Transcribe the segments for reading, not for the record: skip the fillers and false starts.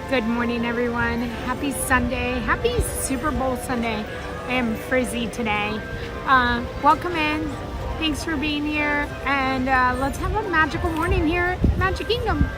Good morning, everyone. Happy Sunday. Happy Super Bowl Sunday. I am frizzy today. Welcome in. Thanks for being here. And let's have a magical morning here at Magic Kingdom.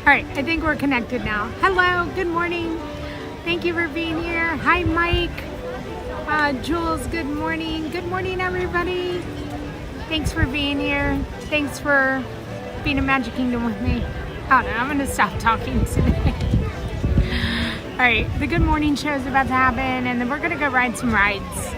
All right, I think we're connected now. Hello, good morning. Thank you for being here. Hi, Mike. Jules, good morning. Good morning, everybody. Thanks for being here. Thanks for being in Magic Kingdom with me. I don't know, I'm gonna stop talking today. All right, the good morning show is about to happen, and then we're gonna go ride some rides.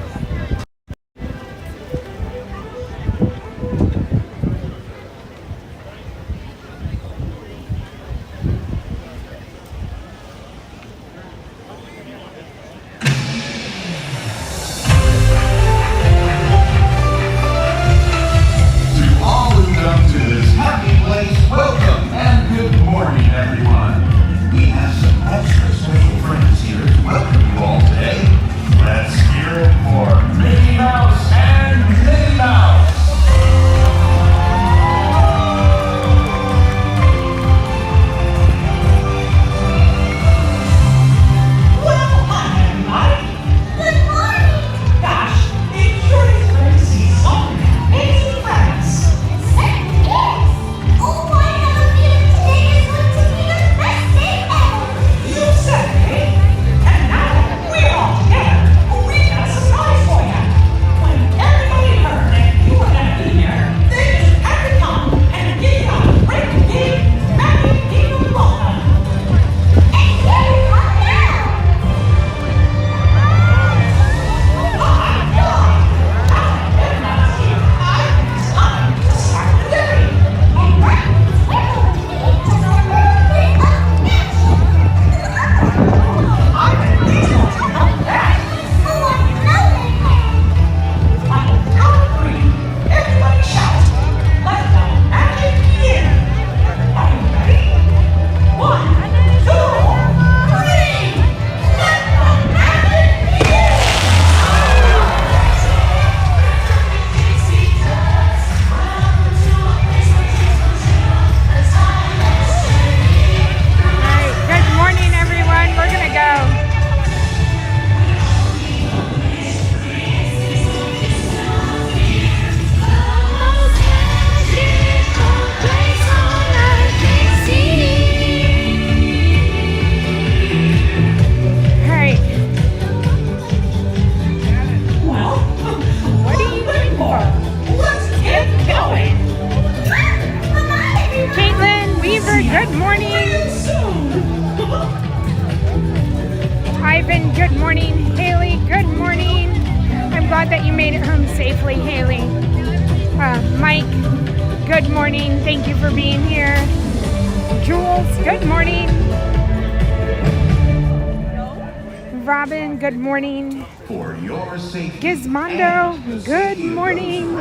Good morning. For your safety, Gizmondo, good morning.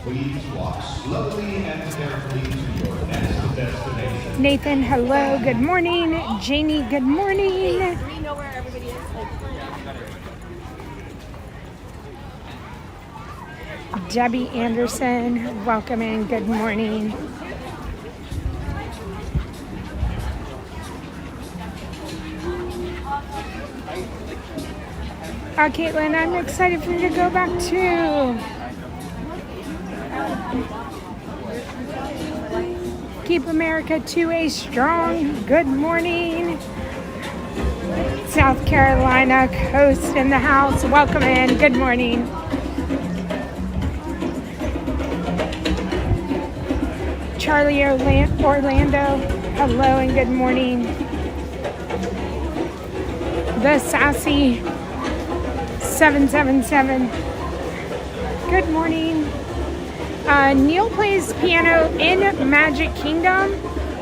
Please walk slowly and carefully to your next destination. Nathan, hello, good morning. Jamie, good morning. We know where everybody is. Debbie Anderson, welcome in, good morning. Caitlin, I'm excited for you to go back too. Keep America 2A strong. Good morning. South Carolina Coast in the house. Welcome in. Good morning. Charlie Orlando. Hello and good morning. The Sassy 777. Good morning. Neil plays piano in Magic Kingdom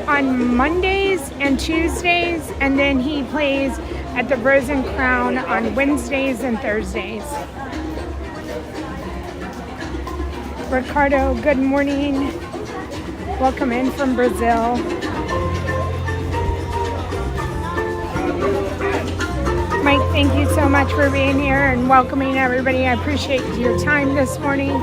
on Mondays and Tuesdays, and then he plays at the Rose and Crown on Wednesdays and Thursdays. Ricardo, good morning. Welcome in from Brazil. Mike, thank you so much for being here and welcoming everybody. I appreciate your time this morning.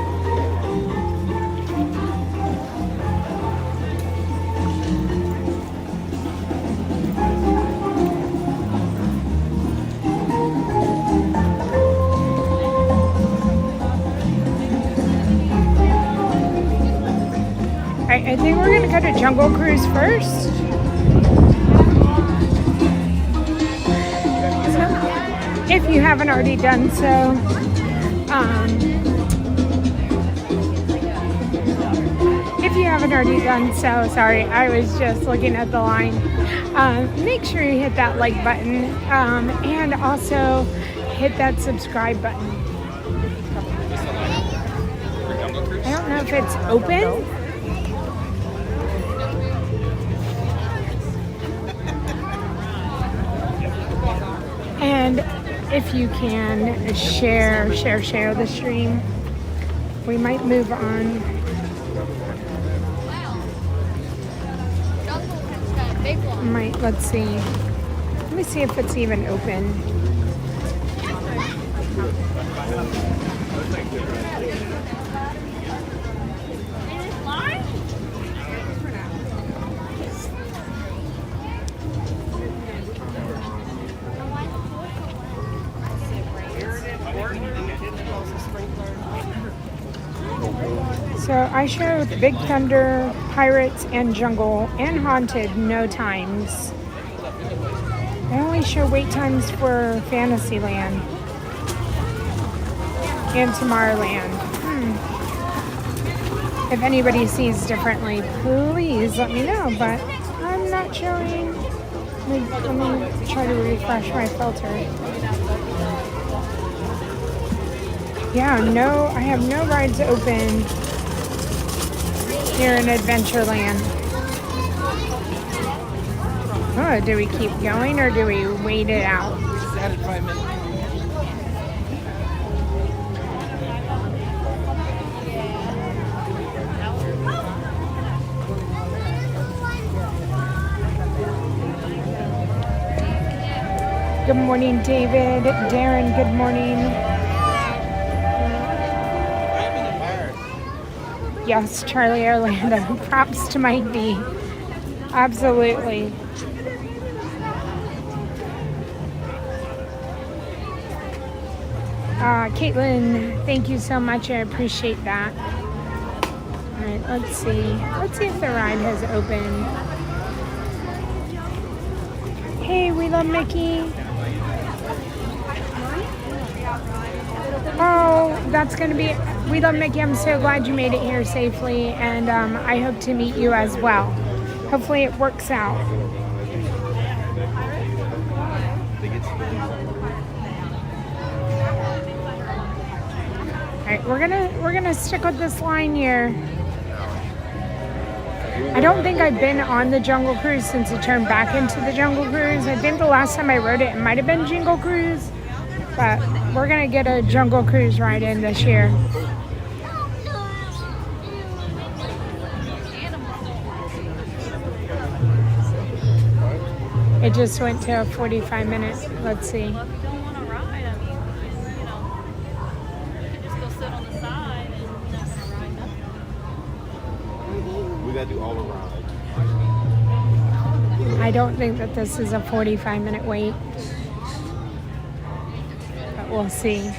I think we're going to go to Jungle Cruise first. So, if you haven't already done so, sorry, I was just looking at the line. Make sure you hit that like button and also hit that subscribe button. I don't know if it's open. And if you can share the stream, we might move on. Let's see. Let me see if it's even open. So I showed Big Thunder, Pirates, and Jungle, and Haunted no times. I only show wait times for Fantasyland and Tomorrowland. If anybody sees differently, please let me know, but I'm not showing. Let me try to refresh my filter. Yeah, no, I have no rides open here in Adventureland. Oh, do we keep going or do we wait it out? Good morning, David. Darren, good morning. Yes, Charlie Orlando. Props to Mike B. Absolutely. Caitlin, thank you so much. I appreciate that. All right, let's see. Let's see if the ride has opened. Hey, we love Mickey. Oh, that's going to be... We love Mickey. I'm so glad you made it here safely, and I hope to meet you as well. Hopefully it works out. All right, we're gonna stick with this line here. I don't think I've been on the Jungle Cruise since it turned back into the Jungle Cruise. I think the last time I rode it might have been Jingle Cruise, but we're gonna get a Jungle Cruise ride in this year. It just went to a 45 minutes. Let's see. Well, if you don't want to ride, I mean, you know, you can just go sit on the side and you're not going to ride nothing. We got to do all the rides. I don't think that this is a 45-minute wait, but we'll see.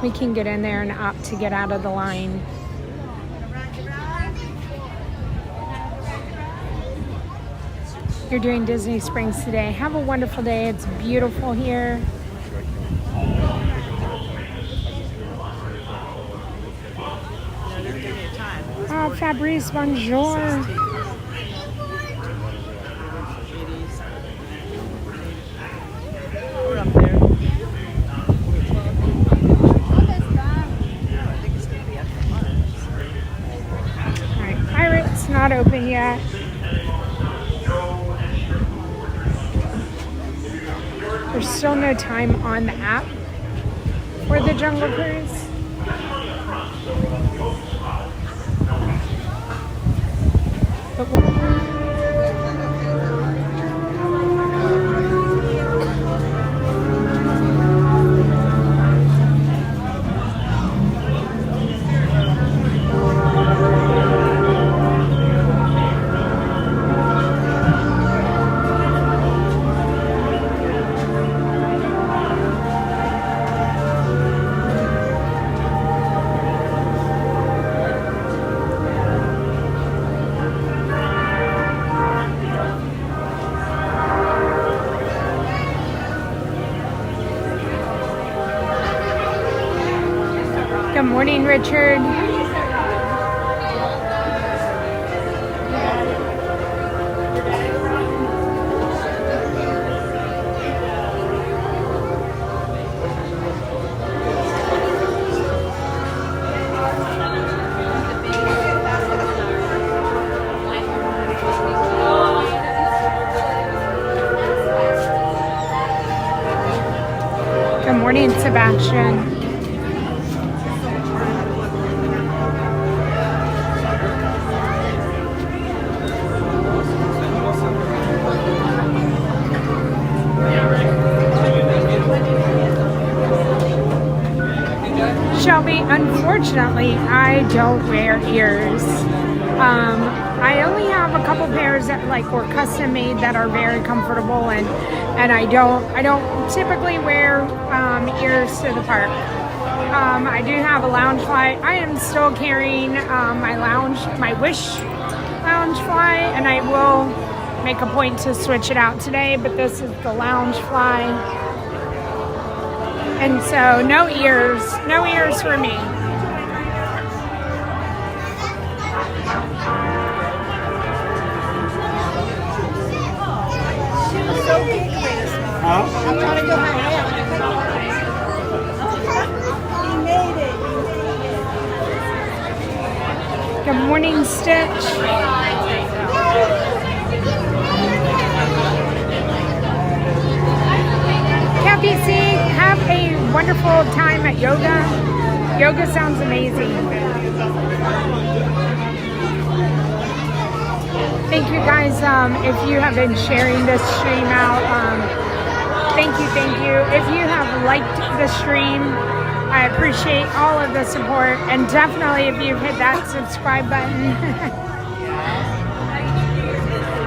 We can get in there and opt to get out of the line. You're doing Disney Springs today. Have a wonderful day. It's beautiful here. Oh, Fabrice, bonjour. We're up there. Alright, Pirate's not open yet. There's still no time on the app for the Jungle Cruise. But good morning, Richard. Good morning, Sebastian. Shelby, unfortunately, I don't wear ears. I only have a couple pairs that were custom made that are very comfortable, and I don't typically wear ears to the park. I do have a lounge fly. I am still carrying my Wish lounge fly, and I will make a point to switch it out today. But this is the lounge fly. And so no ears for me. I'm trying to get my hair. He made it. Good morning, Stitch. Kathy C, have a wonderful time at yoga. Yoga sounds amazing. Thank you guys if you have been sharing this stream out. Thank you. If you have liked the stream, I appreciate all of the support, and definitely if you've hit that subscribe button.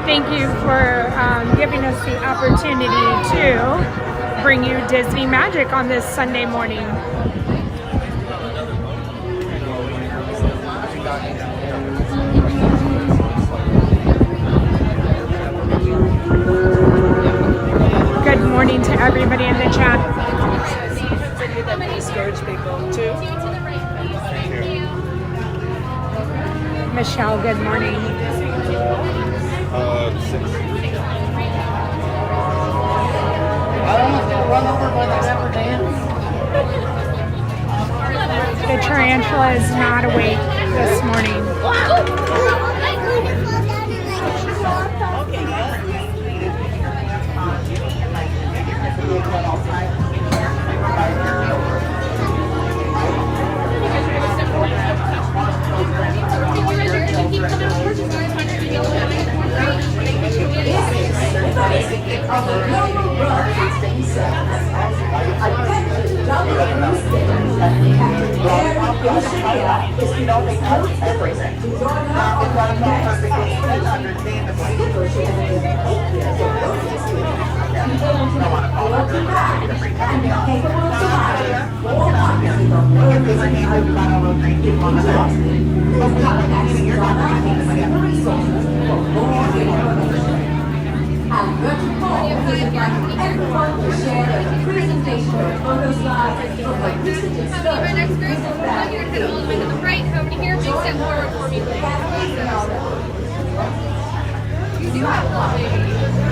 Thank you for giving us the opportunity to bring you Disney Magic on this Sunday morning. Good morning to everybody in the chat. That many scourge people too. Michelle, good morning. I don't know if they'll run over by the Dapper Dance. The tarantula is not awake this morning.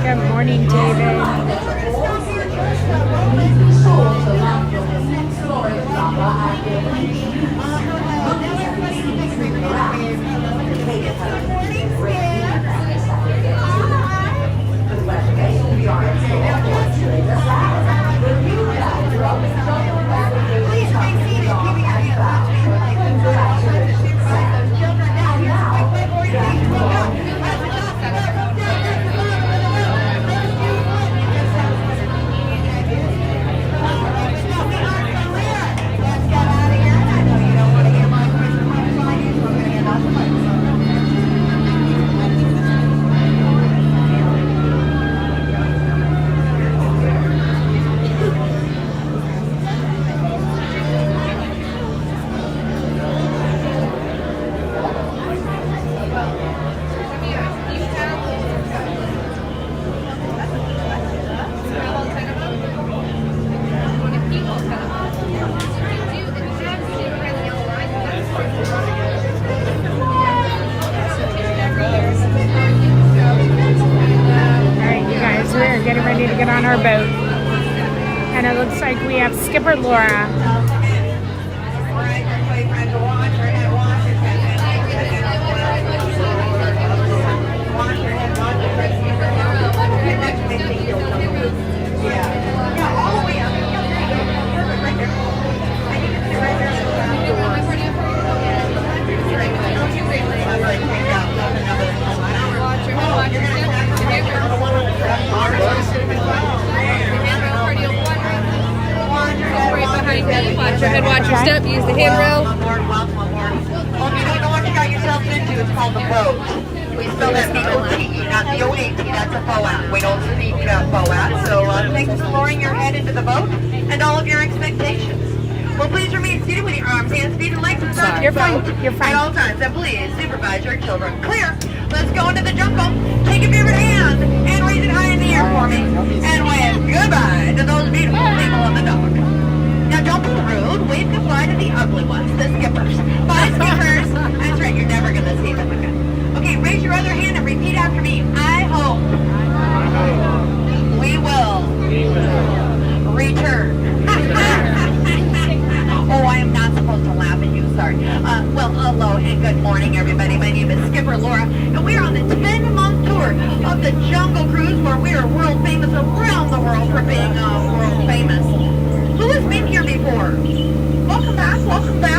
Good morning, David. We're getting ready to get on our boat. And it looks like we have Skipper Laura. Watch your head, watch your step, use the handrail. Welcome aboard. Well, if you don't know what you got yourself into, it's called the boat. We spell that B-O-T-E, not B-O-A-T, that's a BOAT. We don't speak BOAT, so thanks for lowering your head into the boat and all of your expectations. Well, please remain seated with your arms, hands, feet, and legs inside You're the fine. boat You're fine. at all times. And please supervise your children. Clear. Let's go into the jungle. Take your favorite hand and raise it high in the air for me. And wave goodbye to those beautiful people on the dock. Now don't be rude. Wave goodbye to the ugly ones, the skippers. Bye, skippers. That's right. You're never going to see them again. Okay, raise your other hand and repeat after me. I hope we will return. Oh, I am not supposed to laugh at you, sorry. Well, hello and good morning, everybody. My name is Skipper Laura, and we are on the 10-month tour of the Jungle Cruise, where we are world famous around the world for being world famous. Who has been here before? Welcome back,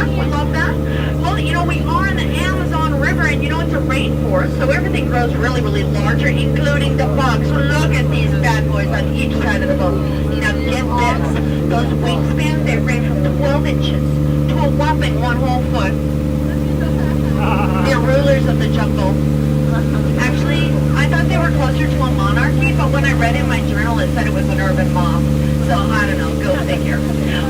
we love that. Well, you know, we are in the Amazon River, and you know, it's a rainforest, so everything grows really, really larger, including the bugs. Look at these bad boys on each side of the boat. Now, get this. Those wingspans, they range from 12 inches to a whopping 1 whole foot. They're rulers of the jungle. Actually, I thought they were closer to a monarchy, but when I read in my journal, it said it was an urban mob. So, I don't know, go figure.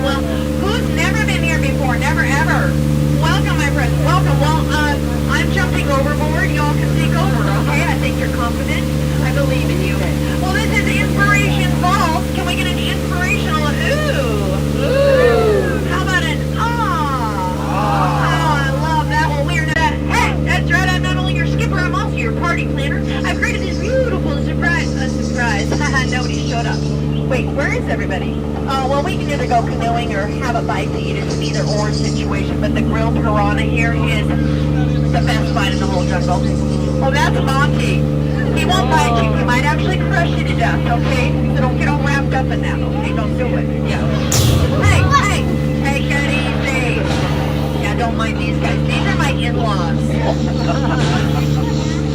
Well, who's never been here before? Never, ever. Welcome, my friends, welcome. Well, I'm jumping overboard. Y'all can take over, okay? I think you're confident. I believe in you. Well, this is Inspiration Vault. Can we get an inspirational ooh? Ooh. How about an ah? Oh, I love that one. We're not. Hey, that's right. I'm not only your skipper, I'm also your party planner. I've created this beautiful surprise. Nobody showed up. Wait, where is everybody? Well, we can either go canoeing or have a bite to eat. It's an either-or situation, but the grilled piranha here is the best bite in the whole jungle. Oh, that's Monkey. He won't bite you. He might actually crush you to death, okay? So don't get all wrapped up in that, okay? Don't do it. Yeah. Hey, take it easy. Yeah, don't mind these guys. These are my in-laws.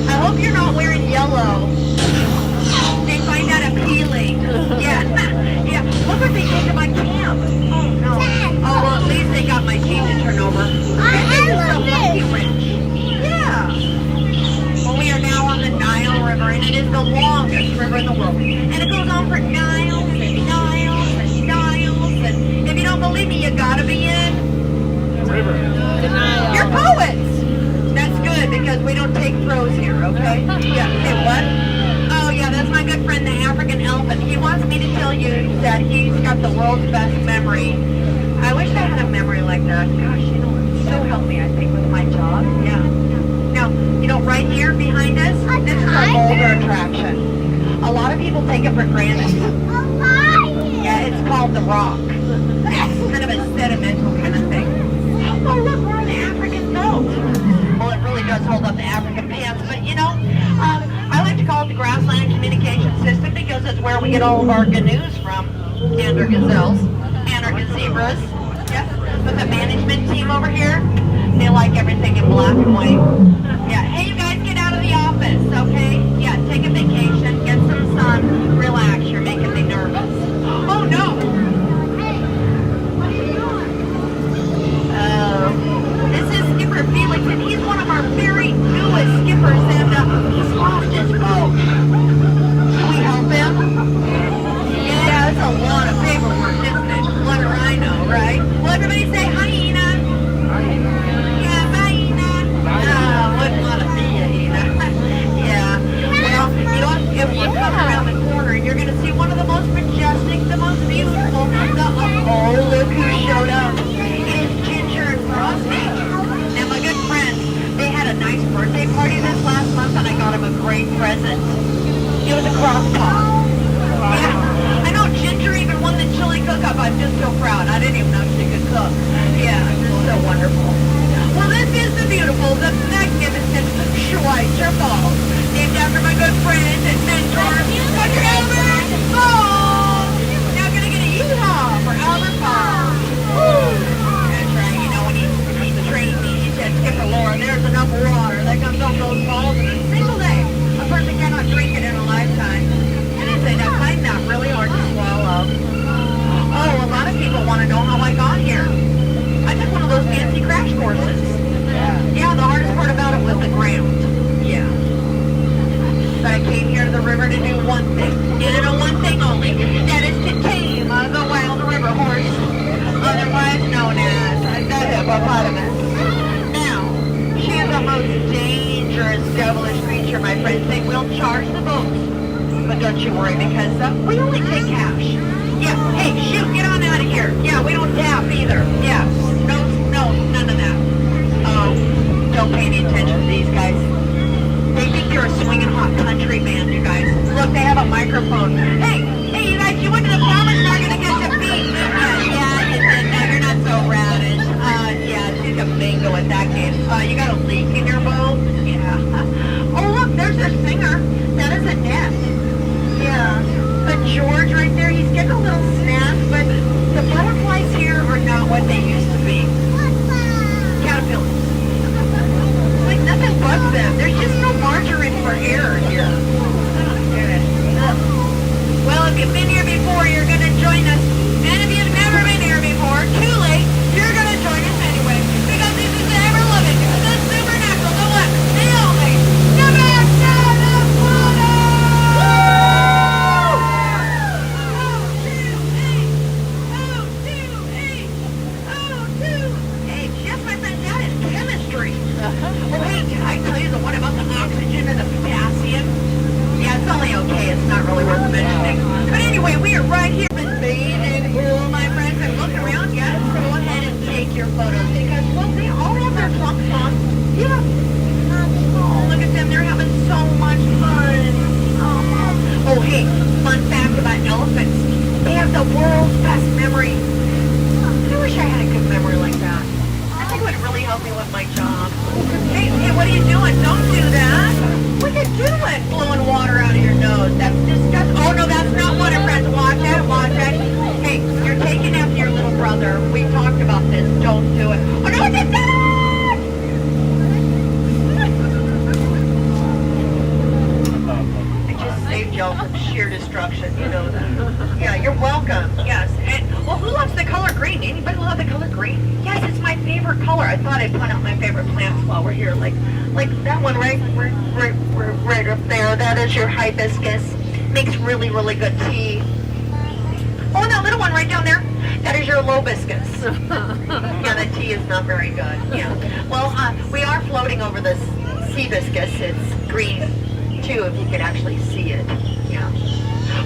I hope you're not wearing yellow. They find that appealing. Yeah. Yeah. Look what they did to my camp. Oh, no. Oh, well, at least they got my jeep to turn over. I love it. Yeah. Well, we are now on the Nile River, and it is the longest river in the world. And it goes on for miles and miles and miles. And if you don't believe me, you gotta be in The Nile. You're poets. That's good, because we don't take throws here, okay? Yeah. Hey, what? that he's got the world's best memory. I wish I had a memory like that. Gosh, you know, it's so helped me, I think, with my job. Yeah. Now, you know, right here behind us, this is our boulder attraction. A lot of people take it for granted. Yeah, it's called the Rock. It's kind of a sentimental kind of thing. Oh, look, we're on the African belt. Well, it really does hold up the African pants, but you know, I like to call it the Grassland Communication System because it's where we get all of our canoes from, and our gazelles, and our gazebras. Yes, but the management team over here, they like everything in black and white. Yeah, hey, you guys get out of the office, okay? Yeah, take a vacation, get some sun, relax, you're making me nervous. Oh, no! This is Skipper Felix, and he's one of our very newest skippers, and he's lost his boat. Can we help him? Yeah, it's a lot of paperwork, isn't it? What do I know, right? Well, everybody say hyena. Yeah, hyena. Wouldn't want to be a hyena. Yeah. Well, you know, if you come around the corner, you're going to see one of the most majestic, the most beautiful, oh, look who showed up. It's Ginger and Frosty. Now, my good friends, they had a nice birthday party this last month, and I got him a great present. It was a crock pot. Yeah, I know Ginger even won the chili cook-up. I'm just so proud. I didn't even know she could cook. Yeah, just so wonderful. Well, this is the beautiful, the magnificent Schweitzer Falls, named after my good friend and mentor, Dr. Albert Falls. Now gonna get a yeehaw for Albert Falls. That's right. You know, when he trained me, he said, Skipper Laura, there's enough water that comes off those falls in a single day. A person cannot drink it in a lifetime. And I say, now find that really hard to swallow. Oh, a lot of people want to know how I got here. I took one of those fancy crash courses. Yeah, the hardest part about it was the ground. Yeah. But I came here to the river to do one thing. And one thing only. That is to tame the wild river horse. Otherwise known as the hippopotamus. Now, she is the most dangerous, devilish creature, my friends. They will charge the boat. But don't you worry, because we only take cash. Yeah, hey, shoot, get on out of here. Yeah, we don't tap either. Yeah, no, none of that. Oh, don't pay any attention to these guys. They think you're a swinging hot country band, you guys. Look, they have a microphone. Hey, you guys, you went to the farmer's market to get your feet. Yeah, you did. No, you're not so radish. Yeah, she's a bingo at that game. You got a leak in your boat? Yeah. Oh, look, there's a singer. That is a net. Yeah. But George right there, he's getting a little snack, but the butterflies here are not what they used to be. Caterpillars. Like nothing bugs them. There's just no margarine for air here. Well, if you've been here before, you're going to join us. And if you've never been here before, too late, you're going to join us anyway. Because this is the ever-loving, the supernatural, the one, the only, the best of the water! Well, hey, did I tell you the one about the oxygen and the potassium? Yeah, it's only okay. It's not really worth mentioning. But anyway, we are right here in Bathing Pool, my friends, and look around. Yes, go ahead and take your photos because, well, they all have their trunks on. Yeah. Oh, look at them. They're having so much fun. Oh, hey, fun fact about elephants. They have the world's best memory. I wish I had a good memory like that. I think it would really help me with my job. Hey, what are you doing? Don't do that. What are you doing? Blowing water out of your nose. That's disgusting. Oh, no, that's not what it friends. Watch it. Hey, you're taking after your little brother. We talked about this. Don't do it. Oh, no, it's a I just saved y'all from sheer destruction. You know that. Yeah, you're welcome. Yes. And, well, who loves the color green? Anybody love the color green? Yes, it's my favorite color. I thought I'd point out my favorite plants while we're here. Like that one right up there. That is your hibiscus. Makes really, really good tea. Oh, and that little one right down there. That is your lobiscus. Yeah, the tea is not very good. Yeah. Well, we are floating over this seabiscus. It's green, too, if you could actually see it. Yeah.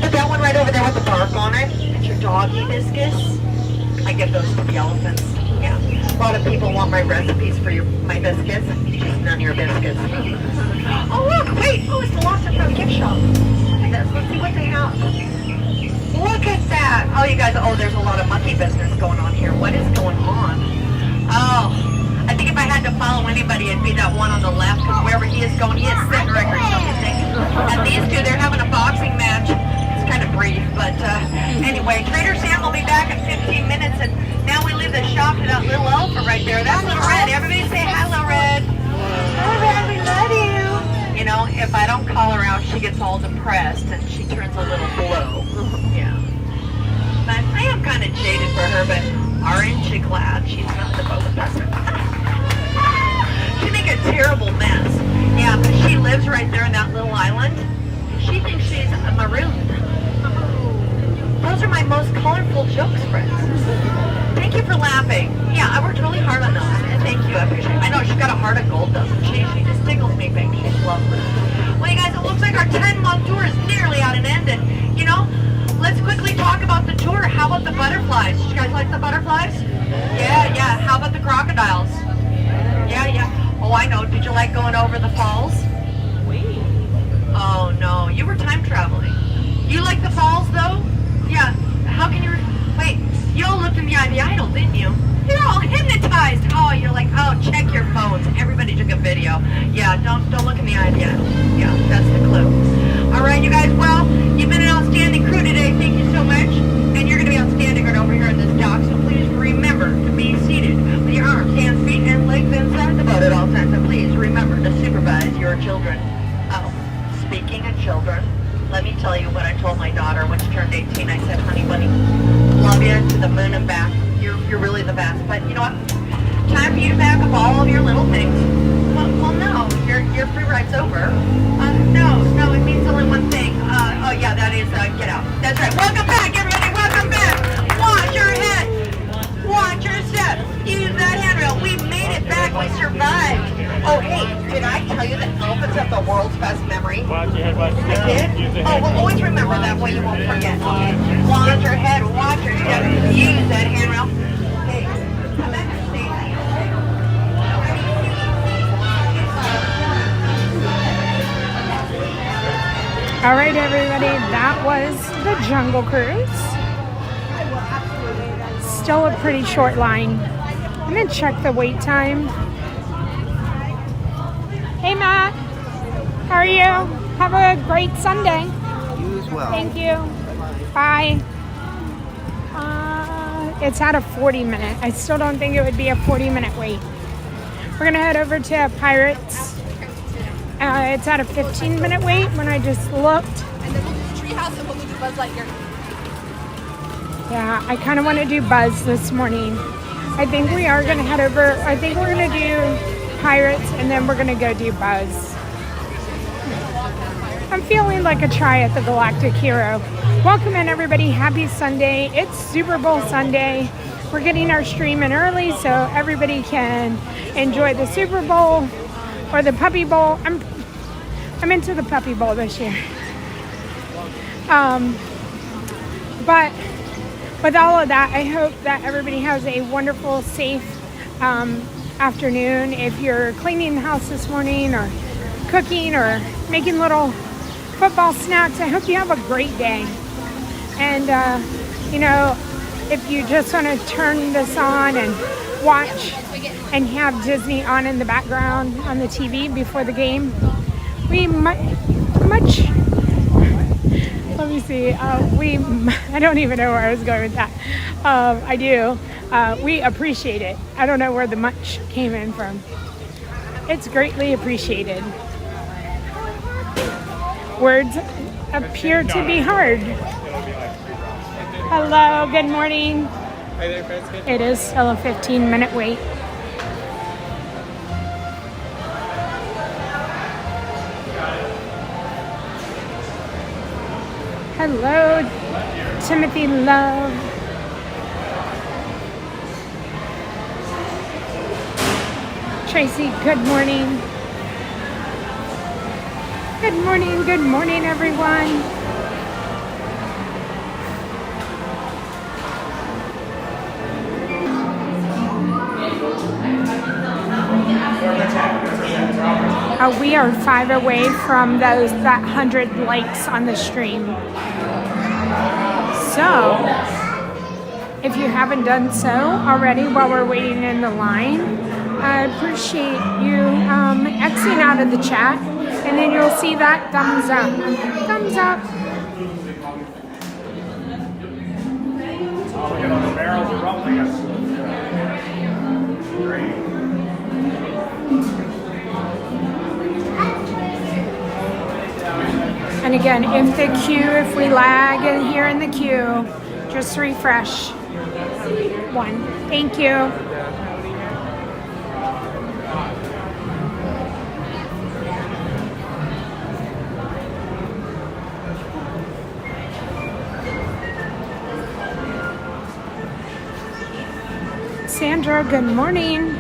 But that one right over there with the bark on it, it's your doggy biscuits. I give those to the elephants. Yeah. A lot of people want my recipes for my biscuits. Just none of your biscuits. Oh look, wait! Oh, it's the Lost and Found gift shop. Look at this. Let's see what they have. Look at that! Oh, you guys, there's a lot of monkey business going on here. What is going on? Oh, I think if I had to follow anybody, it'd be that one on the left, because wherever he is going, he is setting records, don't you think? And these two, they're having a boxing match. It's kind of brief, but anyway, Trader Sam will be back in 15 minutes, and now we leave the shop to that little elf right there. That's Little Red. Everybody say hi, Little Red. Hi, Red, we love you. You know, if I don't call her out, she gets all depressed, and she turns a little blue. Yeah. But I am kind of jaded for her, but aren't you glad she's not the boat with us? She make a terrible mess. Yeah, but she lives right there in that little island. She thinks she's marooned. Those are my most colorful jokes, friends. Thank you for laughing. Yeah, I worked really hard on those. And thank you, I appreciate it. I know she's got a heart of gold, doesn't she? She just tickles me pink. She's lovely. Well, you guys, it looks like our 10-month tour is nearly at an end. And, you know, let's quickly talk about the tour. How about the butterflies? Did you guys like the butterflies? Yeah. How about the crocodiles? Yeah. Oh, I know. Did you like going over the falls? Oh, no. You were time traveling. You like the falls, though? Yeah. How can you... Wait. You all looked in the eye of the idol, didn't you? You're all hypnotized. Oh, you're like, check your phones. Everybody took a video. Yeah, don't look in the eye of the idol. Yeah, that's the clue. All right, you guys. Well, you've been an outstanding crew today. Thank you so much. And you're going to be outstanding right over here in this dock. So please remember to be seated with your arms, hands, feet, and legs inside the boat at all times. And please remember to supervise your children. Oh, speaking of children, let me tell you what I told my daughter when she turned 18. I said, honey bunny, love you to the moon and back. You're really the best. But you know what? Time for you to pack up all of your little things. Well, no, your free ride's over. No, it means only one thing. That is get out. That's right. Welcome back, everybody. Welcome back. Watch your head. Watch your step. Use that handrail. We made it back. We survived. Oh, hey, did I tell you that elephants have the world's best memory? Watch your head, watch your I did? Oh, well, always remember that way you won't forget. Watch your head, watch your step, use that handrail. Hey, come back and stay. All right, everybody, that was the Jungle Cruise. Still a pretty short line. I'm gonna check the wait time. Hey, Matt. How are you? Have a great Sunday. You as well. Thank you. Bye. It's at a 40-minute. I still don't think it would be a 40-minute wait. We're gonna head over to Pirates. It's at a 15-minute wait when I just looked. And then we'll do Treehouse and we'll do Buzz Lightyear. Yeah, I kind of want to do Buzz this morning. I think we are gonna head over. I think we're gonna do Pirates and then we're gonna go do Buzz. I'm feeling like a try at the Galactic Hero. Welcome in, everybody. Happy Sunday. It's Super Bowl Sunday. We're getting our stream in early so everybody can enjoy the Super Bowl or the Puppy Bowl. I'm into the Puppy Bowl this year. But with all of that, I hope that everybody has a wonderful, safe afternoon. If you're cleaning the house this morning or cooking or making little football snacks, I hope you have a great day. And, if you just want to turn this on and watch and have Disney on in the background on the TV before the game, I don't even know where I was going with that. I do. We appreciate it. I don't know where the much came in from. It's greatly appreciated. Words appear to be hard. Hello, good morning. Hi there, friends. It is still a 15-minute wait. Hello, Timothy Love. Tracy, good morning. Good morning, everyone. We are 5 away from that 100 likes on the stream. So, if you haven't done so already while we're waiting in the line, I appreciate you Xing out of the chat, and then you'll see that thumbs up. Thumbs up. Oh, look at all the barrels of rumbling. Great. And again, if we lag in here in the queue, just refresh. 1. Thank you. Sandra, good morning.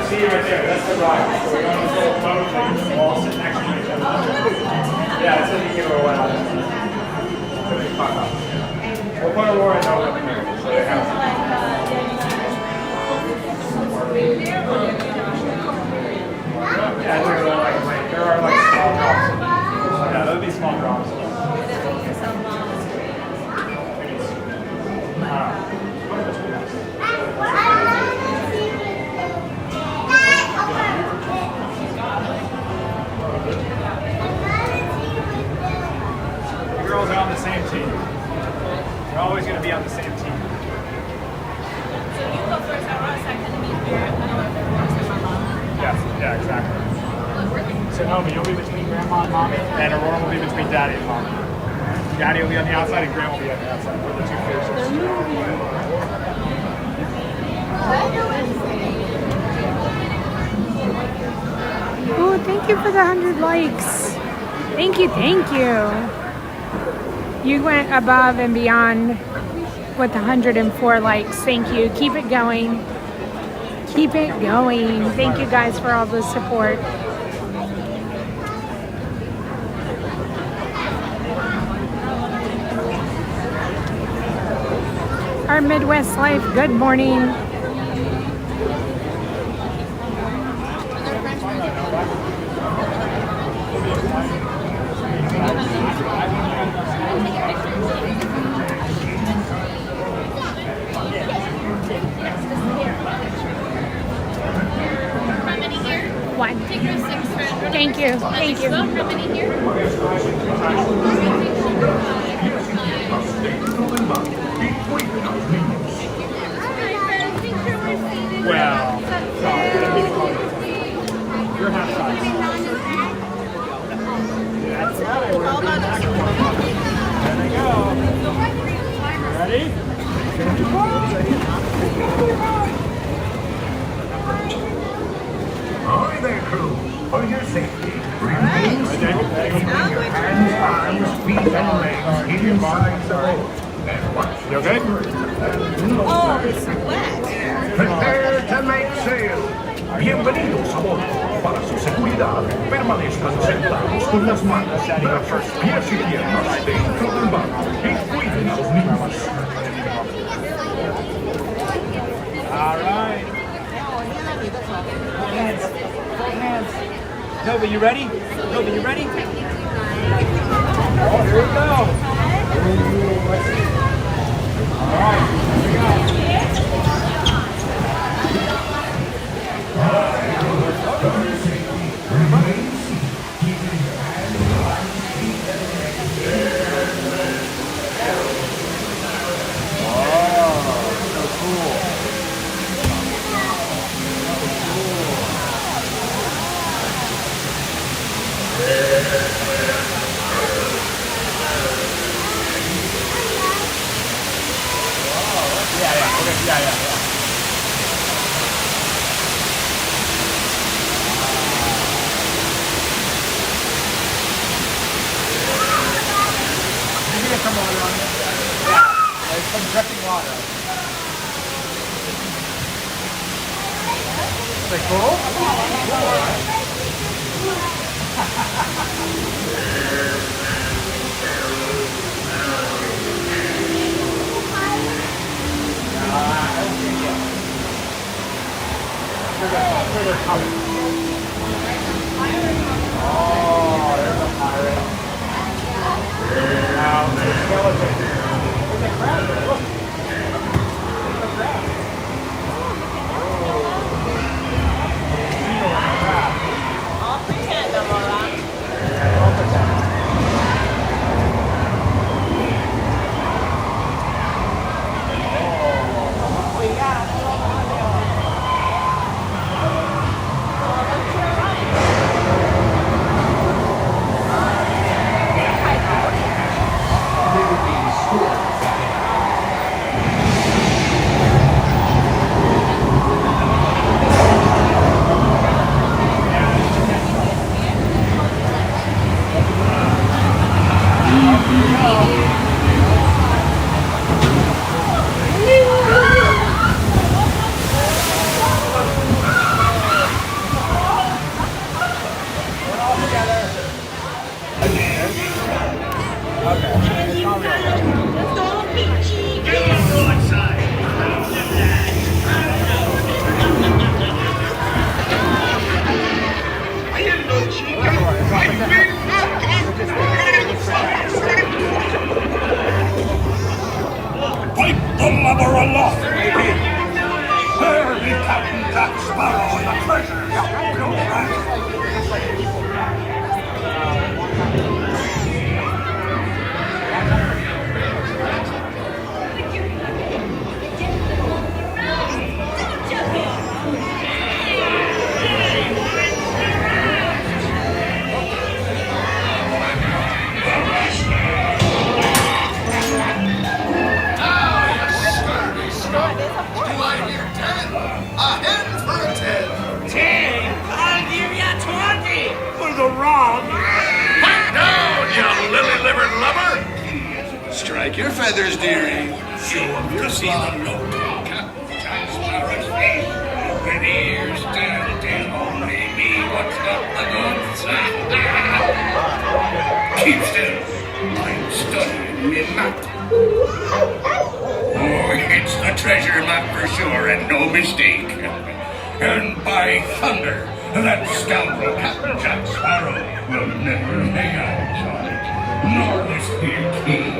See you right there. That's the rock. So we're going to go photo thing. We'll all sit next to each other. Yeah, so you can give her a wet eye. We'll put Aurora and Noah up there. So they have. Yeah, there are like small drops. Yeah, those would be small drops. The girls are on the same team. We're always going to be on the same team. So you go first, I run second, and me here. I don't know if everyone's in my mom. Yes, yeah, exactly. So Nomi, you'll be between Grandma and Mommy, and Aurora will be between Daddy and Mommy. Daddy will be on the outside, and Grandma will be on the outside. We're the two fiercest. Oh, thank you for the 100 likes. Thank you, thank you. You went above and beyond with 104 likes. Thank you. Keep it going. Keep it going. Thank you guys for all the support. Our Midwest Life, good morning. One. Thank you. Thank you. Well, you're half size. That's right. There they go. Ready? Hi there, crew. For your safety, remain seated with your hands, arms, feet, and legs inside the boat. And watch You okay? Oh, it's wet. Prepare to make sail. Bienvenidos a bordo. Para su seguridad, permanezcan sentados con las manos, brazos, pies y piernas dentro del barco y cuiden a los niños. All right. Hold hands. Nova, you ready? Nova, you ready? Oh, here we go. All right, here we go. Yeah. You can get some water on it. Yeah, there's some dripping water. Is that cool? Oh, there's a pirate. Now, there's a skeleton. There's a crab there, look. There's a crab. I'll pretend I'm alright. I'll pretend. Wipe the lubber aloft, maybe. There be Captain Jack Sparrow and the treasures. Strike your feathers, dearie. Show them to see the note. Captain Jack Sparrow's face. With ears still tell only me what's got the goods. Keep still. I'm studying me map. Oh, it's the treasure map for sure, and no mistake. And by thunder, that scoundrel Captain Jack Sparrow will never lay eyes on it. Nor this here king.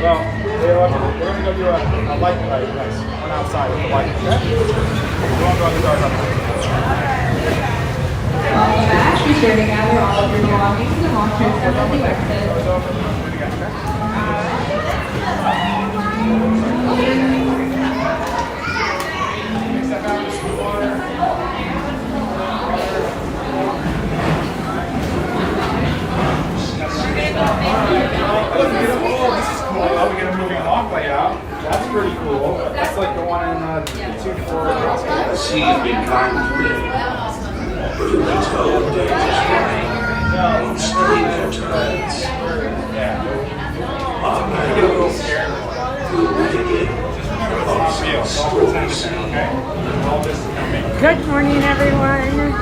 Well, we're going to go do a light ride next. One outside with the light. Okay? We won't go in the dark on the Welcome back. Be sure to gather all of your belongings and walk towards the building exit. Oh, we get a moving walkway out. That's pretty cool. That's like the one in 2-4. See you be kind to me. Let's go dangerous flying. Don't stay their turns. I get a little scared. Good morning, everyone.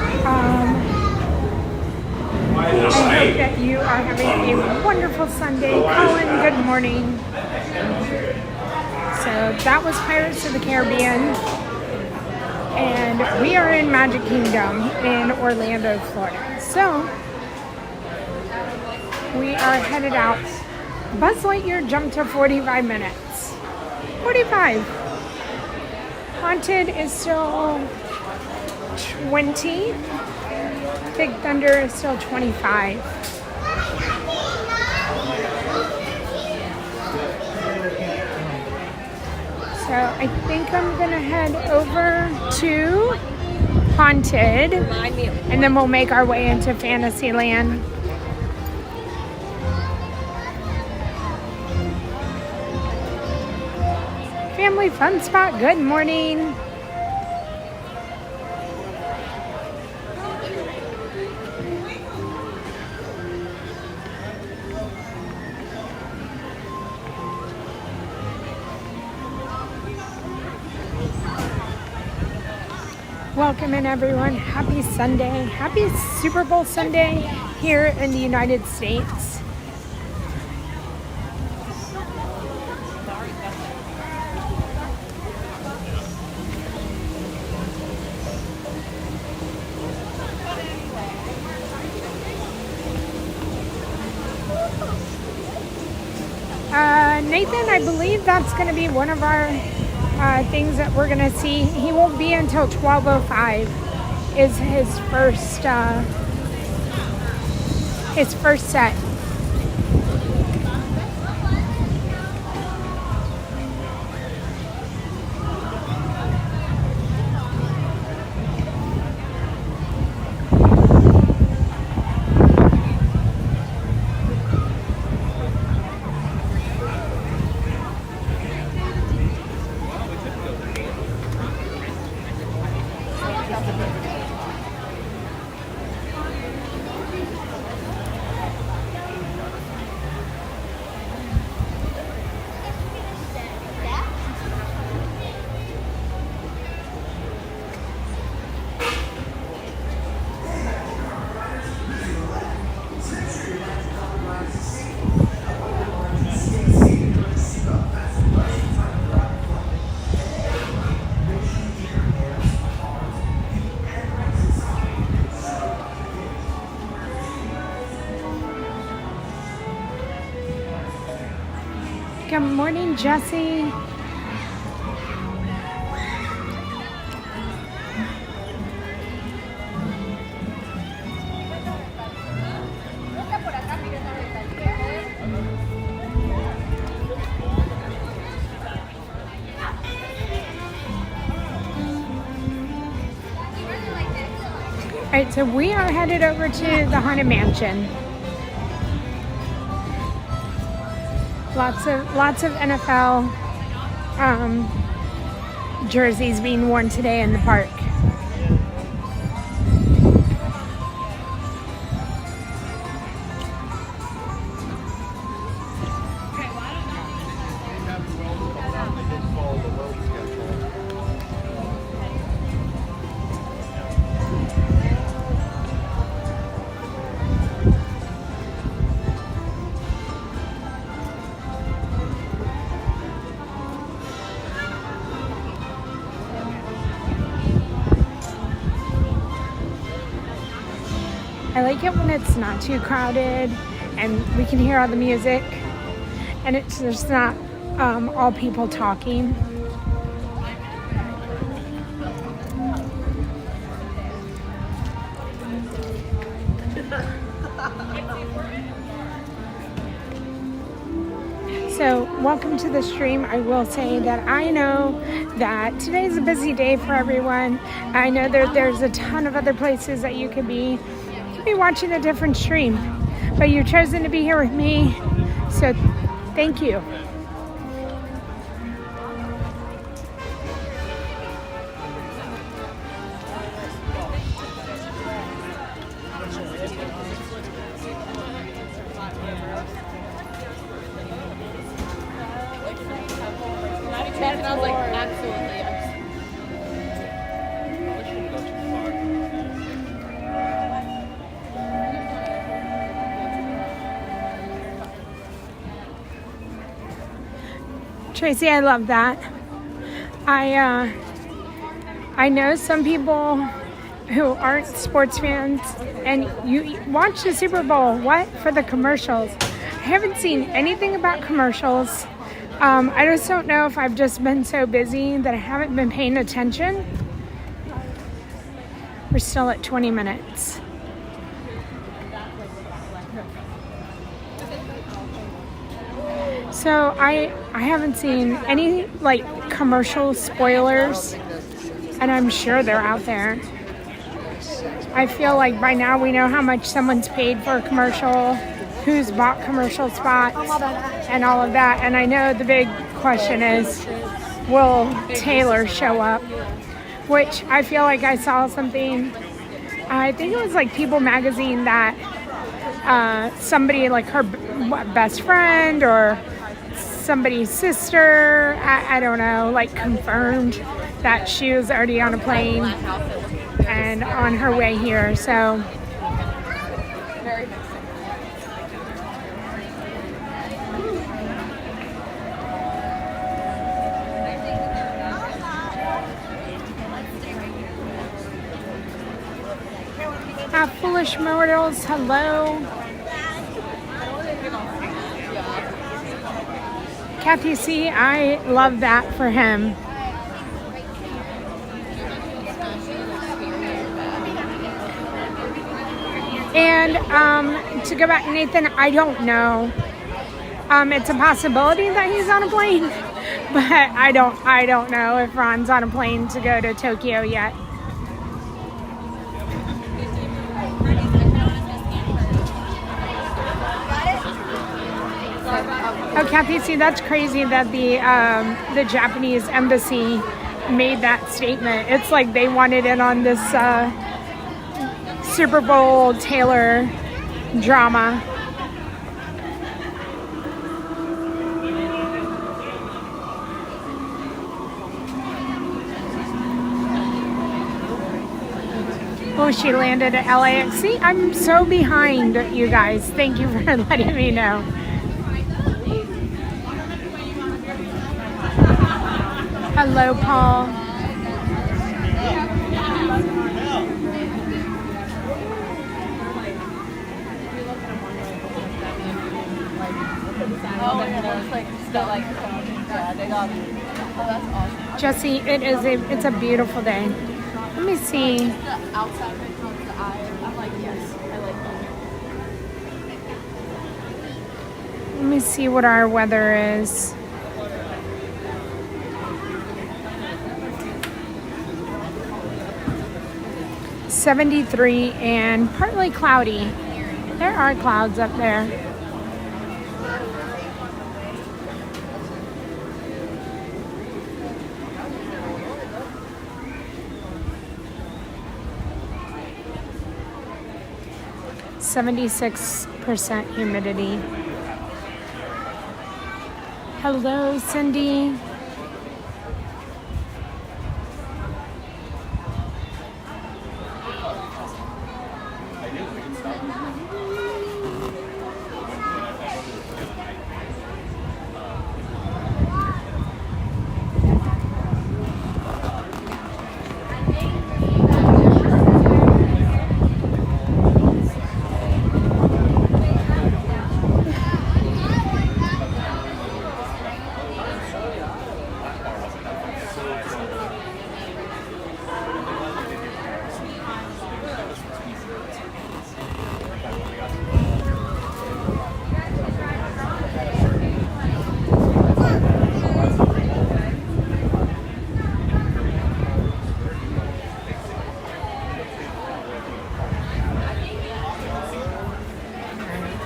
I hope that you are having a wonderful Sunday. Colin, good morning. So that was Pirates of the Caribbean. And we are in Magic Kingdom in Orlando, Florida. So we are headed out. Buzz Lightyear jumped to 45 minutes. 45. Haunted is still 20. Big Thunder is still 25. So I think I'm gonna head over to Haunted, and then we'll make our way into Fantasyland. Family Fun Spot, good morning. Welcome in, everyone. Happy Sunday. Happy Super Bowl Sunday here in the United States. Nathan, I believe that's going to be one of our things that we're going to see. He won't be until 12:05 is his first set. Good morning, Jesse. All right, so we are headed over to the Haunted Mansion. Lots of NFL jerseys being worn today in the park. like it when it's not too crowded and we can hear all the music and it's just not all people talking. So welcome to the stream. I will say that I know that today's a busy day for everyone. I know that there's a ton of other places that you could be watching a different stream, but you've chosen to be here with me, so thank you. And I was like, absolutely. Tracy, I love that. I know some people who aren't sports fans and you watch the Super Bowl. What? For the commercials. I haven't seen anything about commercials. I just don't know if I've just been so busy that I haven't been paying attention. We're still at 20 minutes. So I haven't seen any like commercial spoilers, and I'm sure they're out there. I feel like by now we know how much someone's paid for a commercial, who's bought commercial spots, and all of that. And I know the big question is, will Taylor show up? Which I feel like I saw something, I think it was like People magazine, that somebody like her best friend or somebody's sister, I don't know, like confirmed that she was already on a plane and on her way here. So foolish mortals, hello. Kathy C, I love that for him. And to go back, Nathan, I don't know. It's a possibility that he's on a plane, but I don't know if Ron's on a plane to go to Tokyo yet. Oh, Kathy, see, that's crazy that the Japanese embassy made that statement. It's like they wanted in on this Super Bowl Taylor drama. Oh, she landed at LAX. See, I'm so behind, you guys. Thank you for letting me know. Hello, Paul. Jesse, it's a beautiful day. Let me see. Let me see what our weather is. .73 and partly cloudy. There are clouds up there. .76% humidity. Hello, Cindy.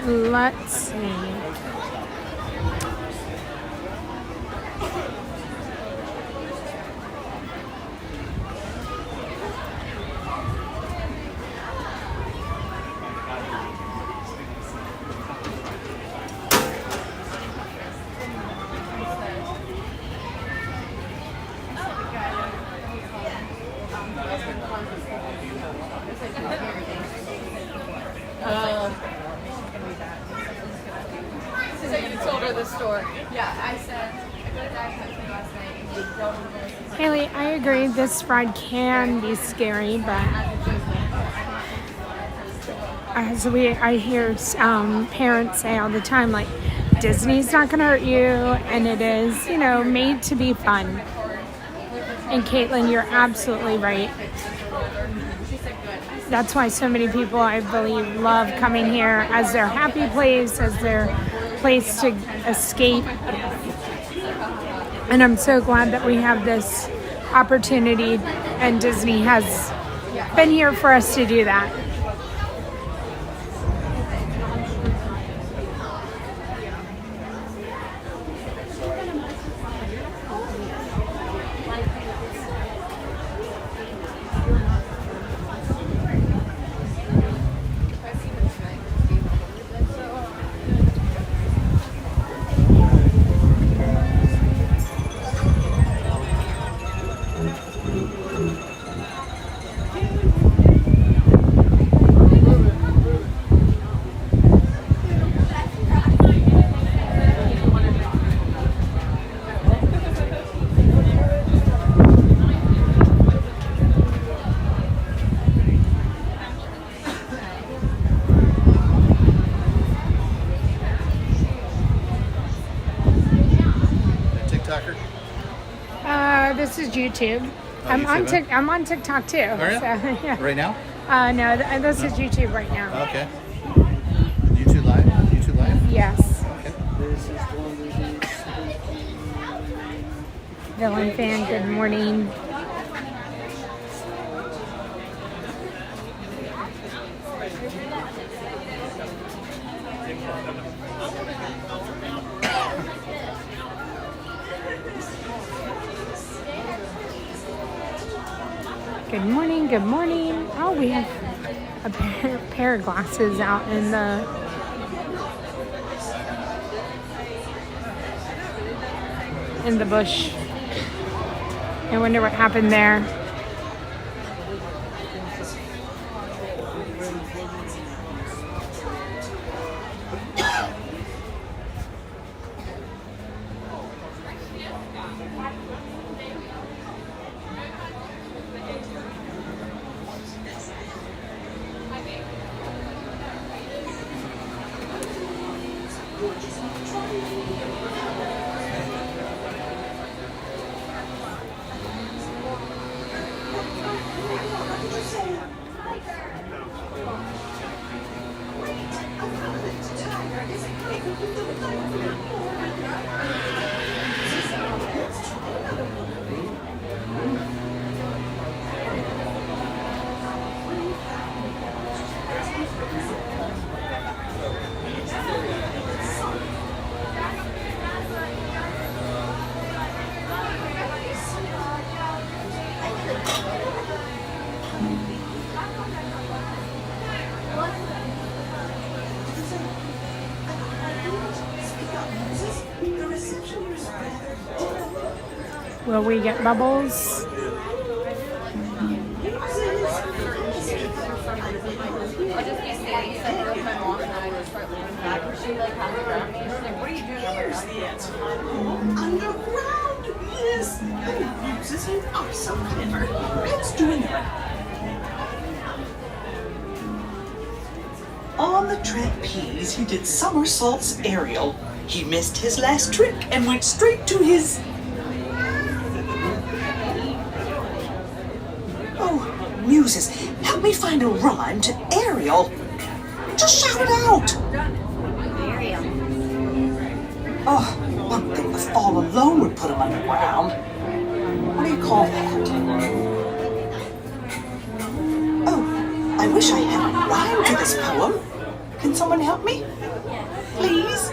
Let's see. So you told her the story. Yeah, I said, I go to Dad's house last night and we don't know. Haley, I agree. This ride can be scary, but as I hear parents say all the time, like, Disney's not going to hurt you, and it is, made to be fun. And Caitlin, you're absolutely right. That's why so many people, I believe, love coming here as their happy place, as their place to escape. And I'm so glad that we have this opportunity, and Disney has been here for us to do that. This is YouTube. Oh, I'm YouTube, I'm on TikTok too. Are you? So, yeah. Right now? No, this is YouTube right now. Okay. YouTube Live? YouTube Live? Yes. Okay. Villain fan, good morning. Good morning, good morning. Oh, we have a pair of glasses out in the bush. I wonder what happened there. Will we get bubbles? I'll just be standing somewhere with my mom and I just start leaning back and she like has to grab me. She's like, what are you doing? Here's the answer. Underground, yes. The muses are so clever. Let's do another. On the trapeze, he did somersaults aerial. He missed his last trick and went straight to his... Oh, muses, help me find a rhyme to aerial. Just shout it out. Ariel. Oh, one thing the fall alone would put him underground. What do you call that? Oh, I wish I had a rhyme to this poem. Can someone help me? Please?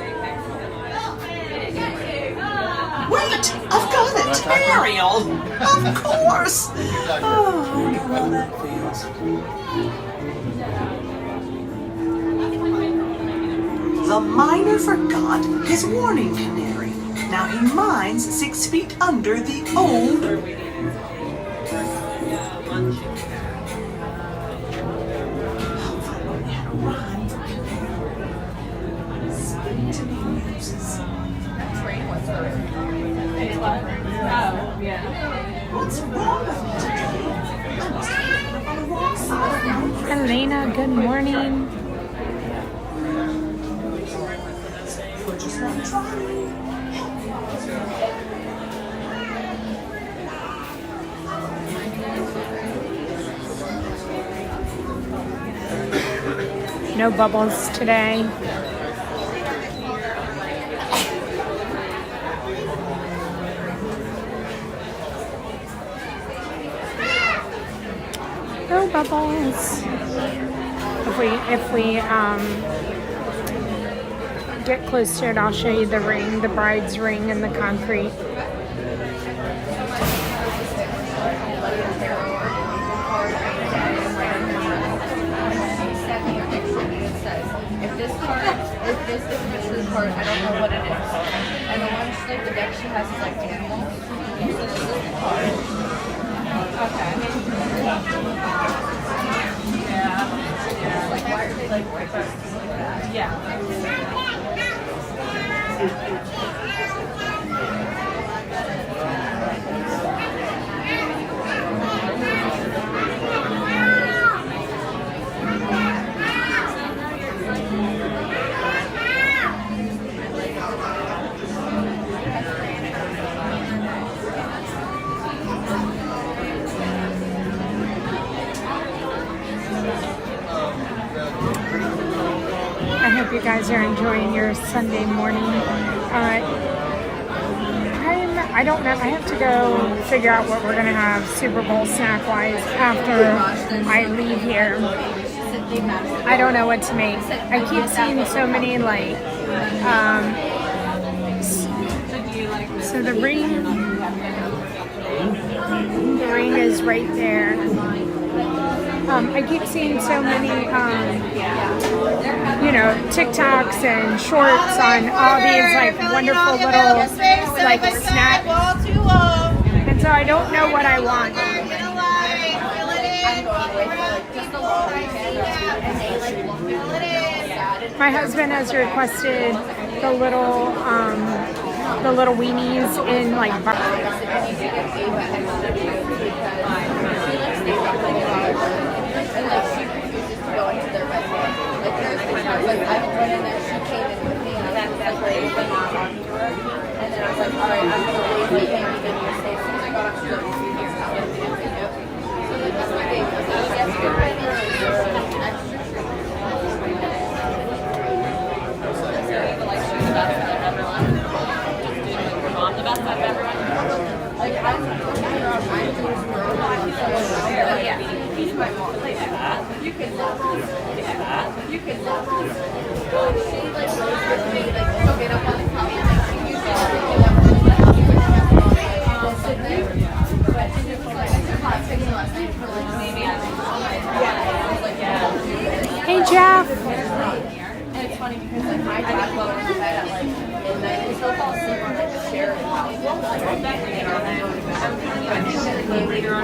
Wait! I've got it! Ariel! Of course! Oh, I know how that feels. The miner forgot his warning canary. Now he mines 6 feet under the old... What's wrong with me today? I must have been on the wrong side. Elena, good morning. We're just not trying. No bubbles today. No bubbles. If we get close to it, I'll show you the ring, the bride's ring in the concrete. If this is Mrs. Hart, I don't know what it is. And the one like the deck she has is like animals. So this is the card. Okay. Yeah. Like why are they like yeah. I hope you guys are enjoying your Sunday morning. I don't know. I have to go figure out what we're gonna have Super Bowl snack wise after I leave here. I don't know what to make. I keep seeing so many like. So the ring is right there. I keep seeing so many, TikToks and shorts on all these like wonderful little like snacks. And so I don't know what I want. My husband has requested the little weenies in like. And like she refuses to go into their bedroom. Like there's the times like I went in there, she came in with me, and I was like ready to not talking to her. And then I was like, all right, I'm gonna leave. Like, thank you, then you're safe. As soon as I got up to go to see here, I was like, yep. So like that's my baby. So she has to get ready. Like she's the best I've ever left. Just doing like her mom the best I've ever left. Like I'm looking her on my team's girl. Yeah. He's my mom. Like that. You can love that. You can love she like goes with me, like go get up on the couch and like she uses everything up on the house. I'll sit there. But it was like I took my picture last night for like maybe I was like, yeah. Hey Jeff. And it's funny because like my dad goes to bed at like midnight and he'll fall asleep on like the chair in the house. Like I'm definitely get on my own. I think that the game later on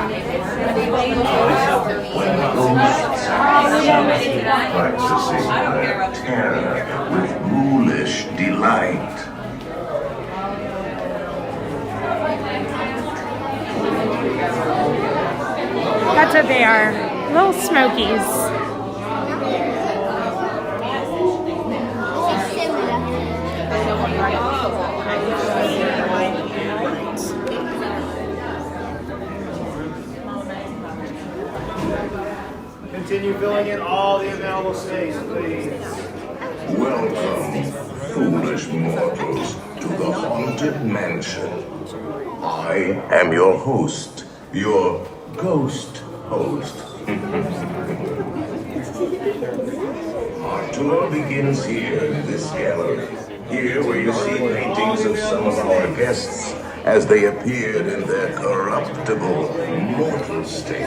Practicing terror with ghoulish delight. That's what they are. Little smokies. Continue filling in all the available space, please. Welcome, foolish mortals, to the Haunted Mansion. I am your host, your ghost host. Hard to tour begins here in this gallery. Here where you see paintings of some of our guests as they appeared in their corruptible, mortal state.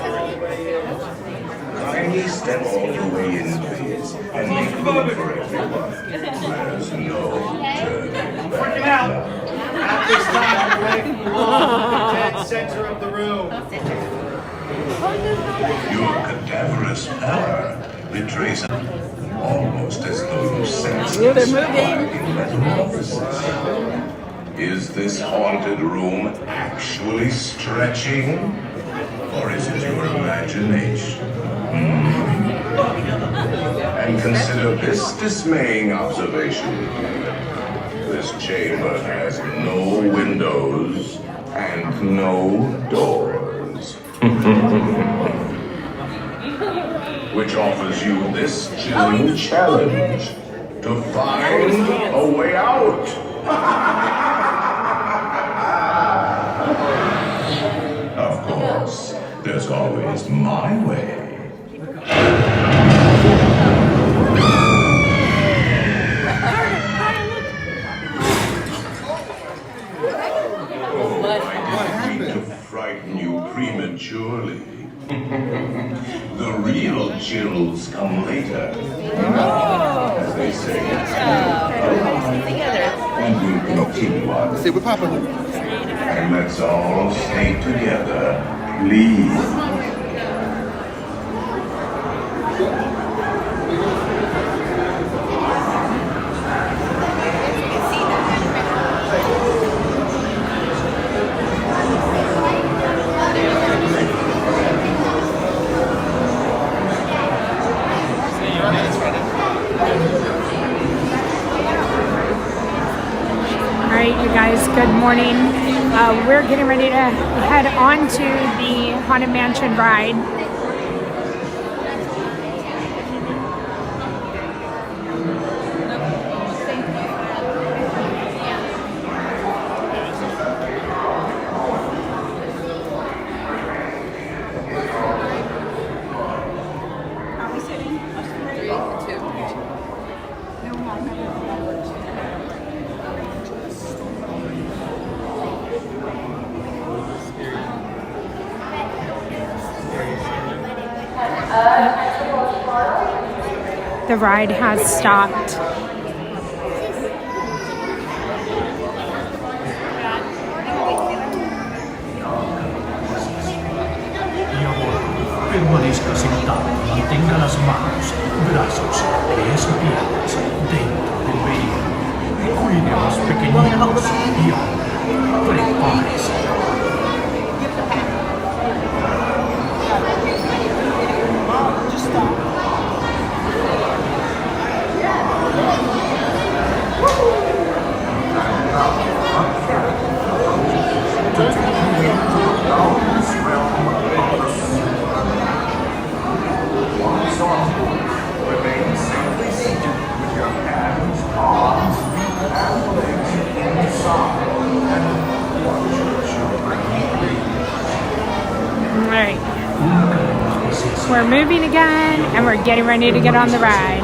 Kindly step all the way in, please, and make room for everyone. There's no turning back. At this time, away from the wall, dead center of the room. Your cadaverous pallor betrays almost as though you sense metamorphosis. Is this haunted room actually stretching? Or is it your imagination? And consider this dismaying observation. This chamber has no windows and no doors. Which offers you this chilling challenge to find a way out. Of course, there's always my way. Oh, I didn't mean to frighten you prematurely. The real chills come later. As they say. And we'll continue on. See, we're popping. And let's all stay together, please. You guys, good morning. We're getting ready to head on to the Haunted Mansion ride. The ride has stopped. Permanezcas sentado, mantenga las manos, brazos, pies y piernas dentro del vehículo y cuide a los pequeñitos y ahora prepárese. Alright. We're moving again and we're getting ready to get on the ride.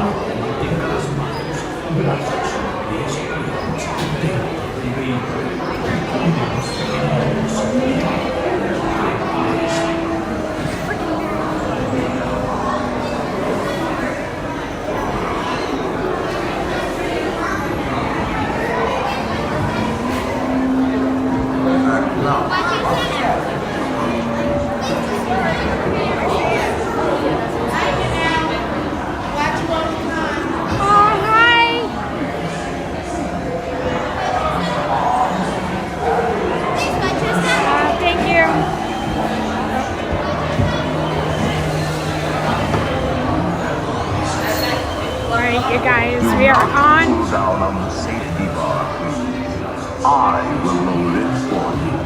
You guys, we are on. Down on the safety bar, please. I will load it for you.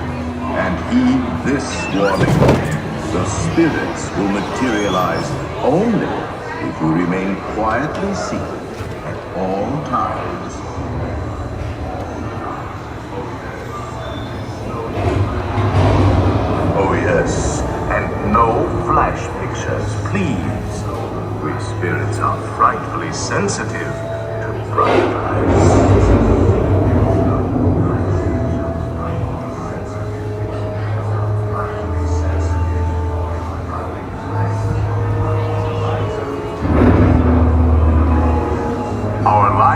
And heed this warning. The spirits will materialize only if you remain quietly seated at all times. Oh yes, and no flash pictures, please. We spirits are frightfully sensitive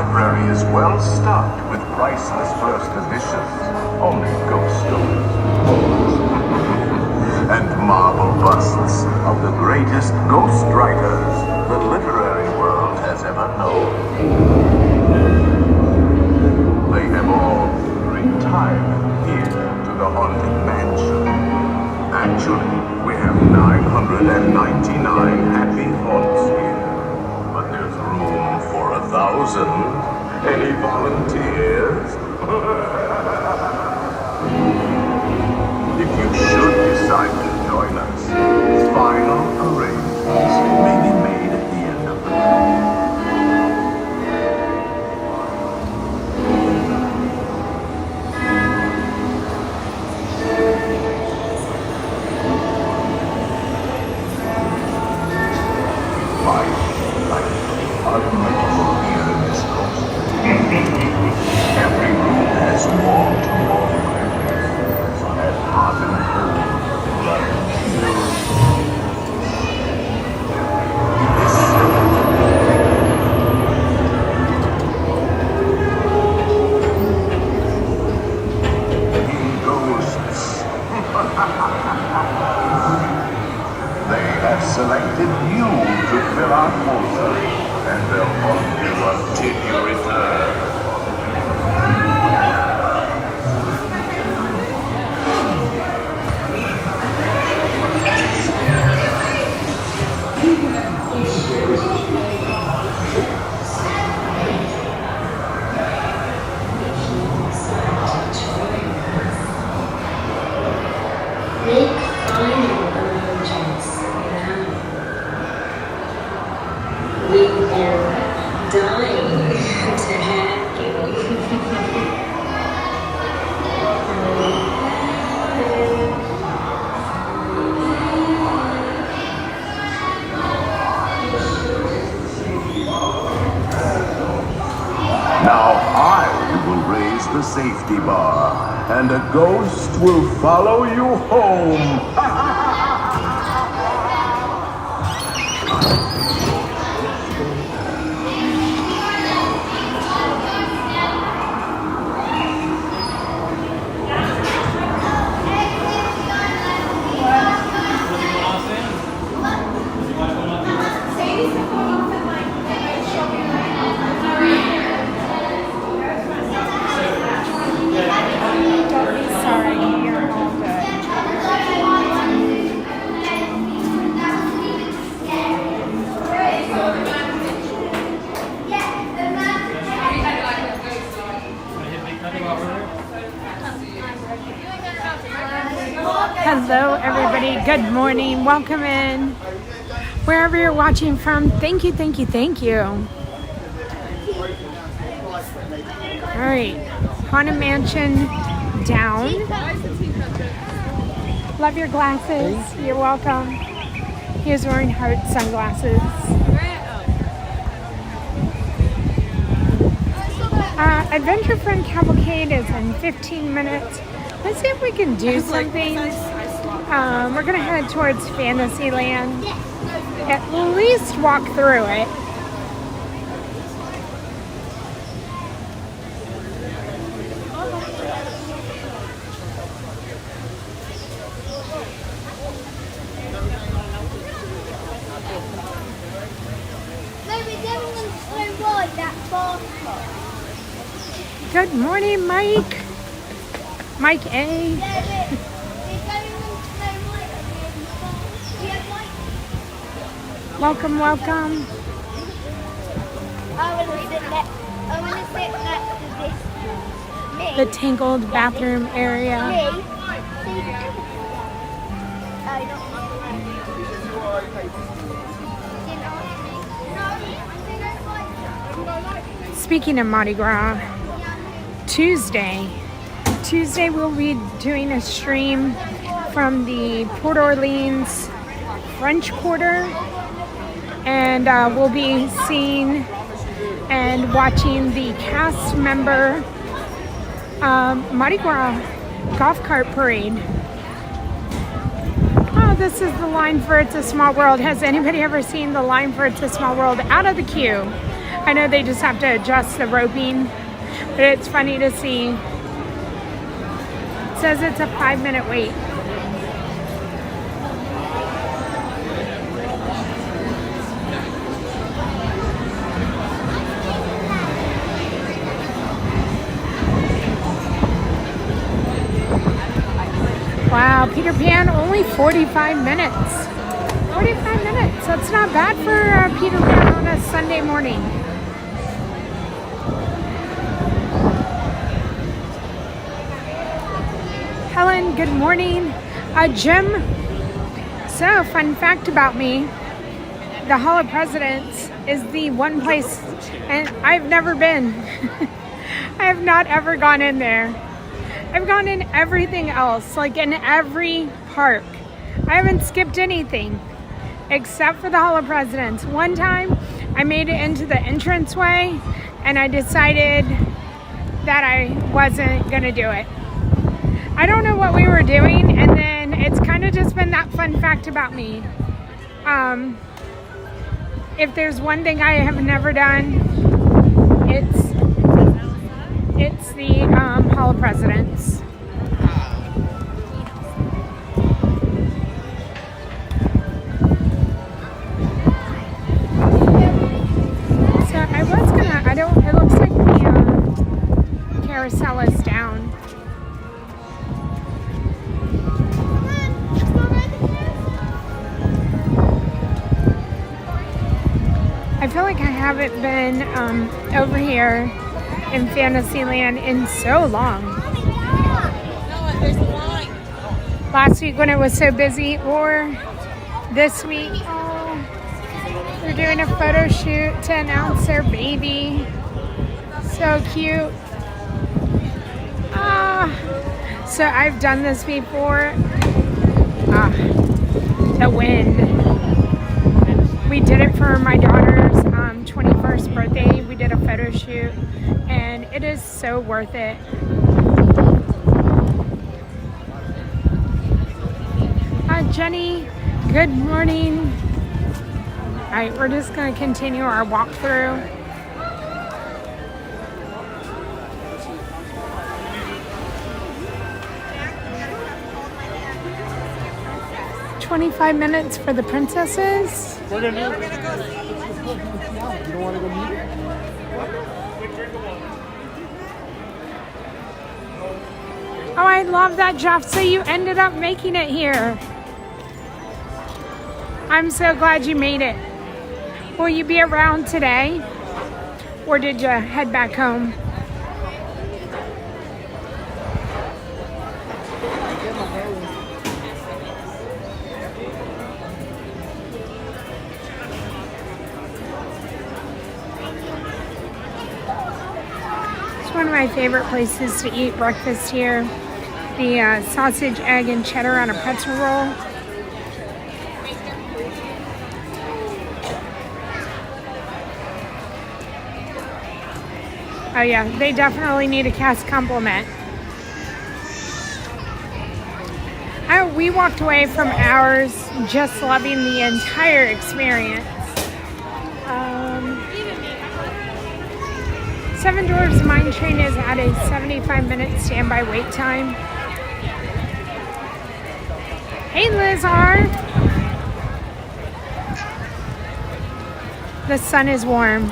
library is well stocked with priceless first editions, only ghost stories, and marble busts of the greatest ghost writers the literary world has ever known. They have all retired here to the haunted mansion. Actually, we have 999 happy haunts here, but there's room for 1,000. Any volunteers? If you should decide to join us, final arrangements may be made at the end of the night. Unmeasurable here in this coast. Every room has wall to wall, as hot and cold, blood and tears. Ghosts. They have selected you to fill our quota, and they'll haunt you until you return. Make final arrangements now. We are dying to have you. Now I will raise the safety bar, and a ghost will follow you home. Sorry, you're all good. Hello, everybody. Good morning. Welcome in. Wherever you're watching from, thank you, thank you, thank you. All right, Haunted Mansion down. Love your glasses. You're welcome. He is wearing heart sunglasses. Adventure Friend Cavalcade is in 15 minutes. Let's see if we can do something. We're gonna head towards Fantasyland. At least walk through it. Good morning, Mike. Mike A. Welcome, welcome. I want to sit next to this. The tangled bathroom area. Speaking of Mardi Gras, Tuesday we'll be doing a stream from the Port Orleans French Quarter, and we'll be seeing and watching the cast member Mardi Gras golf cart parade. Oh, this is the line for It's a Small World. Has anybody ever seen the line for It's a Small World? Out of the queue. I know they just have to adjust the roping, but it's funny to see. It says it's a 5-minute wait. Wow, Peter Pan, only 45 minutes. 45 minutes. That's not bad for Peter Pan on a Sunday morning. Helen, good morning. Jim, so fun fact about me, the Hall of Presidents is the one place, and I've never been. I have not ever gone in there. I've gone in everything else, like in every park. I haven't skipped anything except for the Hall of Presidents. One time I made it into the entranceway and I decided that I wasn't gonna do it. I don't know what we were doing, and then it's kind of just been that fun fact about me. If there's one thing I have never done, it's the Hall of Presidents. So I was gonna, it looks like the carousel is down. I feel like I haven't been over here in Fantasyland in so long. Last week when it was so busy, or this week, oh, they're doing a photo shoot to announce their baby. So cute. So I've done this before. The wind. We did it for my daughter's 21st birthday. We did a photo shoot, and it is so worth it. Jenny, good morning. All right, we're just going to continue our walkthrough. $25 minutes for the princesses. We're gonna go see. You don't want to go meet? Oh, I love that, Jeff. So you ended up making it here. I'm so glad you made it. Will you be around today? Or did you head back home? It's one of my favorite places to eat breakfast here. The sausage, egg, and cheddar on a pretzel roll. Oh yeah, they definitely need a cast compliment. We walked away from ours just loving the entire experience. Seven Dwarfs Mine Train is at a 75-minute standby wait time. Hey, Liz R. The sun is warm.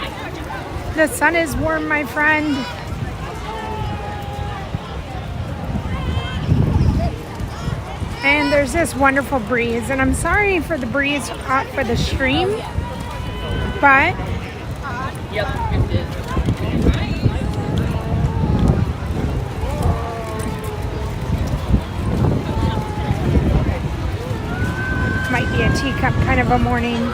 The sun is warm, my friend. And there's this wonderful breeze. And I'm sorry for the breeze for the stream, but yep, it did. might be a teacup kind of a morning.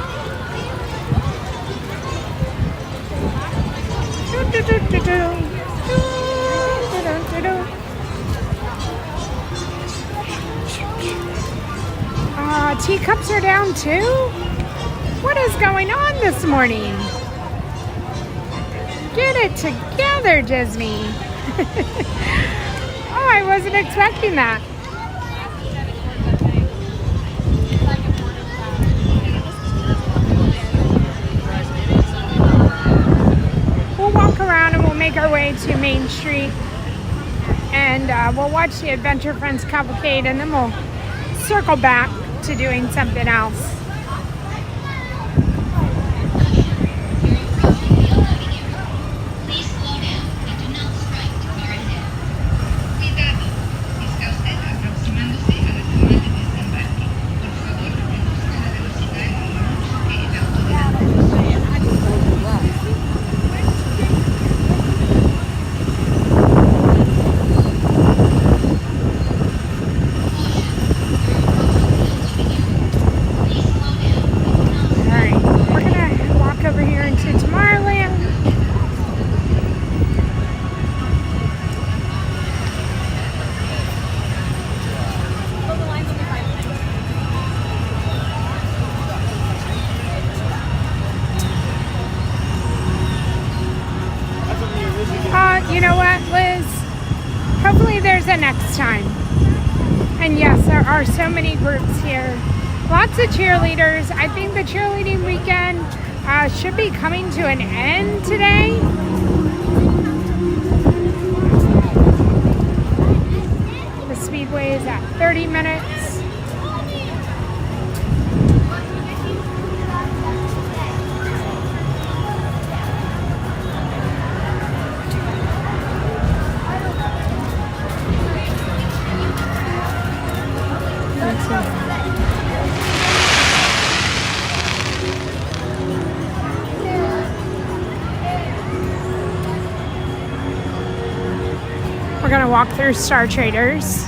Teacups are down too? What is going on this morning? Get it together, Disney. Oh, I wasn't expecting that. make our way to Main Street, and we'll watch the Adventure Friends Cavalcade, and then we'll circle back to doing something else. You know what, Liz? Hopefully there's a next time. And yes, there are so many groups here. Lots of cheerleaders. I think the cheerleading weekend should be coming to an end today. The speedway is at 30 minutes. We're gonna walk through Star Traders.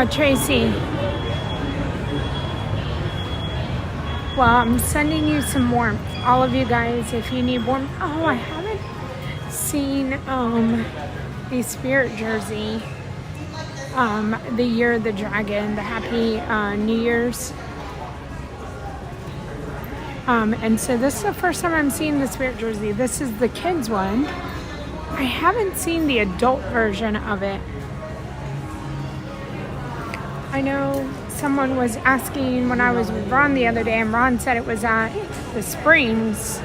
Tracy. Well, I'm sending you some warmth. All of you guys, if you need warmth. Oh, I haven't seen a Spirit jersey. The Year of the Dragon, the Happy New Year's. And so this is the first time I'm seeing the Spirit jersey. This is the kids one. I haven't seen the adult version of it. I know someone was asking when I was with Ron the other day, and Ron said it was at the Springs.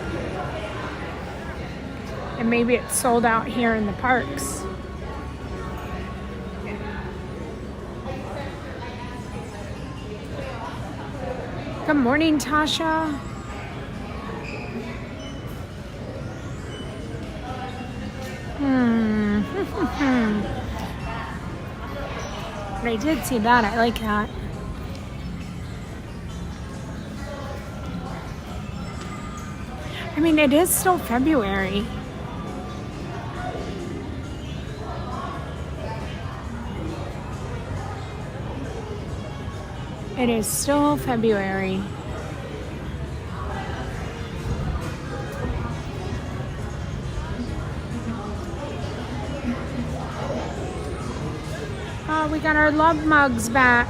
And maybe it's sold out here in the parks. Good morning, Tasha. But I did see that. I like that. I mean, it is still February. It is still February. We got our love mugs back.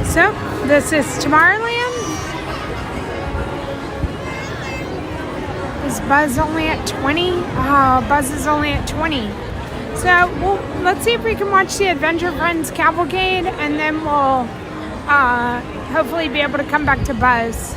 So, this is Tomorrowland. Is Buzz only at 20? Oh, Buzz is only at 20. So, let's see if we can watch the Adventure Friends Cavalcade, and then we'll hopefully be able to come back to Buzz.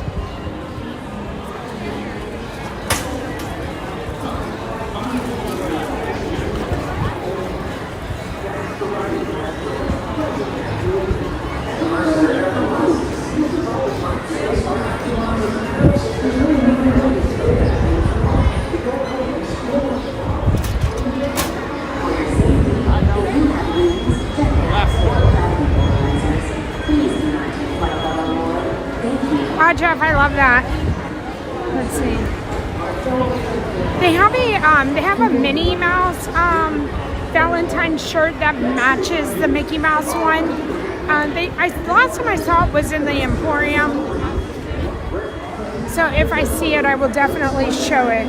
stuff. I love that. Let's see. They have a Minnie Mouse Valentine's shirt that matches the Mickey Mouse one. Last time I saw it was in the Emporium. So if I see it, I will definitely show it.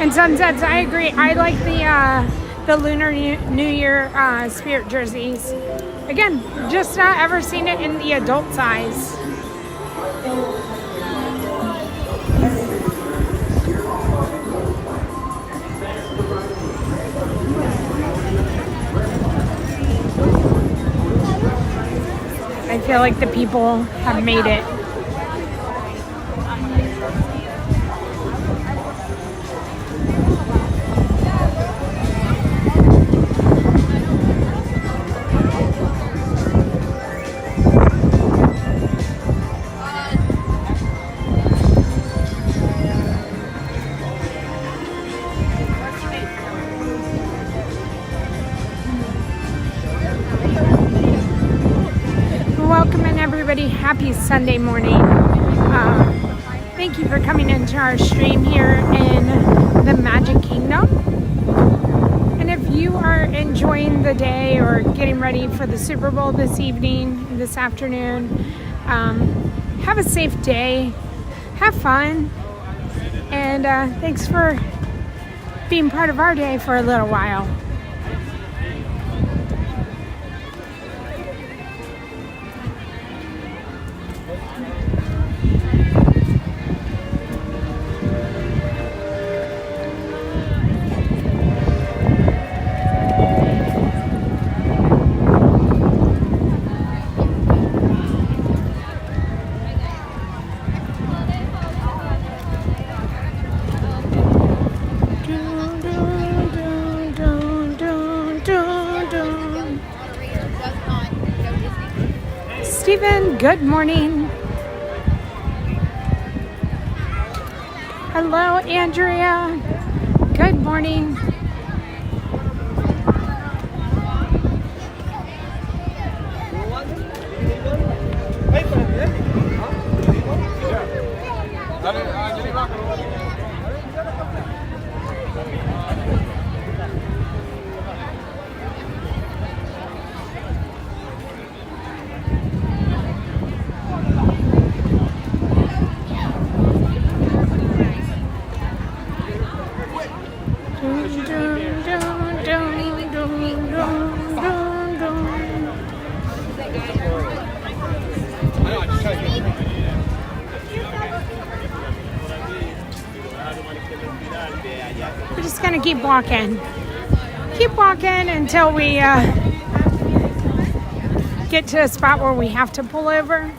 And Sunsets, I agree. I like the Lunar New Year Spirit jerseys. Again, just not ever seen it in the adult size. I feel like the people have made it. Happy Sunday morning. Thank you for coming into our stream here in the Magic Kingdom. And if you are enjoying the day or getting ready for the Super Bowl this evening, this afternoon, have a safe day. Have fun. And thanks for being part of our day for a little while. Stephen, good morning. Hello, Andrea. Good morning. We're just gonna keep walking until we get to a spot where we have to pull over.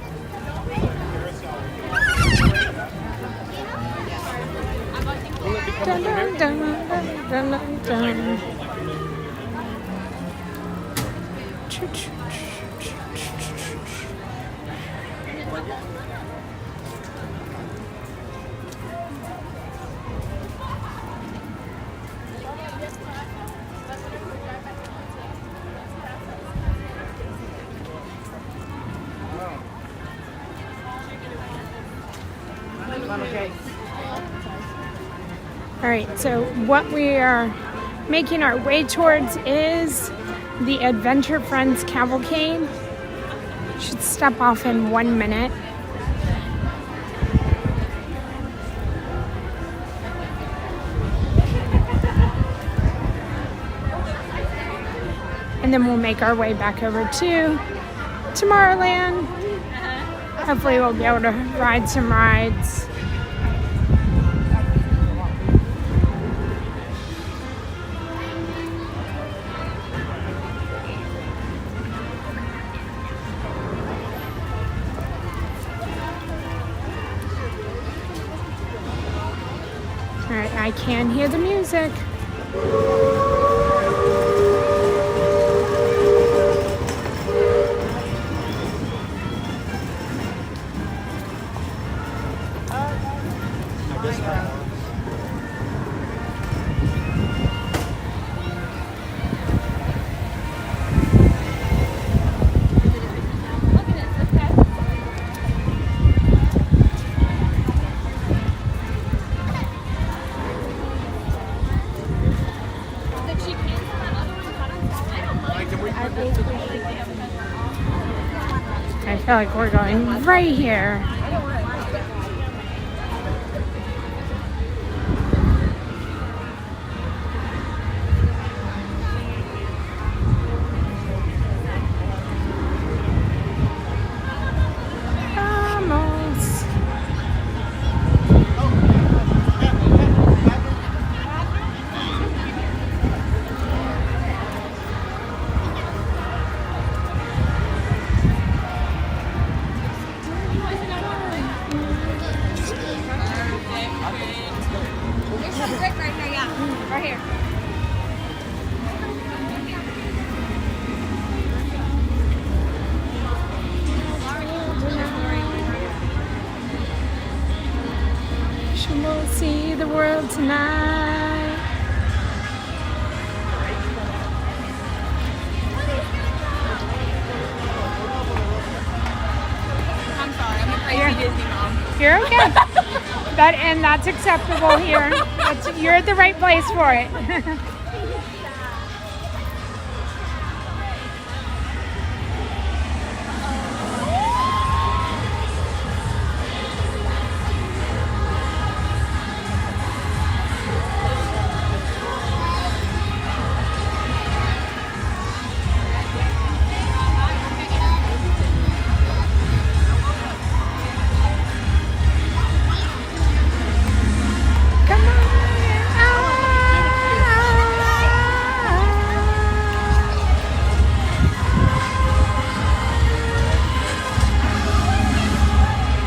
Dun, dun, dun, dun, dun, dun. All right, so what we are making our way towards is the Adventure Friends Cavalcade. Should step off in 1 minute. And then we'll make our way back over to Tomorrowland. Hopefully we'll be able to ride some rides. Alright, I can hear the music. feel like we're going right here. Vamos. Right here. She will see the world tonight. I'm sorry, I'm a crazy Disney mom. You're okay. That's acceptable here. You're at the right place for it.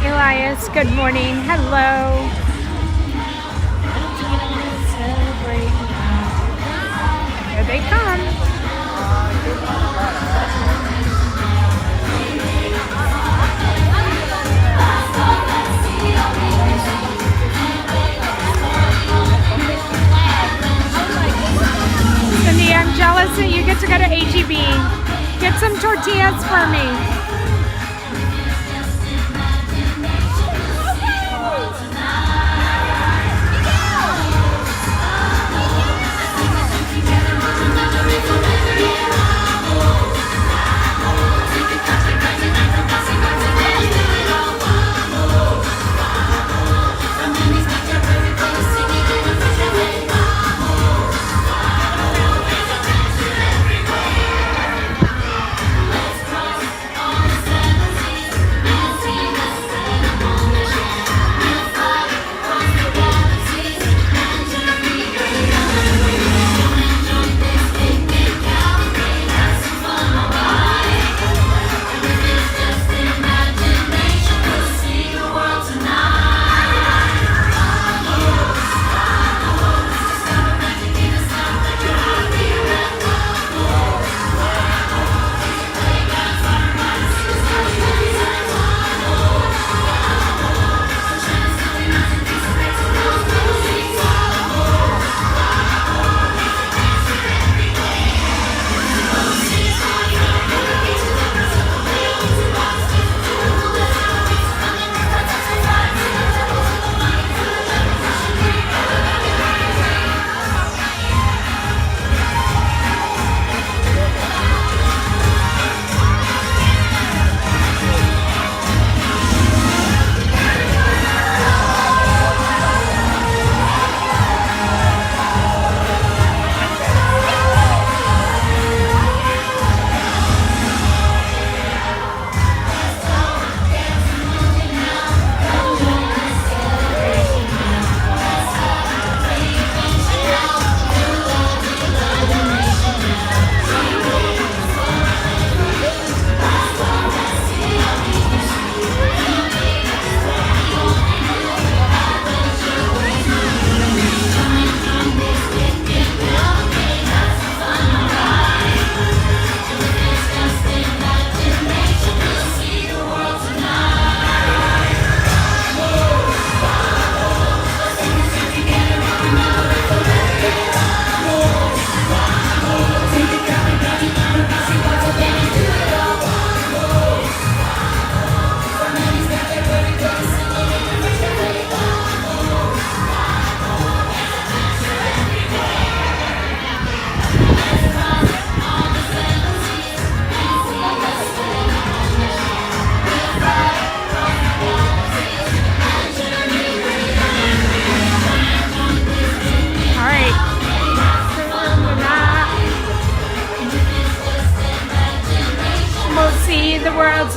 Elias, good morning. Hello. Here they come. Cindy, I'm jealous that you get to go to HEB. Get some tortillas for me.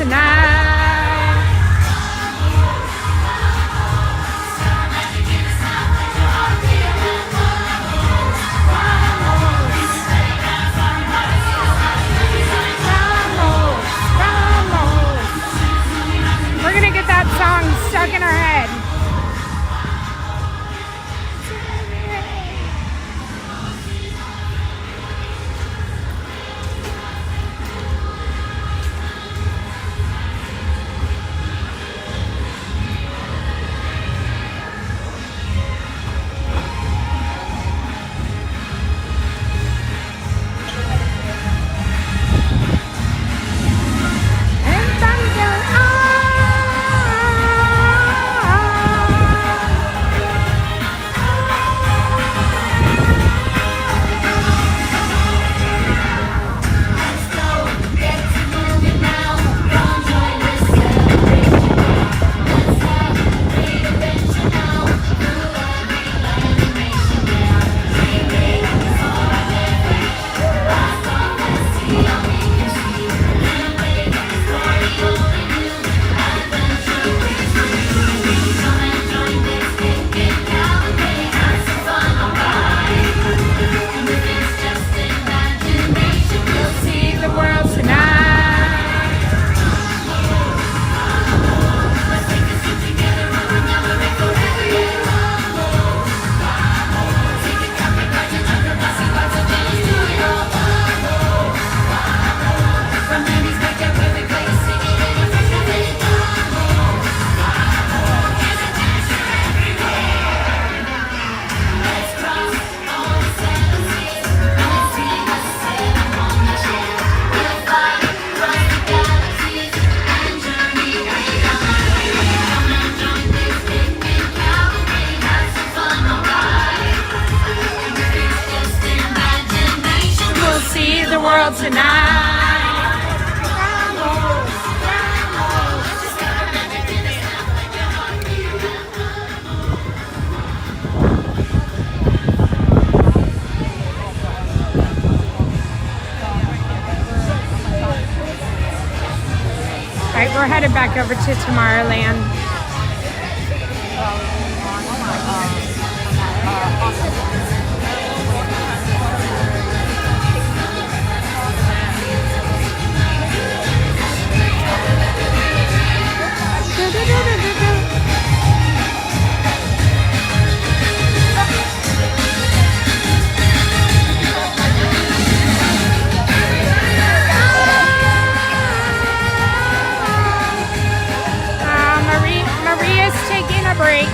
tonight. We're gonna get that song stuck in our head. World tonight. All right, we're headed back over to Tomorrowland. Maria's taking a break.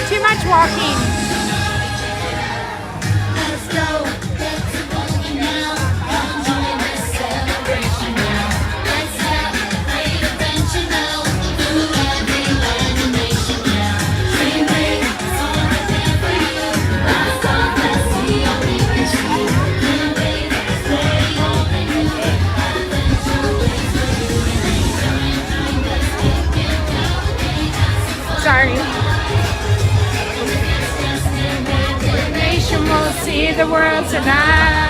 Too much walking. Let's go. Sorry. Nation will see the world tonight.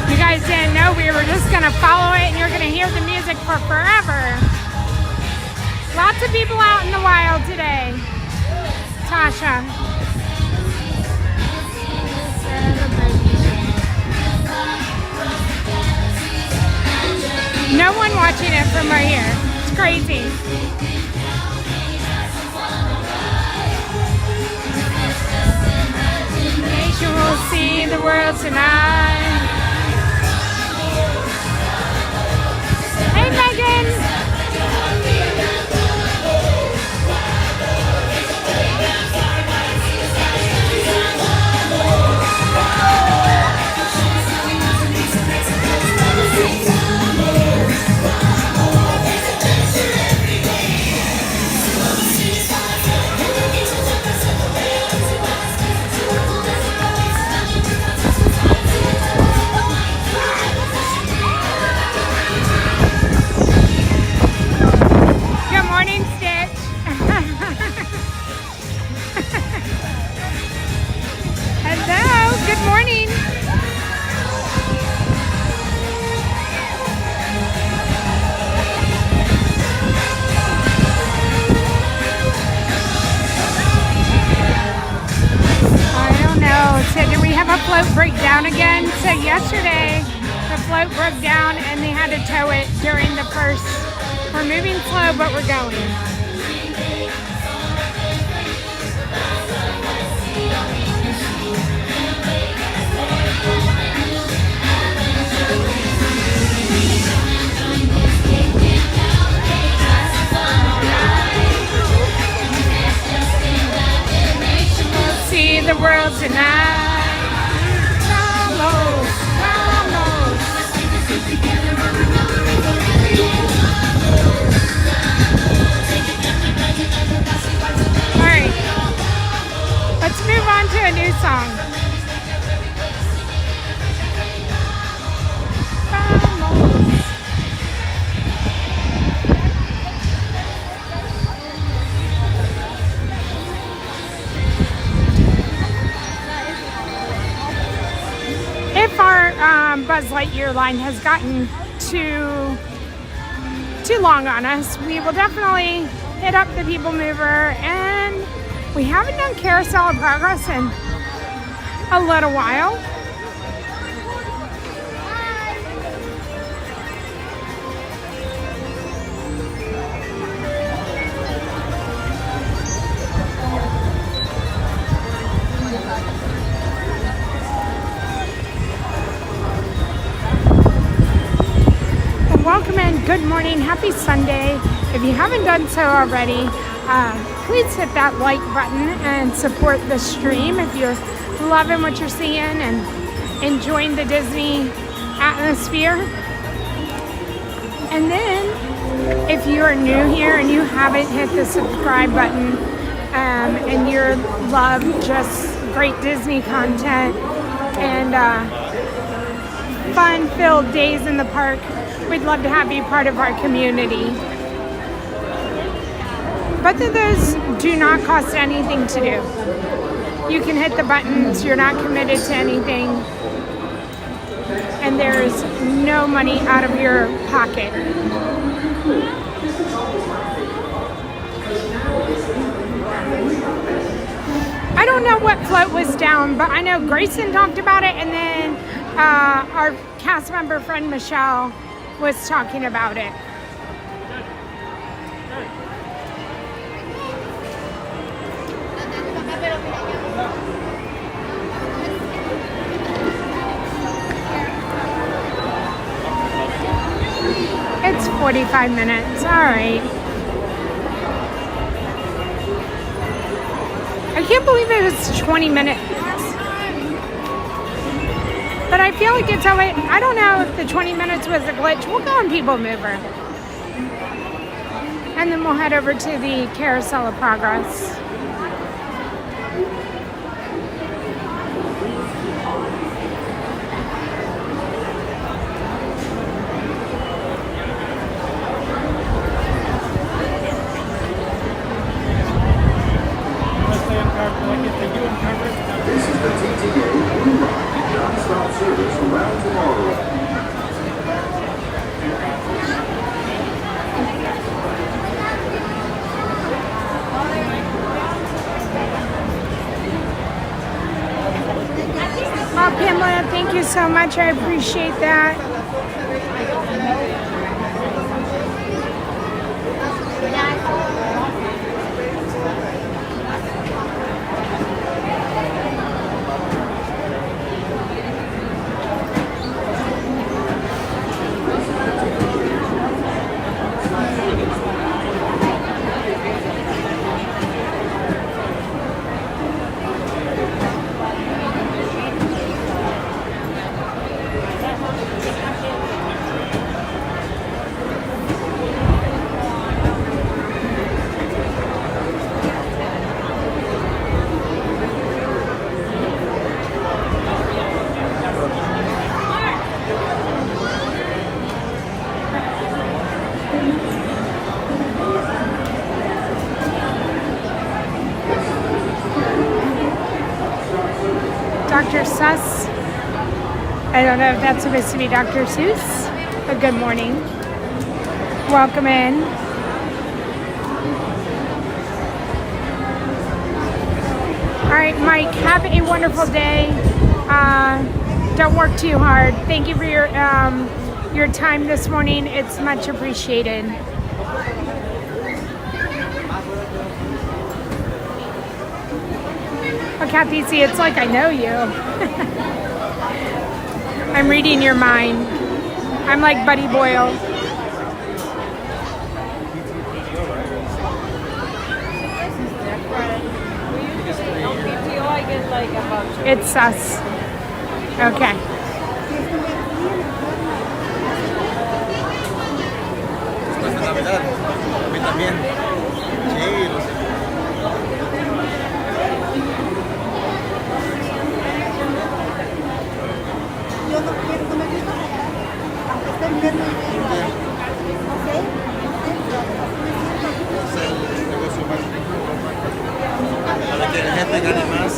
You guys didn't know we were just gonna follow it and you're gonna hear the music for forever. Lots of people out in the wild today. Tasha. No one watching it from right here. It's crazy. Nation will see the world tonight. Hey, Megan. down again. So yesterday, the float broke down and they had to tow it during the first. We're moving slow, but we're going. See the world tonight. Vamos, vamos. All right, let's move on to a new song. Vamos. If our Buzz Lightyear line has gotten too long on us, we will definitely hit up the People Mover, and we haven't done Carousel of Progress in a little while. Welcome and good morning. Happy Sunday. If you haven't done so already, please hit that like button and support the stream if you're loving what you're seeing and enjoying the Disney atmosphere. And then if you're new here and you haven't hit the subscribe button and you love just great Disney content and fun-filled days in the park, we'd love to have you part of our community. Both of those do not cost anything to do. You can hit the buttons, you're not committed to anything, and there's no money out of your pocket. I don't know what float was down, but I know Grayson talked about it, and then our cast member friend Michelle was talking about it. It's 45 minutes, all right. I can't believe it was 20 minutes. But I feel like it's always, I don't know if the 20 minutes was a glitch. We'll go on People Mover. And then we'll head over to the Carousel of Progress. This is the TTA non-stop service around Tomorrowland. Oh, Pamela, thank you so much. I appreciate that. Dr. Suss. I don't know if that's supposed to be Dr. Seuss, but good morning. Welcome in. All right, Mike, have a wonderful day. Don't work too hard. Thank you for your time this morning. It's much appreciated. Oh, Kathy, see, it's like I know you. I'm reading your mind. I'm like Buddy Boyle. It's us. Okay. Navidad. A mí también. Sí, lo sé. Yo no quiero, no me gusta aunque esté en viernes, no sé, Es el negocio más rico. Para que la gente gane más.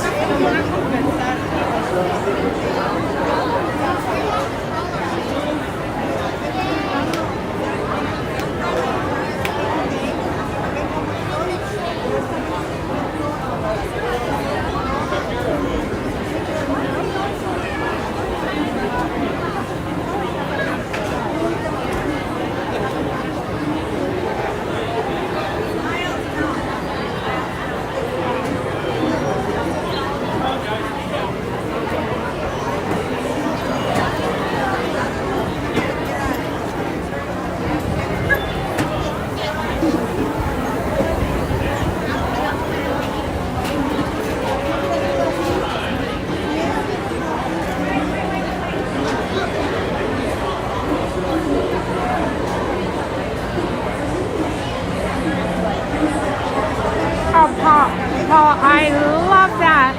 Paul, I love that.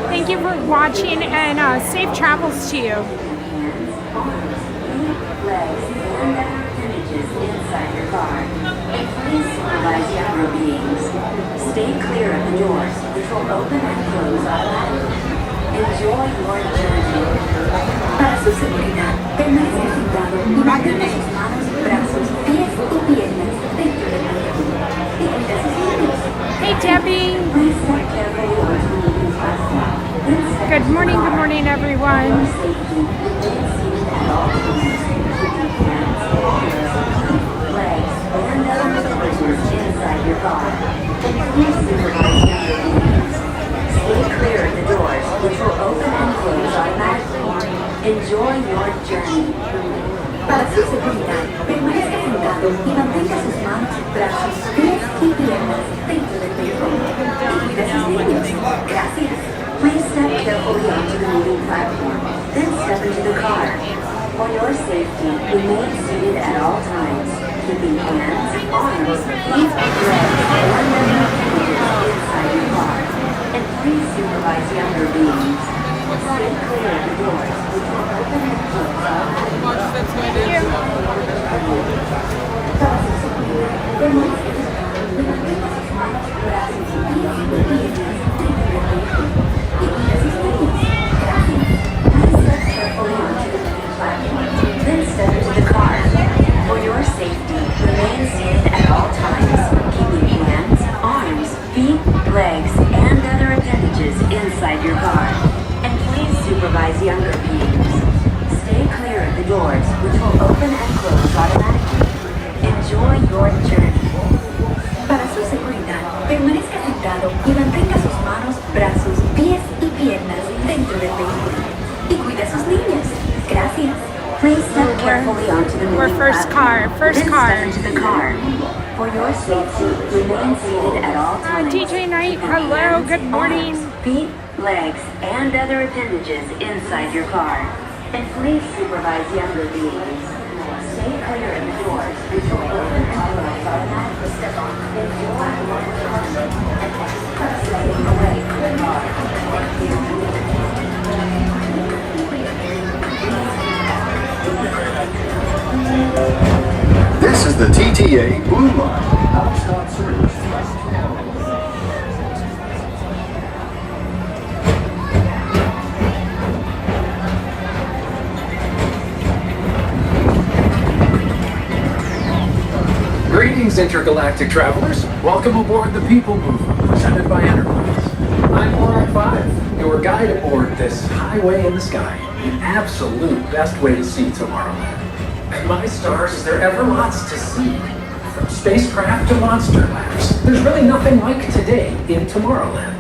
Thank you for watching and safe travels to you. Stay clear of the doors, which will open and close automatically. Enjoy your journey. Para su seguridad, permanezca sentado y mantenga sus manos, brazos, pies y piernas dentro del vehículo. Y cuida sus manos. Hey, Debbie. Good morning, everyone. Inside your car. Please supervise younger beings. Stay clear of the doors, which will open and close automatically. Enjoy your journey. Para su seguridad, permanezca sentado y mantenga sus manos, brazos, pies y piernas dentro del vehículo. Y cuida sus niños. Gracias. Please step carefully onto the moving platform, then step into the car. For your safety, remain seated at all times, keeping hands, arms, feet, legs, and other appendages inside your car. And please supervise younger beings. Stay clear of the doors, which will open and close automatically. Then step into the car. For your safety, remain seated at all times, keeping hands, arms, feet, legs, and other appendages inside your car. And please supervise younger beings. Stay clear of the doors, which will open and close automatically. Enjoy your journey. Para su seguridad, permanezca sentado y mantenga sus manos, brazos, pies y piernas dentro del vehículo. Y cuida a sus niños. Gracias. Please step carefully onto the moving platform. First then car. Step into the car. For your safety, remain seated at all times. DJ Knight, hello, good morning. Arms, feet, legs, and other appendages inside your car. And please supervise younger beings. Stay clear of the doors which will open and close automatically. Enjoy your journey and stay away from the car. Thank you. This is the TTA Blue Line Out-of-Stock Service. Greetings, intergalactic travelers. Welcome aboard the PeopleMover, presented by Enterprise. I'm Warren 5, your guide aboard this highway in the sky. The absolute best way to see Tomorrowland. And my stars, is there ever lots to see? From spacecraft to monster labs, there's really nothing like today in Tomorrowland.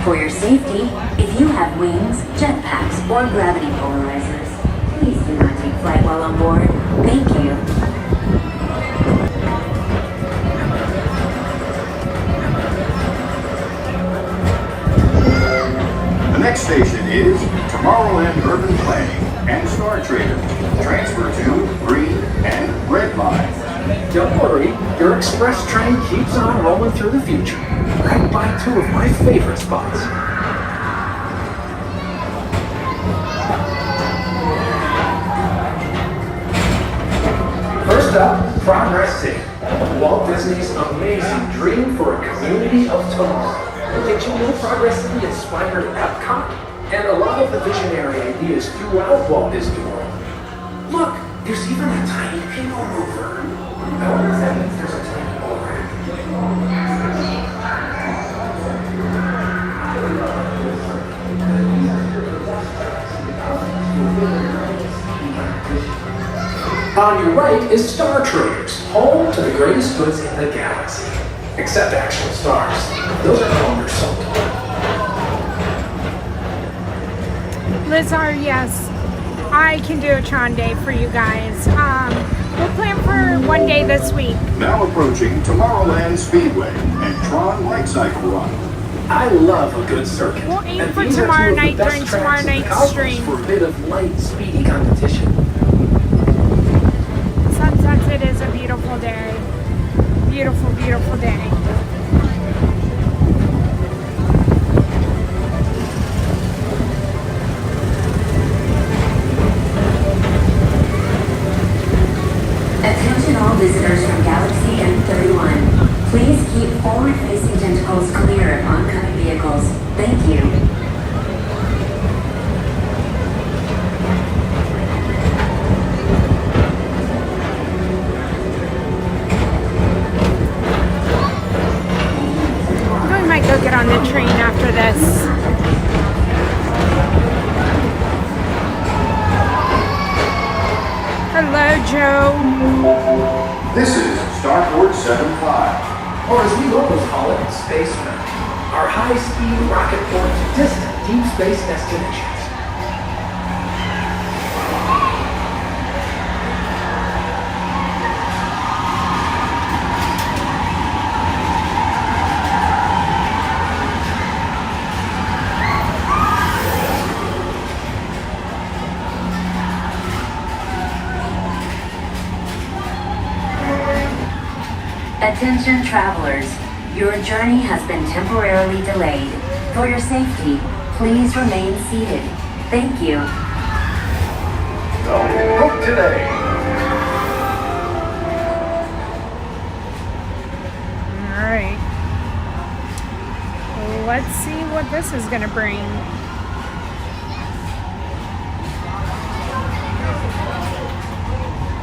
For your safety, if you have wings, jetpacks, or gravity polarizers, please do not take flight while on board. Thank you. The next station is Tomorrowland Urban Planning and Star Trader. Transfer to green and red lines. Don't worry, your express train keeps on rolling through the future, right by two of my favorite spots. First up, Progress City, Walt Disney's amazing dream for a community of tomorrow. Did you know Progress City inspired Epcot? And a lot of the visionary ideas throughout Walt Disney World. Look, there's even a tiny PeopleMover. I wonder if that means there's a tiny overhead. On your right is Star Traders, home to the greatest goods in the galaxy. Except actual stars. Those are no longer sold. Lizard, yes, I can do a Tron day for you guys. We'll plan for one day this week. Now approaching Tomorrowland Speedway and Tron Light Cycle Run. I love a good circuit. We'll aim And for these are tomorrow two of the night best during tracks tomorrow in the night's cosmos stream. for a bit of light, speedy competition. Sunsets, it is a beautiful day. Beautiful, beautiful day. Attention all visitors from Galaxy M31. Please keep forward-facing tentacles clear of oncoming vehicles. Thank you. We might go get on the train after this. Hello, Joe. This is Starport 75. Or as we locals call it, Space Mountain. Our high-speed rocket port to distant deep space destinations. Attention travelers, your journey has been temporarily delayed. For your safety, please remain seated. Thank you. Book today. All right. Let's see what this is going to bring.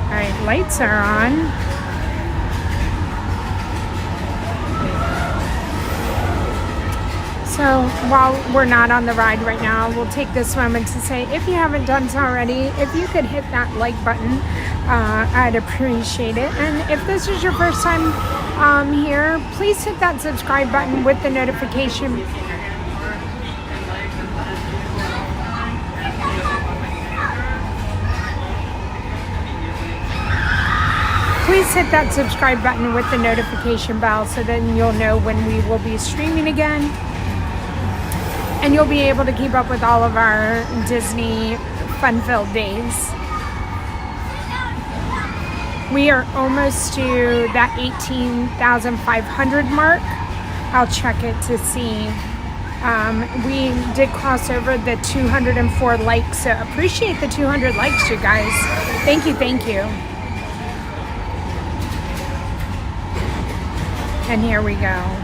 All right, lights are on. So while we're not on the ride right now, we'll take this moment to say, if you haven't done so already, if you could hit that like button, I'd appreciate it. And if this is your first time here, please hit that subscribe button with the notification. Please hit that subscribe button with the notification bell so then you'll know when we will be streaming again. And you'll be able to keep up with all of our Disney fun-filled days. We are almost to that 18,500 mark. I'll check it to see. We did cross over the 204 likes, so appreciate the 200 likes, you guys. Thank you, thank you. And here we go.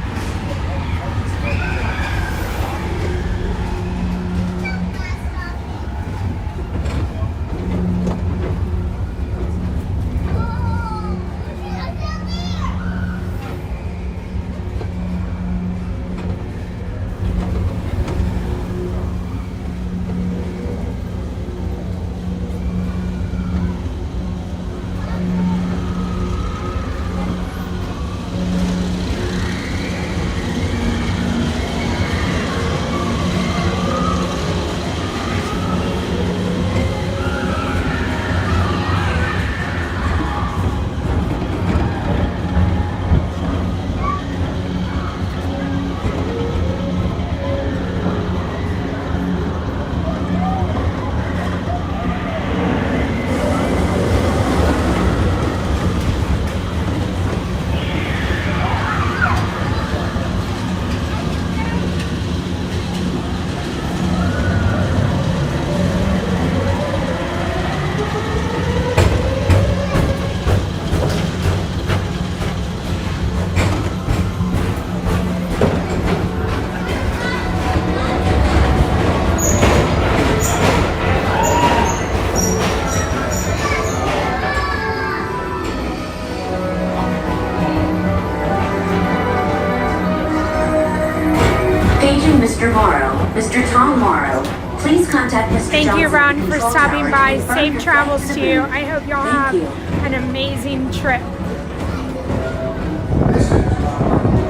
Mr. Tom Morrow, please contact Mr. Thank you, Johnson Ron, at the for control stopping tower by. to confirm Safe your travels flight to you. and I hope y'all Thank have you. an amazing trip.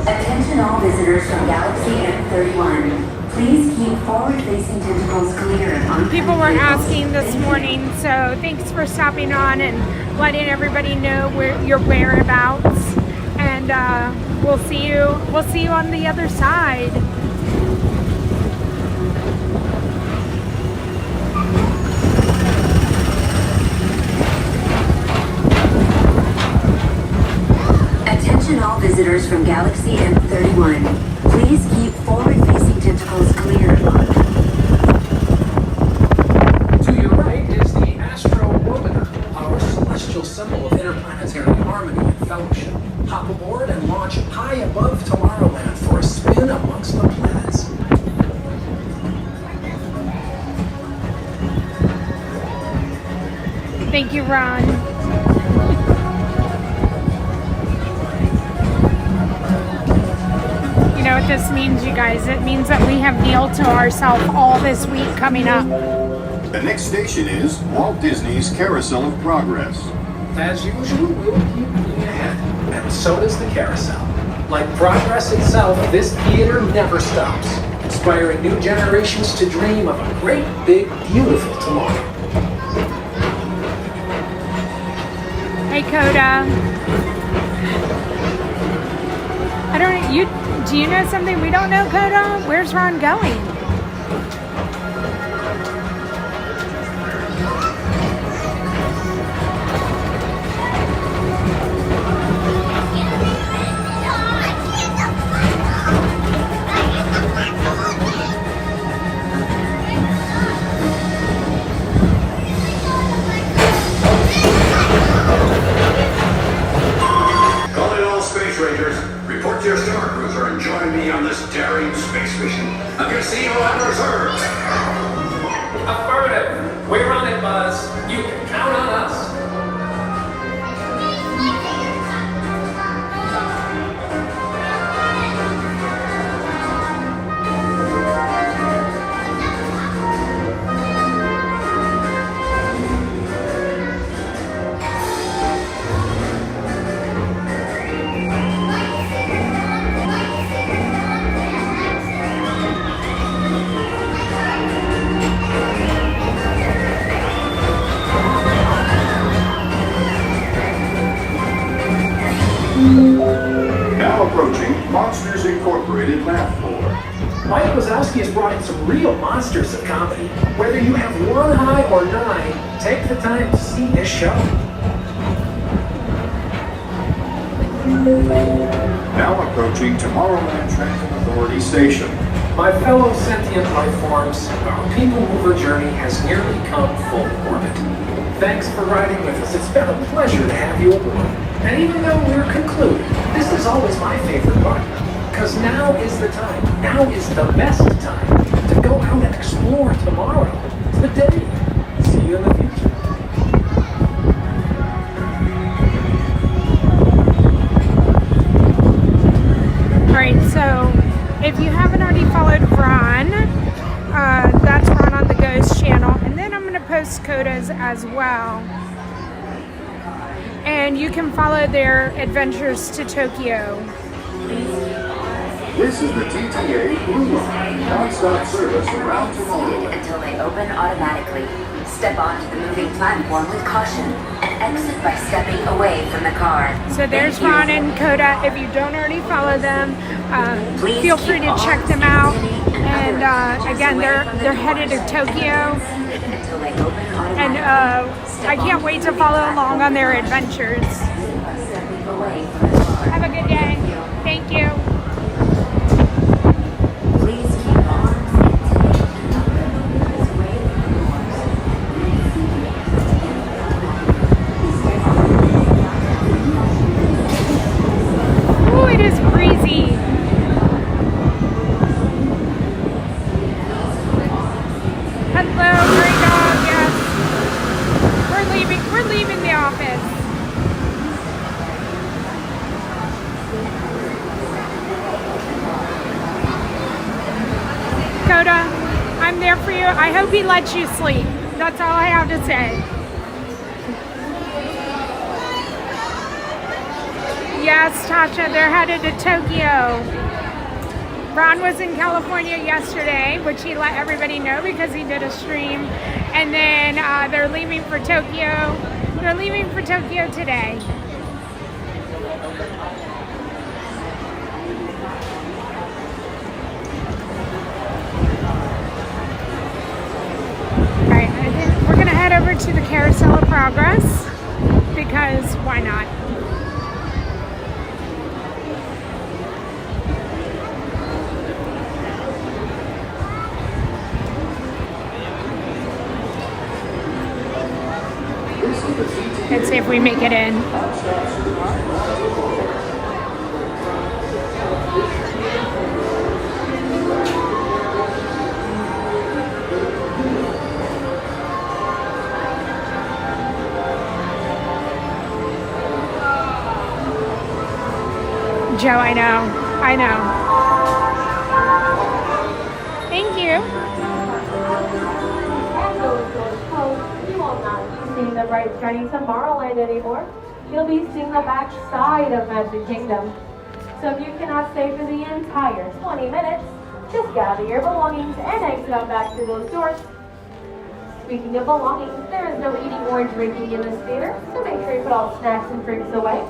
Attention all visitors from Galaxy M31. Please keep forward-facing tentacles clear on People were asking this morning, so thanks for stopping on and letting everybody know where your whereabouts. And we'll see you on the other side. Attention all visitors from Galaxy M31. Please keep forward-facing tentacles clear. To your right is the Astro Orbiter, our celestial symbol of interplanetary harmony and fellowship. Hop aboard and launch high above Tomorrowland for a spin amongst the planets. Thank you, Ron. You know what this means, you guys? It means that we have Neil to ourselves all this week coming up. The next station is Walt Disney's Carousel of Progress. As usual, we'll keep moving ahead, and so does the carousel. Like progress itself, this theater never stops, inspiring new generations to dream of a great, big, beautiful tomorrow. Hey, Coda. Do you know something we don't know, Coda? Where's Ron going? Calling all space rangers. Report to your star cruiser and join me on this daring space mission. A casino on reserve. Affirmative. We're on it, Buzz. You can count on us. Now approaching Monsters Incorporated Laugh Floor. Mike Wazowski has brought in some real monsters of comedy. Whether you have one high or nine, take the time to see this show. Now approaching Tomorrowland Transit Authority Station. My fellow sentient life forms, our PeopleMover journey has nearly come full orbit. Thanks for riding with us. It's been a pleasure to have you aboard. And even though we're concluded, this is always my favorite part. Because now is the time, now is the best time to go out and explore tomorrow, today. See you in the future. Alright, so if you haven't already followed Ron, that's Ron on the Ghost channel. And then I'm going to post Coda's as well. And you can follow their adventures to Tokyo. This is the TTA Blue Line, non-stop service around Tomorrowland. Until they open automatically. Step onto the moving platform with caution and exit by stepping away from the car. So there's Ron and Coda. If you don't already follow them, feel free to check them out. And again, they're headed to Tokyo. And I can't wait to follow along on their adventures. Have a good day. Thank you. Ooh, it is breezy. Hello, Grey Dog. Yes. We're leaving the office. there for you. I hope he lets you sleep. That's all I have to say. Yes, Tasha, they're headed to Tokyo. Ron was in California yesterday, which he let everybody know because he did a stream. And then they're leaving for Tokyo. They're leaving for Tokyo today. All right, I think we're gonna head over to the Carousel of Progress because why not? Let's see if we make it in. Joe, I know. Thank you. You will not be seeing the bright shining Tomorrowland anymore. You'll be seeing the back side of Magic Kingdom. So if you cannot stay for the entire 20 minutes, just gather your belongings and exit out back through those doors. Speaking of belongings, there is no eating or drinking in this theater, so make sure you put all snacks and drinks away.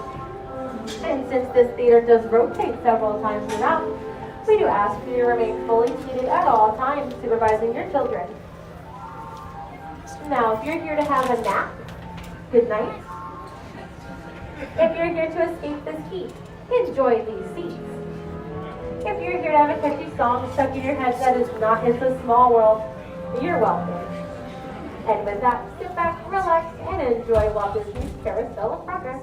And since this theater does rotate several times around, we do ask you to remain fully seated at all times, supervising your children. Now, if you're here to have a nap, good night. If you're here to escape this heat, enjoy these seats. If you're here to have a catchy song stuck in your head that is not It's a Small World, you're welcome. And with that, sit back, relax, and enjoy Walt Disney's Carousel of Progress.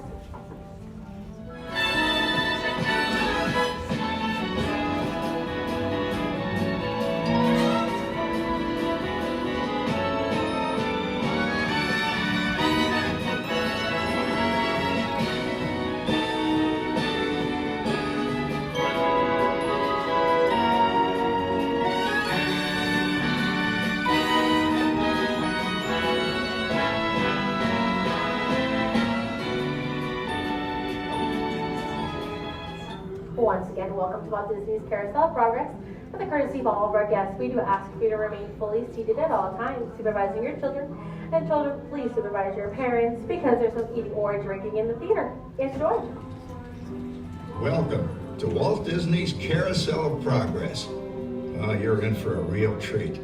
Once again, welcome to Walt Disney's Carousel of Progress. For the courtesy of all of our guests, we do ask you to remain fully seated at all times, supervising your children. And children, please supervise your parents because there's no eating or drinking in the theater. Enjoy. Welcome to Walt Disney's Carousel of Progress. You're in for a real treat.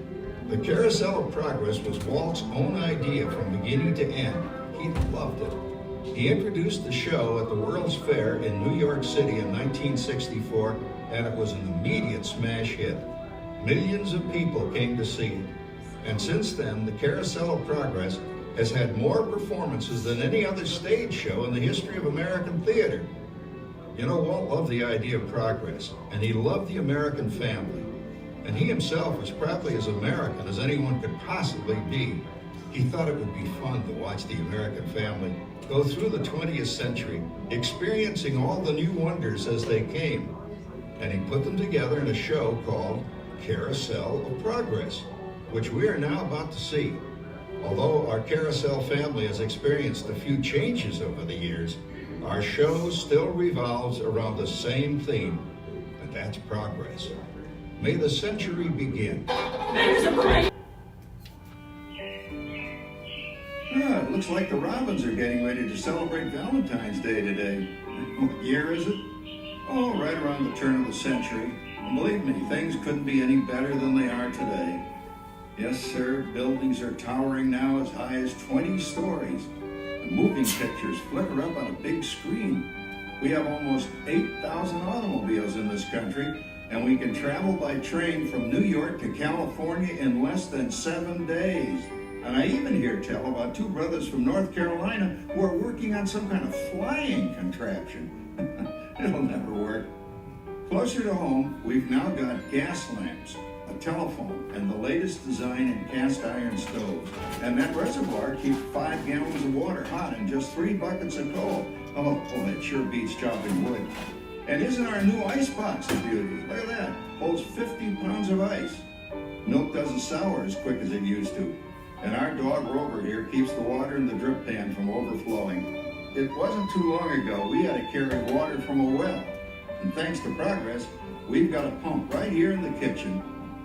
The Carousel of Progress was Walt's own idea from beginning to end. He loved it. He introduced the show at the World's Fair in New York City in 1964, and it was an immediate smash hit. Millions of people came to see it. And since then, the Carousel of Progress has had more performances than any other stage show in the history of American theater. You know, Walt loved the idea of progress, and he loved the American family. And he himself was probably as American as anyone could possibly be. He thought it would be fun to watch the American family go through the 20th century, experiencing all the new wonders as they came. And he put them together in a show called Carousel of Progress, which we are now about to see. Although our Carousel family has experienced a few changes over the years, our show still revolves around the same theme, and that's progress. May the century begin. It looks like the Robins are getting ready to celebrate Valentine's Day today. What year is it? Oh, right around the turn of the century. And believe me, things couldn't be any better than they are today. Yes, sir, buildings are towering now as high as 20 stories. The moving pictures flicker up on a big screen. We have almost 8,000 automobiles in this country, and we can travel by train from New York to California in less than 7 days. And I even hear tell about two brothers from North Carolina who are working on some kind of flying contraption. It'll never work. Closer to home, we've now got gas lamps, a telephone, and the latest design in cast iron stoves. And that reservoir keeps 5 gallons of water hot in just 3 buckets of coal. Oh, boy, it sure beats chopping wood. And isn't our new ice box a beauty? Look at that. Holds 50 pounds of ice. Milk doesn't sour as quick as it used to. And our dog Rover here keeps the water in the drip pan from overflowing. It wasn't too long ago we had to carry water from a well. And thanks to Progress, we've got a pump right here in the kitchen.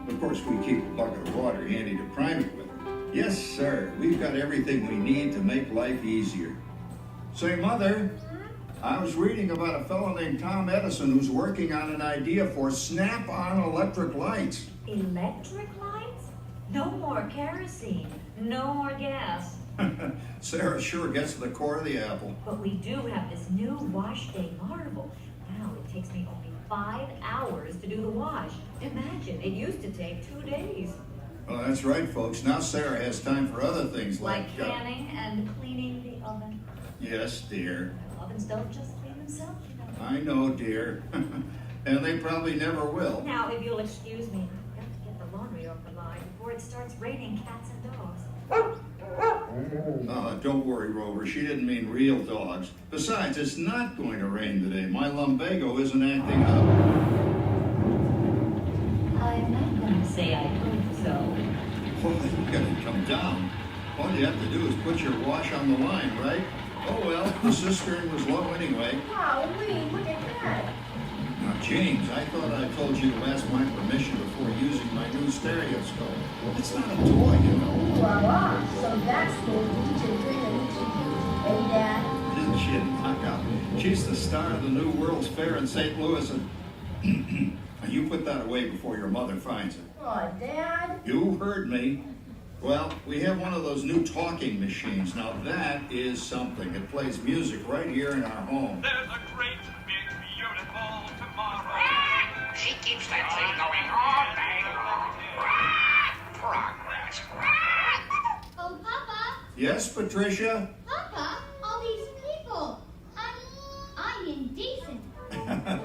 Of course, we keep a bucket of water handy to prime it with. Yes, sir, we've got everything we need to make life easier. Say, Mother, I was reading about a fellow named Tom Edison who's working on an idea for snap-on electric lights. Electric lights? No more kerosene, no more gas. Sarah sure gets to the core of the apple. But we do have this new wash day marvel. Now it takes me only 5 hours to do the wash. Imagine, it used to take 2 days. Well, that's right, folks. Now Sarah has time for other things Like canning and cleaning the oven. Yes, dear. Ovens don't just clean themselves, you know. I know, dear. And they probably never will. Now, if you'll excuse me, I've got to get the laundry off the line before it starts raining cats and dogs. Don't worry, Rover. She didn't mean real dogs. Besides, it's not going to rain today. My lumbago isn't acting up. I'm not going to say I hope so. Well, you gotta come down. All you have to do is put your wash on the line, right? Oh well, the cistern was low anyway. Howey, look at that. Now, James, I thought I told you to ask my permission before using my new stereoscope. It's not a toy, you know. Voila! So that's the DJ thing that needs to do. Hey, Dad? Isn't she a knockout? She's the star of the new World's Fair in St. Louis, and you put that away before your mother finds it. Oh, Dad? You heard me. Well, we have one of those new talking machines. Now that is something. It plays music right here in our home. There's a great, big, beautiful tomorrow. She keeps that thing going all day long. Progress. Oh, Papa. Yes, Patricia? Papa, all these people. I'm indecent.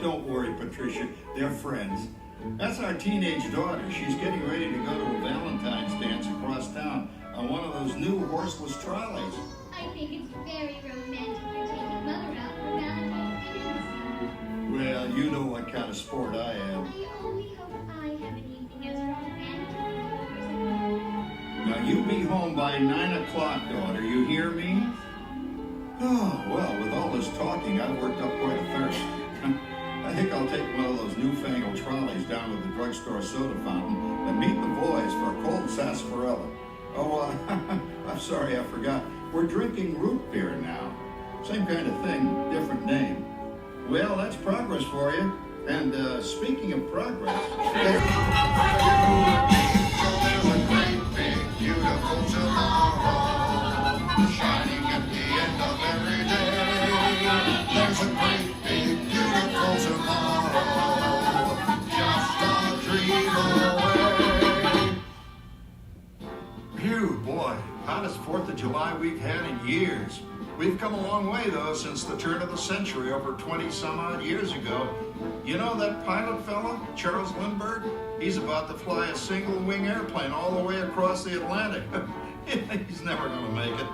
Don't worry, Patricia. They're friends. That's our teenage daughter. She's getting ready to go to a Valentine's dance across town on one of those new horseless trolleys. I think it's very romantic for taking Mother out for Valentine's dinner. Well, you know what kind of sport I am. I only hope I have an evening as romantic. Now, you be home by 9 o'clock, daughter. You hear me? Oh, well, with all this talking, I've worked up quite a thirst. I think I'll take one of those newfangled trolleys down to the drugstore soda fountain and meet the boys for a cold sarsaparilla. Oh, I'm sorry, I forgot. We're drinking root beer now. Same kind of thing, different name. Well, that's progress for you. And speaking of progress... There's a great, big, beautiful tomorrow, shining at the end of every day. There's a great, big, beautiful tomorrow, just a dream away. Phew, boy, hottest 4th of July we've had in years. We've come a long way, though, since the turn of the century, over 20-some-odd years ago. You know that pilot fella, Charles Lindbergh? He's about to fly a single-wing airplane all the way across the Atlantic. He's never going to make it.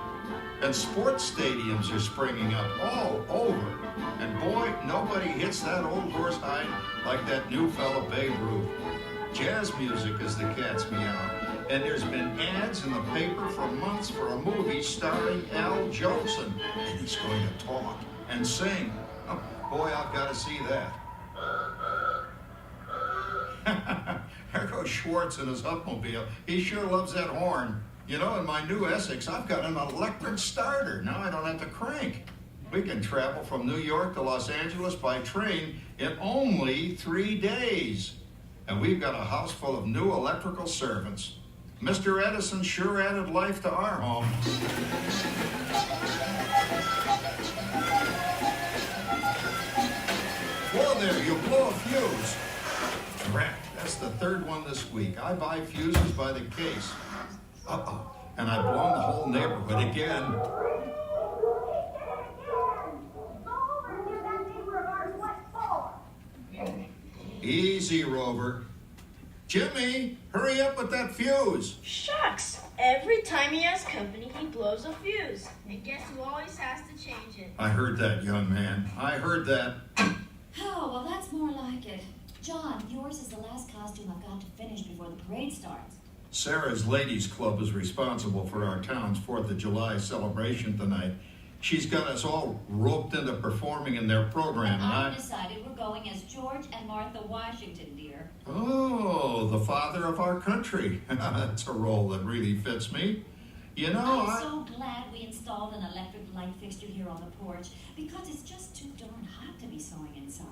And sports stadiums are springing up all over. And boy, nobody hits that old horse hide like that new fella Babe Ruth. Jazz music is the cat's meow. And there's been ads in the paper for months for a movie starring Al Jolson. And he's going to talk and sing. Oh, boy, I've got to see that. There goes Schwartz in his upmobile. He sure loves that horn. You know, in my new Essex, I've got an electric starter. Now I don't have to crank. We can travel from New York to Los Angeles by train in only 3 days. And we've got a house full of new electrical servants. Mr. Edison sure added life to our home. Whoa there, you blow a fuse. Crap, that's the 3rd one this week. I buy fuses by the case. Uh-oh, and I've blown the whole neighborhood again. Easy, Rover. Jimmy, hurry up with that fuse. Shucks! Every time he has company, he blows a fuse. And guess who always has to change it? I heard that, young man. I heard that. Oh, well, that's more like it. John, yours is the last costume I've got to finish before the parade starts. Sarah's Ladies Club is responsible for our town's 4th of July celebration tonight. She's got us all roped into performing in their program. I've decided we're going as George and Martha Washington, dear. Oh, the father of our country. That's a role that really fits me. You know, I'm so glad we installed an electric light fixture here on the porch because it's just too darn hot to be sewing inside.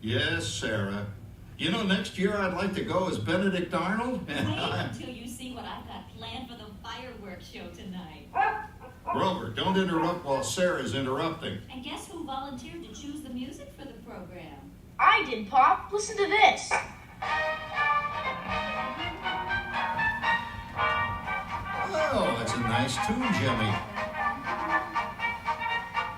Yes, Sarah. You know, next year I'd like to go as Benedict Arnold. Wait until you see what I've got planned for the fireworks show tonight. Rover, don't interrupt while Sarah's interrupting. And guess who volunteered to choose the music for the program? I did, Pop. Listen to this. Oh, that's a nice tune, Jimmy.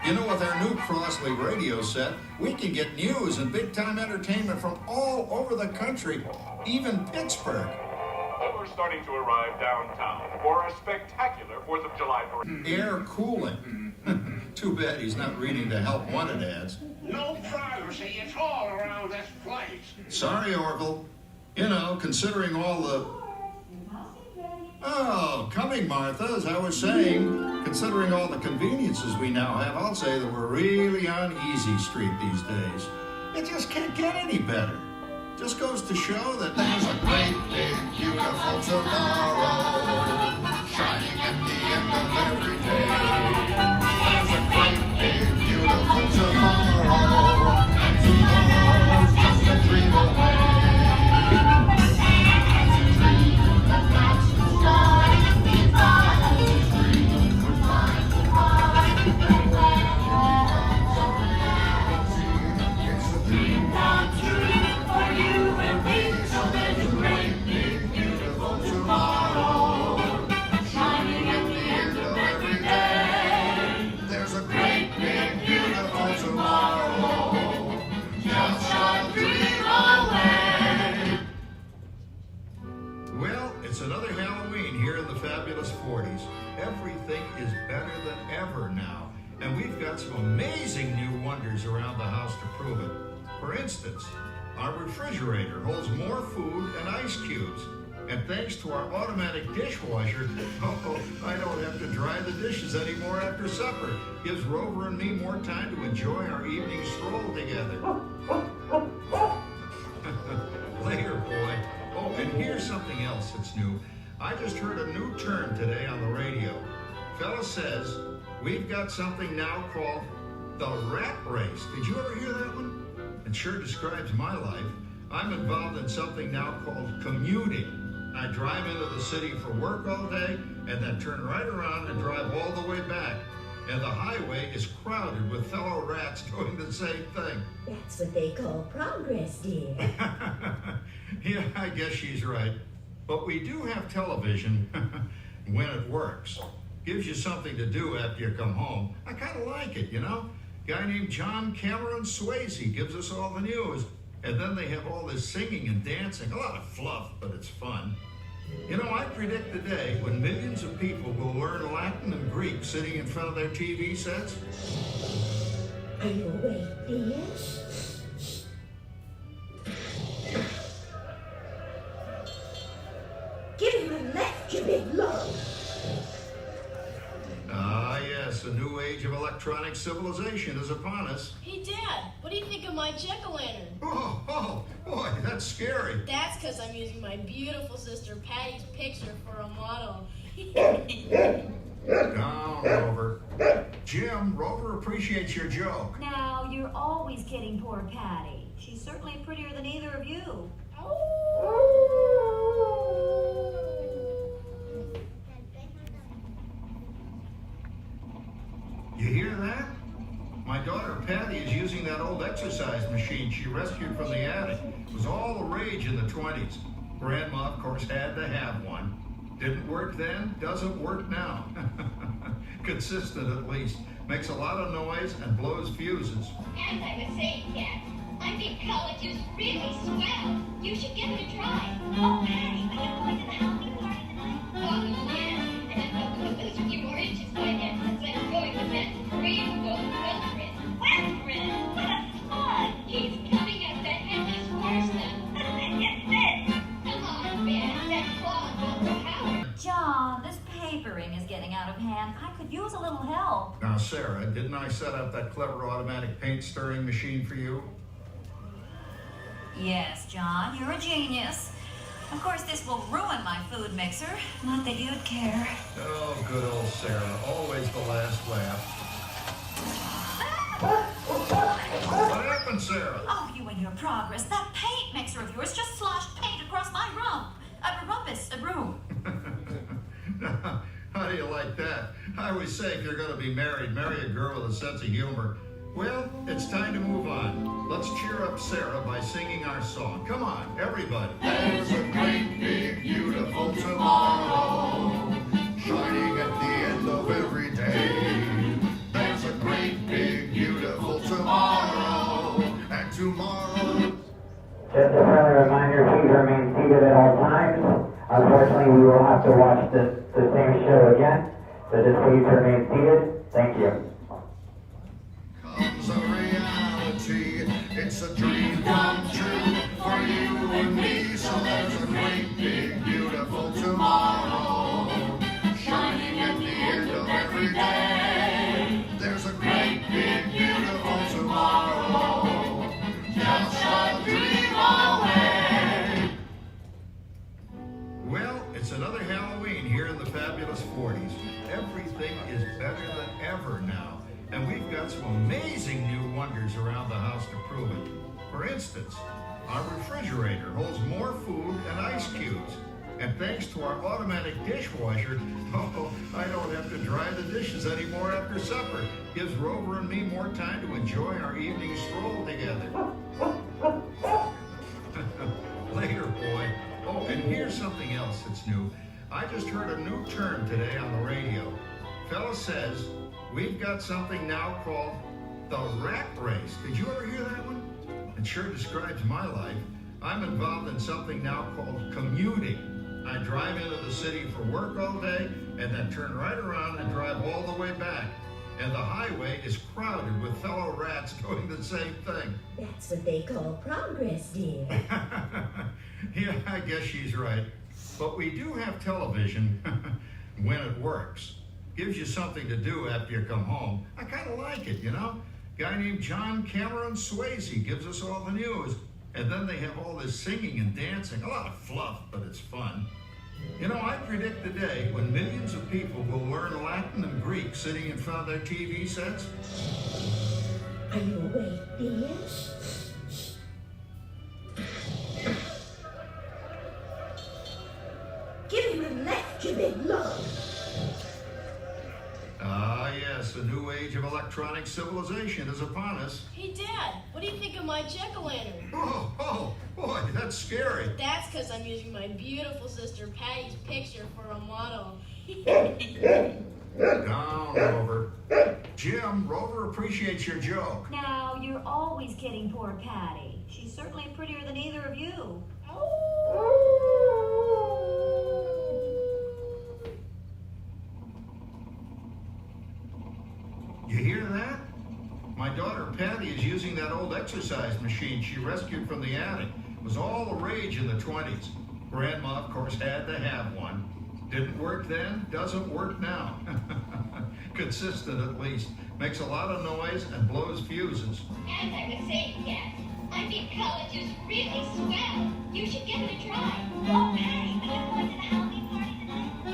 You know, with our new Crossley radio set, we can get news and big-time entertainment from all over the country, even Pittsburgh. We're starting to arrive downtown for a spectacular 4th of July parade. Air cooling. Too bad he's not reading the Help Wanted ads. No privacy at all around this place. Sorry, Orville. You know, considering all the... Oh, coming, Martha, as I was saying, considering all the conveniences we now have, I'll say that we're really on easy street these days. It just can't get any better. Just goes to show that there's a great, big, beautiful tomorrow shining at the end of every day. There's a great, big, beautiful tomorrow, and tomorrow's just a dream away. Another Halloween here in the fabulous 40s. Everything is better than ever now, and we've got some amazing new wonders around the house to prove it. For instance, our refrigerator holds more food and ice cubes, and thanks to our automatic dishwasher, I don't have to dry the dishes anymore after supper. Gives Rover and me more time to enjoy our evening stroll together. Later, boy. Oh, and here's something else that's new. I just heard a new term today on the radio. Fella says we've got something now called the rat race. Did you ever hear that one? It sure describes my life. I'm involved in something now called commuting. I drive into the city for work all day and then turn right around and drive all the way back. And the highway is crowded with fellow rats doing the same thing. That's what they call progress, dear. Yeah, I guess she's right. But we do have television when it works. Gives you something to do after you come home. I kind of like it, you know? Guy named John Cameron Swayze gives us all the news. And then they have all this singing and dancing. A lot of fluff, but it's fun. You know, I predict the day when millions of people will learn Latin and Greek sitting in front of their TV sets. Are you awake, dear? Give him a left, you big lug. Ah, yes, a new age of electronic civilization is upon us. Hey, Dad, what do you think of my jack-o'-lantern? Oh, boy, that's scary. That's because I'm using my beautiful sister Patty's picture for a model. Down, Rover. Jim, Rover appreciates your joke. Now, you're always kidding poor Patty. She's certainly prettier than either of you. You hear that? My daughter Patty is using that old exercise machine she rescued from the attic. It was all the rage in the 20s. Grandma, of course, had to have one. Didn't work then, doesn't work now. Consistent at least. Makes a lot of noise and blows fuses. As I was saying, Dad, I think college is really swell. You should give it a try. Oh, Patty, are you going to the Halloween party tonight? Oh, yes. And I'm going to lose a few more inches by then since I'm going with that rainbow Wilfred. Wilfred? What fun! He's coming up that headless horseman. Get this! Come on, Ben. That claw will didn't I set up that clever automatic paint stirring machine for you? Yes, John, you're a genius. Of course, this will ruin my food mixer. Not that you'd care. Oh, good old Sarah. Always the last laugh. What happened, Sarah? Oh, you and your progress. That paint mixer of yours just sloshed paint across my room. How do you like that? I always say if you're going to be married, marry a girl with a sense of humor. Well, it's time to move on. Let's cheer up Sarah by singing our song. Come on, everybody. There's a great big beautiful tomorrow, shining at the end of every day. There's a great big beautiful tomorrow, and tomorrow. Just a friendly reminder, please remain seated at all times. Unfortunately, we will have to watch the same show again, so just please remain seated. Thank you. Comes a reality, it's a dream come true for you and me. So there's a great big beautiful tomorrow, shining at the end of every day. There's a great big beautiful tomorrow, just a dream away. Well, it's another Halloween here in the fabulous 40s. Everything is better than ever now. And we've got some amazing new wonders around the house to prove it. For instance, our refrigerator holds more food and ice cubes. And thanks to our automatic dishwasher, I don't have to dry the dishes anymore after supper. Gives Rover and me more time to enjoy our evening stroll together. Later, boy. Oh, and here's something else that's new. I just heard a new term today on the radio. Fella says, we've got something now called the rat race. Did you ever hear that one? It sure describes my life. I'm involved in something now called commuting. I drive into the city for work all day and then turn right around and drive all the way back. And the highway is crowded with fellow rats doing the same thing. That's what they call progress, dear. Yeah, I guess she's right. But we do have television when it works. Gives you something to do after you come home. I kind of like it, you know? Guy named John Cameron Swayze gives us all the news. And then they have all this singing and dancing. A lot of fluff, but it's fun. You know, I predict the day when millions of people will learn Latin and Greek sitting in front of their TV sets. Are you awake, dear? Give him a left, you big lug. Ah, yes, a new age of electronic civilization is upon us. Hey, Dad, what do you think of my jack-o'-lantern? Oh, boy, that's scary. That's because I'm using my beautiful sister Patty's picture for a model. Down, Rover. Jim, Rover appreciates your joke. Now, you're always kidding poor Patty. She's certainly prettier than either of you. You hear that? My daughter Patty is using that old exercise machine she rescued from the attic. It was all the rage in the 20s. Grandma, of course, had to have one. Didn't work then, doesn't work now. Consistent at least. Makes a lot of noise and blows fuses. As I was saying, yes, I think college is really swell. You should give it a try. Oh, Patty, are you going to the Howey party tonight? Oh,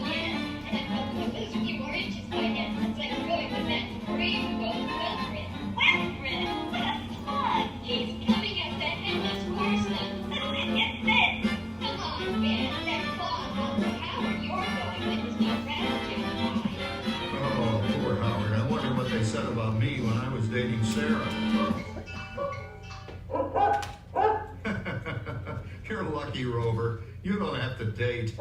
yes. And I'm going to lose a few more inches by then. It's like going with that green Wilfred. Wilfred? That's fun. He's coming up that endless horseman. Get this. Come on, man. That Claude Howard you're going with is not rather. Oh, poor Howard. I wonder what they said about me when I was dating Sarah. You're lucky, Rover. You don't have to date.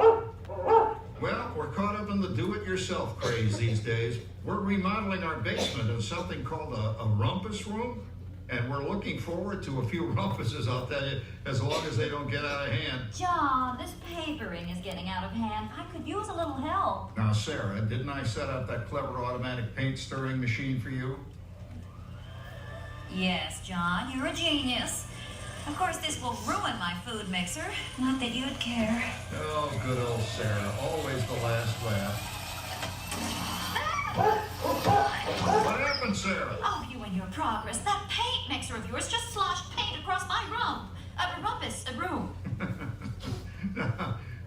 Well, we're caught up in the do-it-yourself craze these days. We're remodeling our basement in something called a rumpus room, and we're looking forward to a few rumpuses, I'll tell you, as long as they don't get out of hand. John, this papering is getting out of hand. I could use a little help. Now, Sarah, didn't I set up that clever automatic paint stirring machine for you? Yes, John, you're a genius. Of course, this will ruin my food mixer. Not that you'd care. Oh, good old Sarah. Always the last laugh. What happened, happened, Sarah? Oh, you and your progress. That paint mixer of yours just sloshed paint across my room. Room.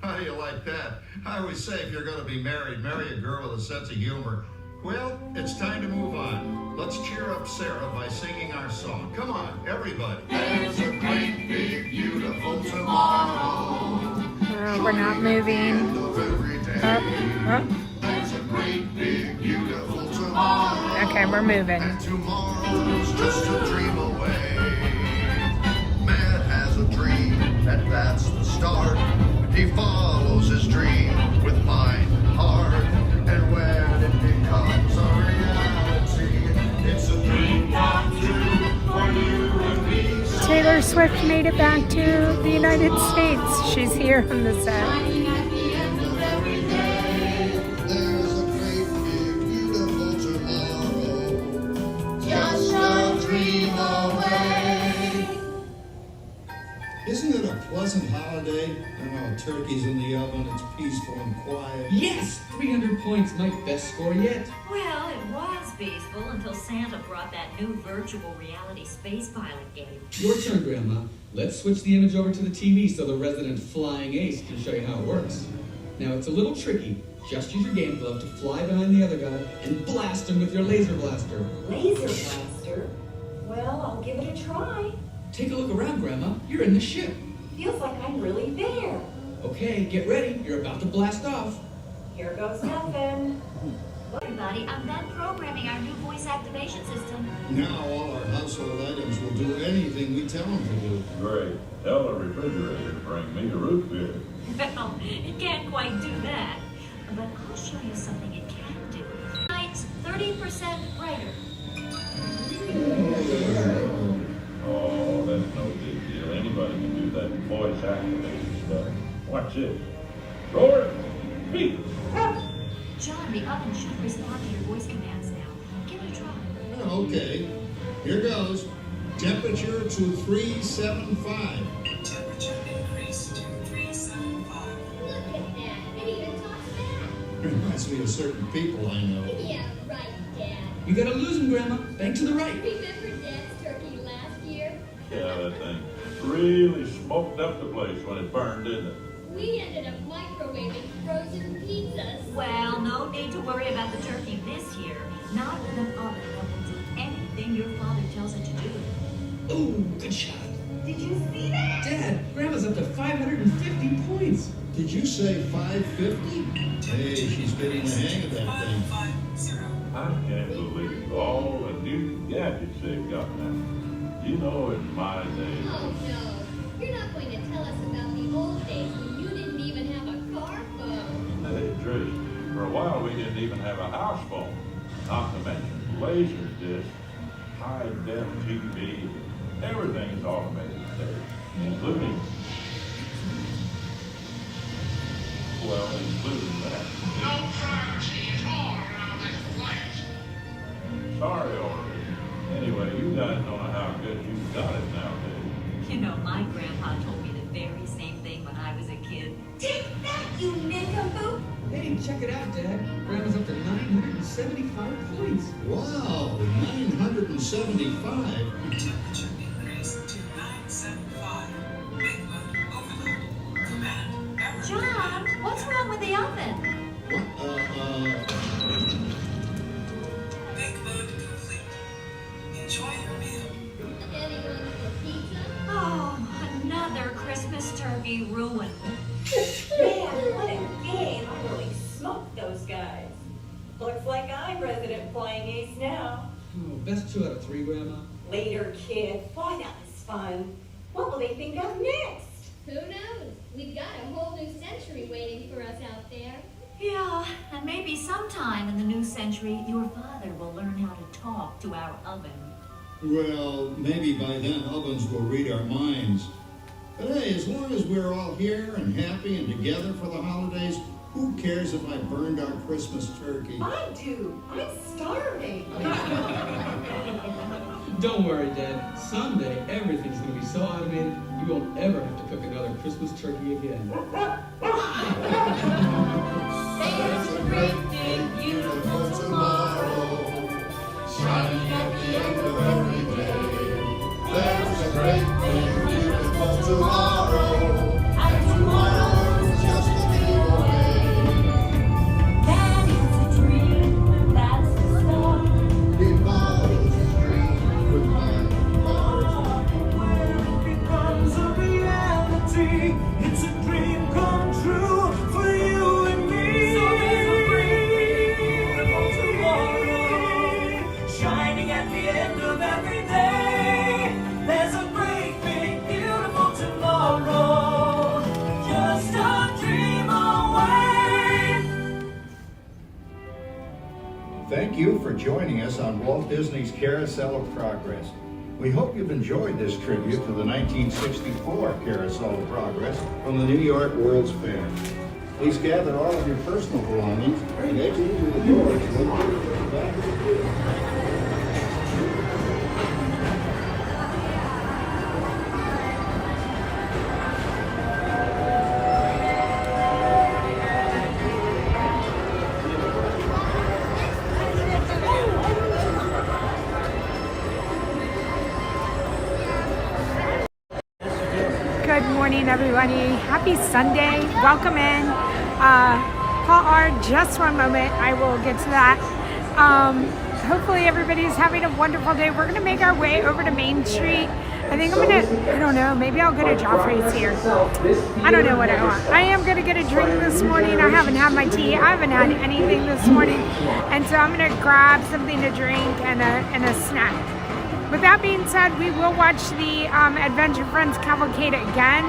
How do you like that? I always say if you're going to be married, marry a girl with a sense of humor. Well, it's time to move on. Let's cheer up Sarah by singing our song. Come on, everybody. There's a great, big, beautiful tomorrow. We're not moving. Up. There's a great, big, beautiful tomorrow. Okay, we're moving. And tomorrow's just a dream away. Man has a dream, and that's the start. He follows his dream with mind and heart. And when it becomes a reality, it's a dream come true for you and me. Taylor Swift made it back to the United States. She's here on the set. There's a great, big, beautiful tomorrow. Just a dream away. Isn't it a pleasant holiday? And while turkey's in the oven, it's peaceful and quiet. Yes! 300 points, my best score yet. Well, it was peaceful until Santa brought that new virtual reality space pilot game. Your turn, Grandma. Let's switch the image over to the TV so the resident flying ace can show you how it works. Now, it's a little tricky. Just use your game glove to fly behind the other guy and blast him with your laser blaster. Laser blaster? Well, I'll give it a try. Take a look around, Grandma. You're in the ship. Feels like I'm really there. Okay, get ready. You're about to blast off. Here goes nothing. Everybody, I'm done programming our new voice activation system. Now all our household items will do anything we tell them to do. Great. Tell the refrigerator to bring me a root beer. Well, it can't quite do that. But I'll show you something it can do. Lights 30% brighter. Oh, that's no big deal. Anybody can do that voice activation stuff. Watch this. Roar it. Beep. John, the oven should respond to your voice commands now. Give it a try. Oh, okay. Here goes. Temperature to 375. Temperature increase to 375. Look at that. It even talks back. Reminds me of certain people I know. Yeah, right, Dad. You gotta lose him, Grandma. Bank to the right. Remember Dad's turkey last year? Yeah, that thing really smoked up the place when it burned, didn't it? We ended up microwaving frozen pizzas. Well, no need to worry about the turkey this year. Not with an oven that will do anything your father tells it to do. Ooh, good shot. Did you see that? Dad, Grandma's up to 550 points. Did you say 550? Hey, she's getting the hang of that thing. I can't believe all the new gadgets they've got now. You know, in my day. Oh no, you're not going to tell us about the old days when you didn't even have a car phone. Hey, Trish, for a while we didn't even have a house phone. Not to mention laser disc, high-def TV. Everything is automated today, including that. No privacy at all around this place. Sorry, Orly. Anyway, you guys don't know how good you've got it nowadays. You know, my grandpa told me the very same thing when I was a kid. Take that, you nincompoop! Hey, check it out, Dad. Grandma's up to 975 points. Wow, 975. Temperature increase to 975. Big button overload. Command error. John, what's wrong with the oven? What? Big button complete. Enjoy your meal. Anyone for pizza? Oh, another Christmas turkey ruined. Man, what a game. I really smoked those guys. Looks like I'm resident flying ace now. Oh, best 2 out of 3, Grandma. Later, kid. Boy, that was fun. What will they think of next? Who knows? We've got a whole new century waiting for us out there. Yeah, and maybe sometime in the new century, your father will learn how to talk to our oven. Well, maybe by then ovens will read our minds. But hey, as long as we're all here and happy and together for the holidays, who cares if I burned our Christmas turkey? I do. I'm starving. Don't worry, Dad. Someday, everything's going to be so automated, you won't ever have to cook another Christmas turkey again. There's a great big beautiful tomorrow. shining at the end of every day. There's a great big beautiful tomorrow, and tomorrow's just a dream away. That is a dream, that's the start. Tomorrow's a dream with my heart. When it becomes a reality, it's a dream come true for you and me. So there's a great big beautiful tomorrow, Shining at the end of every day. There's a great big beautiful tomorrow, just a dream away. Thank you for joining us on Walt Disney's Carousel of Progress. We hope you've enjoyed this tribute to the 1964 Carousel of Progress from the New York World's Fair. Please gather all of your personal belongings and exit through the doors located at the back of the theater. Good morning, everybody. Happy Sunday. Welcome in. Paul R, just one moment. I will get to that. Hopefully everybody's having a wonderful day. We're going to make our way over to Main Street. I think I'm going to, I don't know, maybe I'll go to Joffrey's here. I don't know what I want. I am going to get a drink this morning. I haven't had my tea. I haven't had anything this morning. And so I'm going to grab something to drink and a snack. With that being said, we will watch the Adventure Friends Cavalcade again.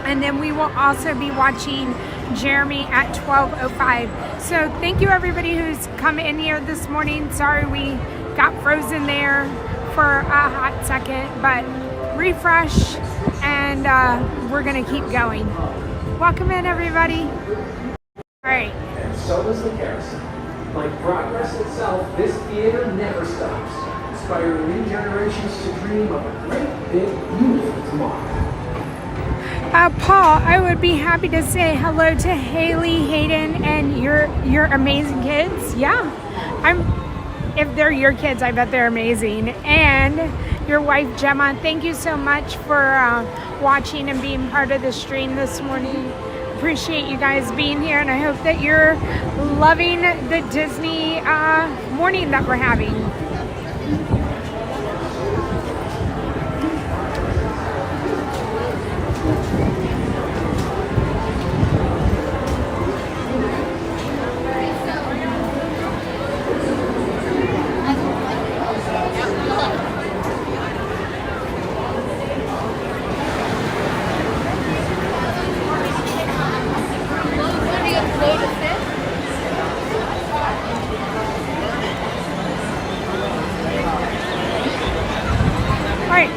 And then we will also be watching Jeremy at 12:05. So thank you everybody who's come in here this morning. Sorry we got frozen there for a hot second, but refresh and we're gonna keep going. Welcome in everybody. All right. And so does the carousel. Like progress itself, this theater never stops, inspiring new generations to dream of a great, big, beautiful tomorrow. Paul, I would be happy to say hello to Haley, Hayden, and your amazing kids. Yeah, if they're your kids, I bet they're amazing. And your wife, Gemma, thank you so much for watching and being part of the stream this morning. Appreciate you guys being here, and I hope that you're loving the Disney morning that we're having.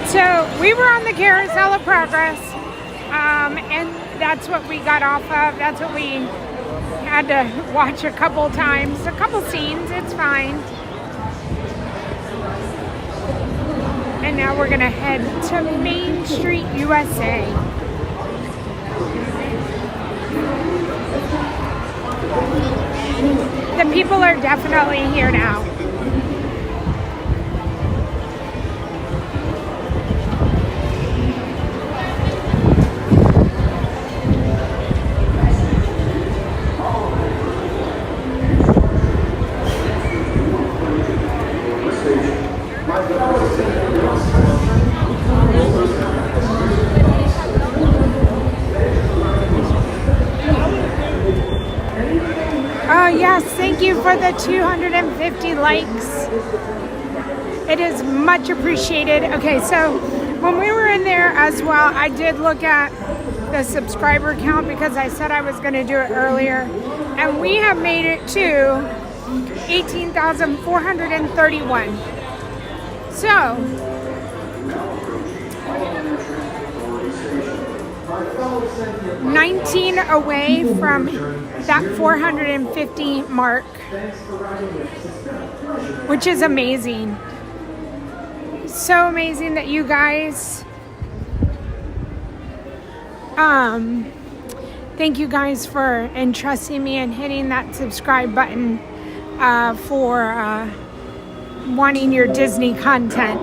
So we were on the Carousel of Progress, and that's what we got off of. That's what we had to watch a couple times, a couple scenes. It's fine. And now we're gonna head to Main Street, USA. The people are definitely here now. Yes, thank you for the 250 likes. It is much appreciated. Okay, so when we were in there as well, I did look at the subscriber count because I said I was going to do it earlier. And we have made it to 18,431. So, 19 away from that 450 mark, which is amazing. So amazing that you guys, thank you guys for entrusting me and hitting that subscribe button for wanting your Disney content.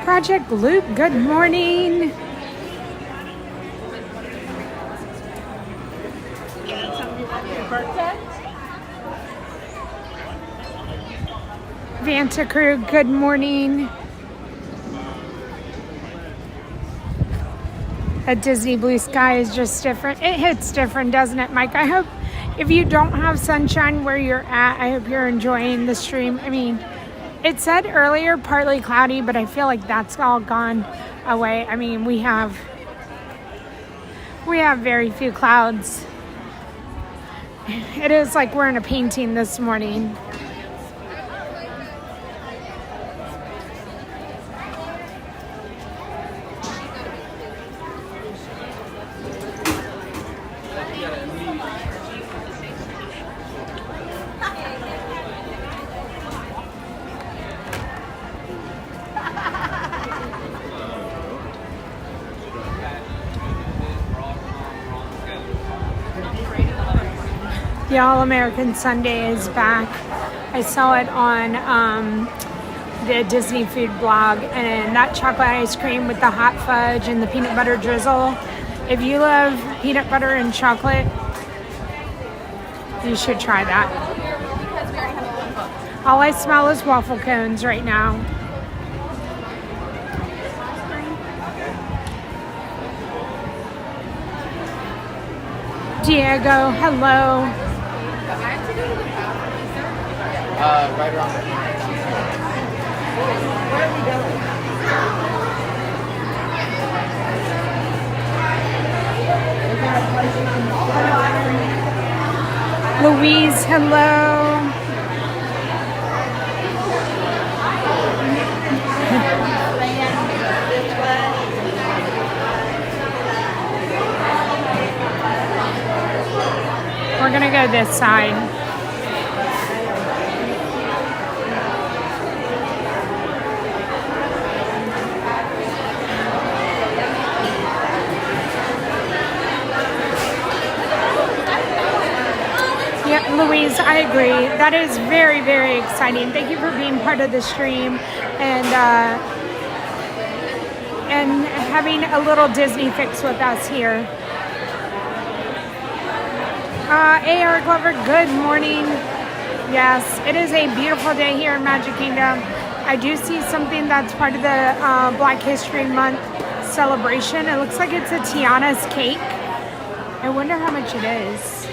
Project Loop, good morning. Vanta Crew, good morning. A Disney blue sky is just different. It hits different, doesn't it, Mike? I hope if you don't have sunshine where you're at, I hope you're enjoying the stream. I mean, it said earlier partly cloudy, but I feel like that's all gone away. I mean, we have very few clouds. It is like we're in a painting this morning. The All-American Sundae is back. I saw it on the Disney food blog, and that chocolate ice cream with the hot fudge and the peanut butter drizzle. If you love peanut butter and chocolate, you should try that. All I smell is waffle cones right now. Diego, hello. Right around the corner. Where are we going? Louise, hello. We're gonna go this side. Louise, I agree. That is very, very exciting. Thank you for being part of the stream and having a little Disney fix with us here. AR Glover, good morning. Yes, it is a beautiful day here in Magic Kingdom. I do see something that's part of the Black History Month celebration. It looks like it's a Tiana's cake. I wonder how much it is.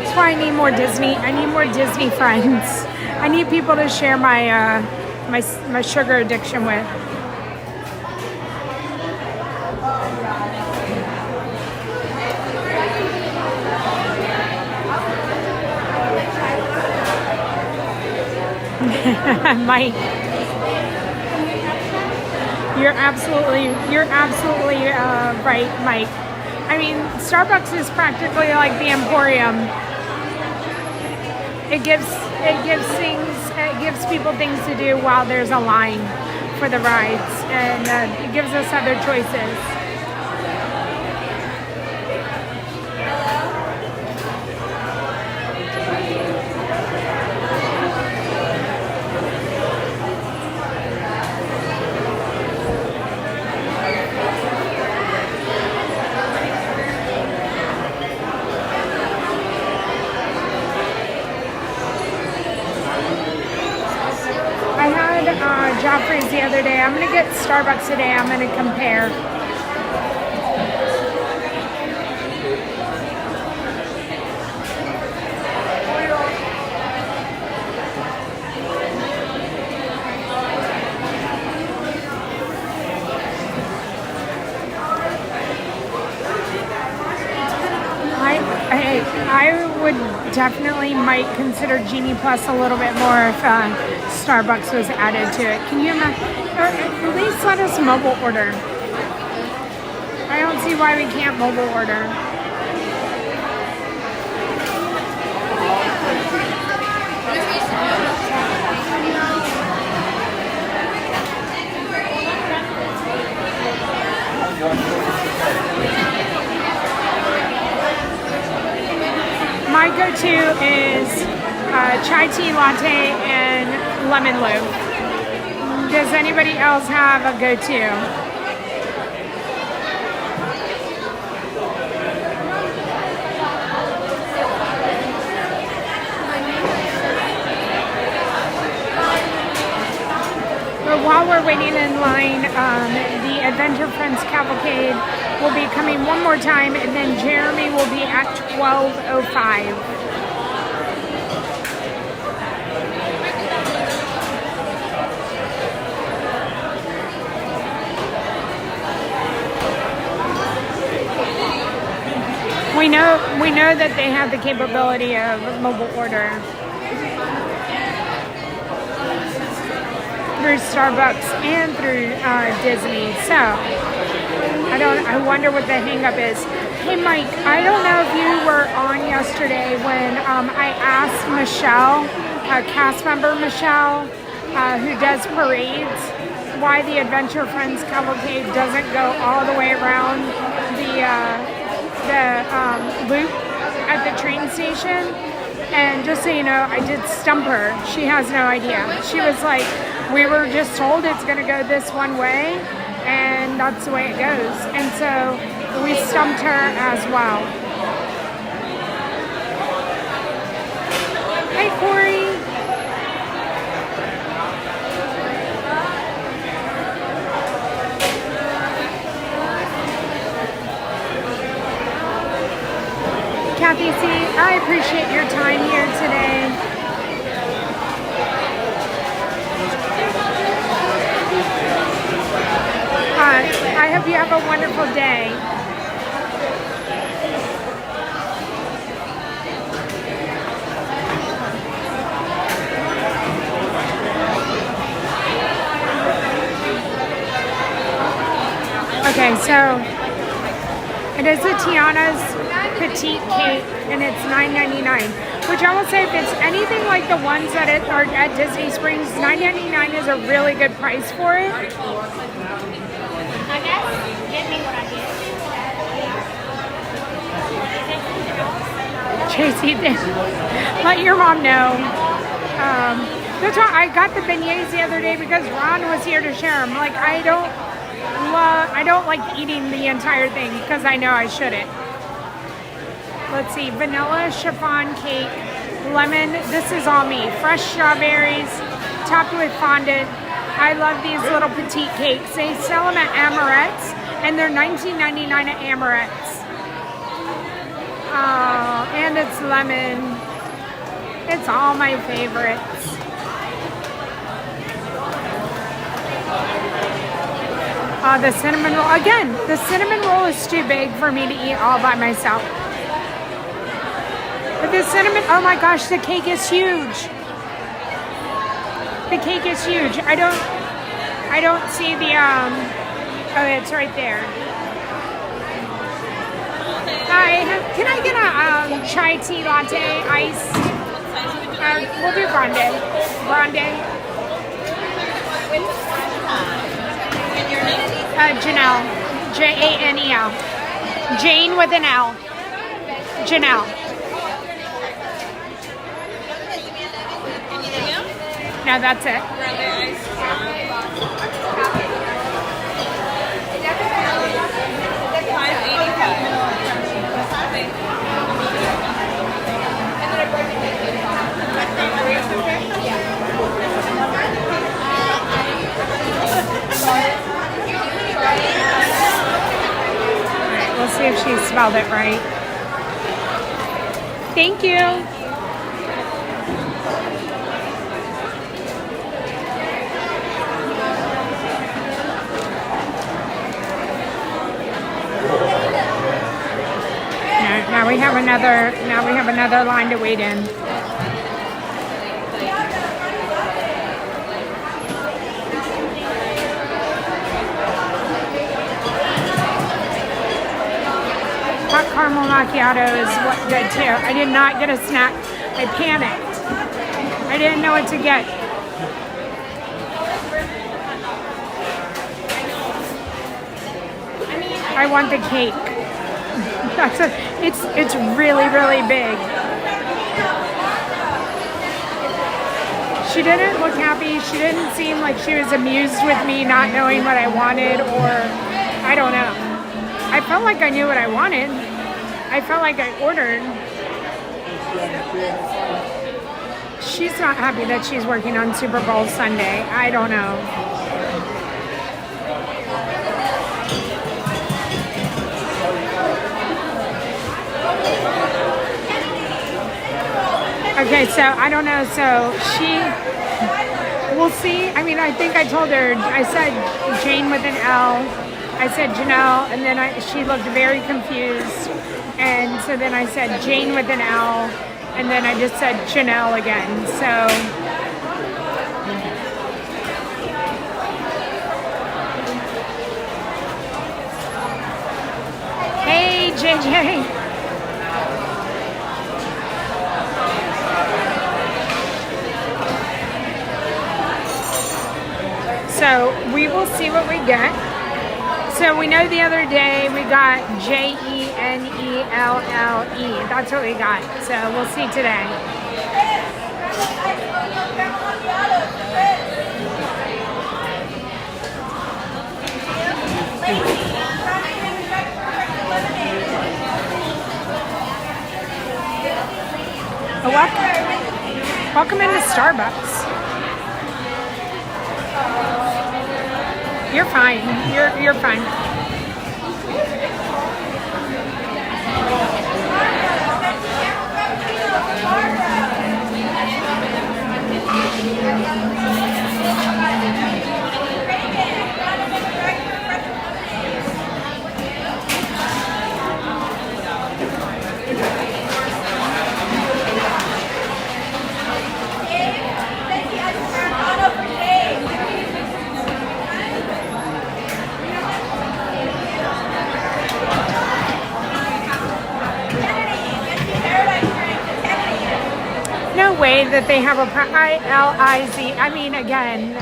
That's why I need more Disney. I need more Disney friends. I need people to share my my sugar addiction with. Mike, you're absolutely right, Mike. I mean, Starbucks is practically like the Emporium. It gives people things to do while there's a line for the rides, and it gives us other choices. Joffrey's the other day. I'm going to get Starbucks today. I'm going to compare. would definitely might consider Genie Plus a little bit more if Starbucks was added to it. Can you imagine? Or at least let us mobile order. I don't see why we can't mobile order. My go-to is chai tea latte and lemon loaf. Does anybody else have a go-to? But while we're waiting in line, the Adventure Friends Cavalcade will be coming one more time, and then Jeremy will be at 12:05. We know that they have the capability of mobile order through Starbucks and through Disney. So I wonder what the hang up is. Hey Mike, I don't know if you were on yesterday when I asked Michelle, cast member Michelle, who does parades, why the Adventure Friends Cavalcade doesn't go all the way around the loop at the train station. And just so you know, I did stump her. She has no idea. She was like, we were just told it's gonna go this one way, and that's the way it goes. And so we stumped her as well. Hey Corey. Kathy C., I appreciate your time here today. I hope you have a wonderful day. Okay, so it is a Tiana's petite cake, and it's $9.99. Which I will say, if it's anything like the ones that are at Disney Springs, $9.99 is a really good price for it. Tracy, let your mom know. That's why I got the beignets the other day, because Ron was here to share them. Like, I don't like eating the entire thing because I know I shouldn't. Let's see, vanilla chiffon cake, lemon, this is all me. Fresh strawberries, topped with fondant. I love these little petite cakes. They sell them at Amorette's, and they're $19.99 at Amorette's. Oh, and it's lemon. It's all my favorites. The cinnamon roll, again, the cinnamon roll is too big for me to eat all by myself. But the cinnamon, oh my gosh, the cake is huge. The cake is huge. I don't see the, oh, it's right there. Hi, can I get a chai tea latte, iced? We'll do grande. Grande. Janelle. Janel. Jane with an L. Janelle. No, that's it. Alright, we'll see if she spelled it right. Thank you. Now we have another line to wait in. Hot caramel macchiato is good too. I did not get a snack. I panicked. I didn't know what to get. I want the cake. It's really, really big. She didn't look happy. She didn't seem like she was amused with me not knowing what I wanted, or I don't know. I felt like I knew what I wanted. I felt like I ordered. She's not happy that she's working on Super Bowl Sunday. I don't know. Okay, so I don't know. So we'll see. I mean, I think I told her, I said Jane with an L. I said Janelle, and then she looked very confused. And so then I said Jane with an L, and then I just said Janelle again. So hey, JJ. So we will see what we get. So we know the other day we got Jenelle. That's what we got. So we'll see today. Welcome into Starbucks. You're fine. You're fine. Way that they have a I-L-I-Z. I mean, again,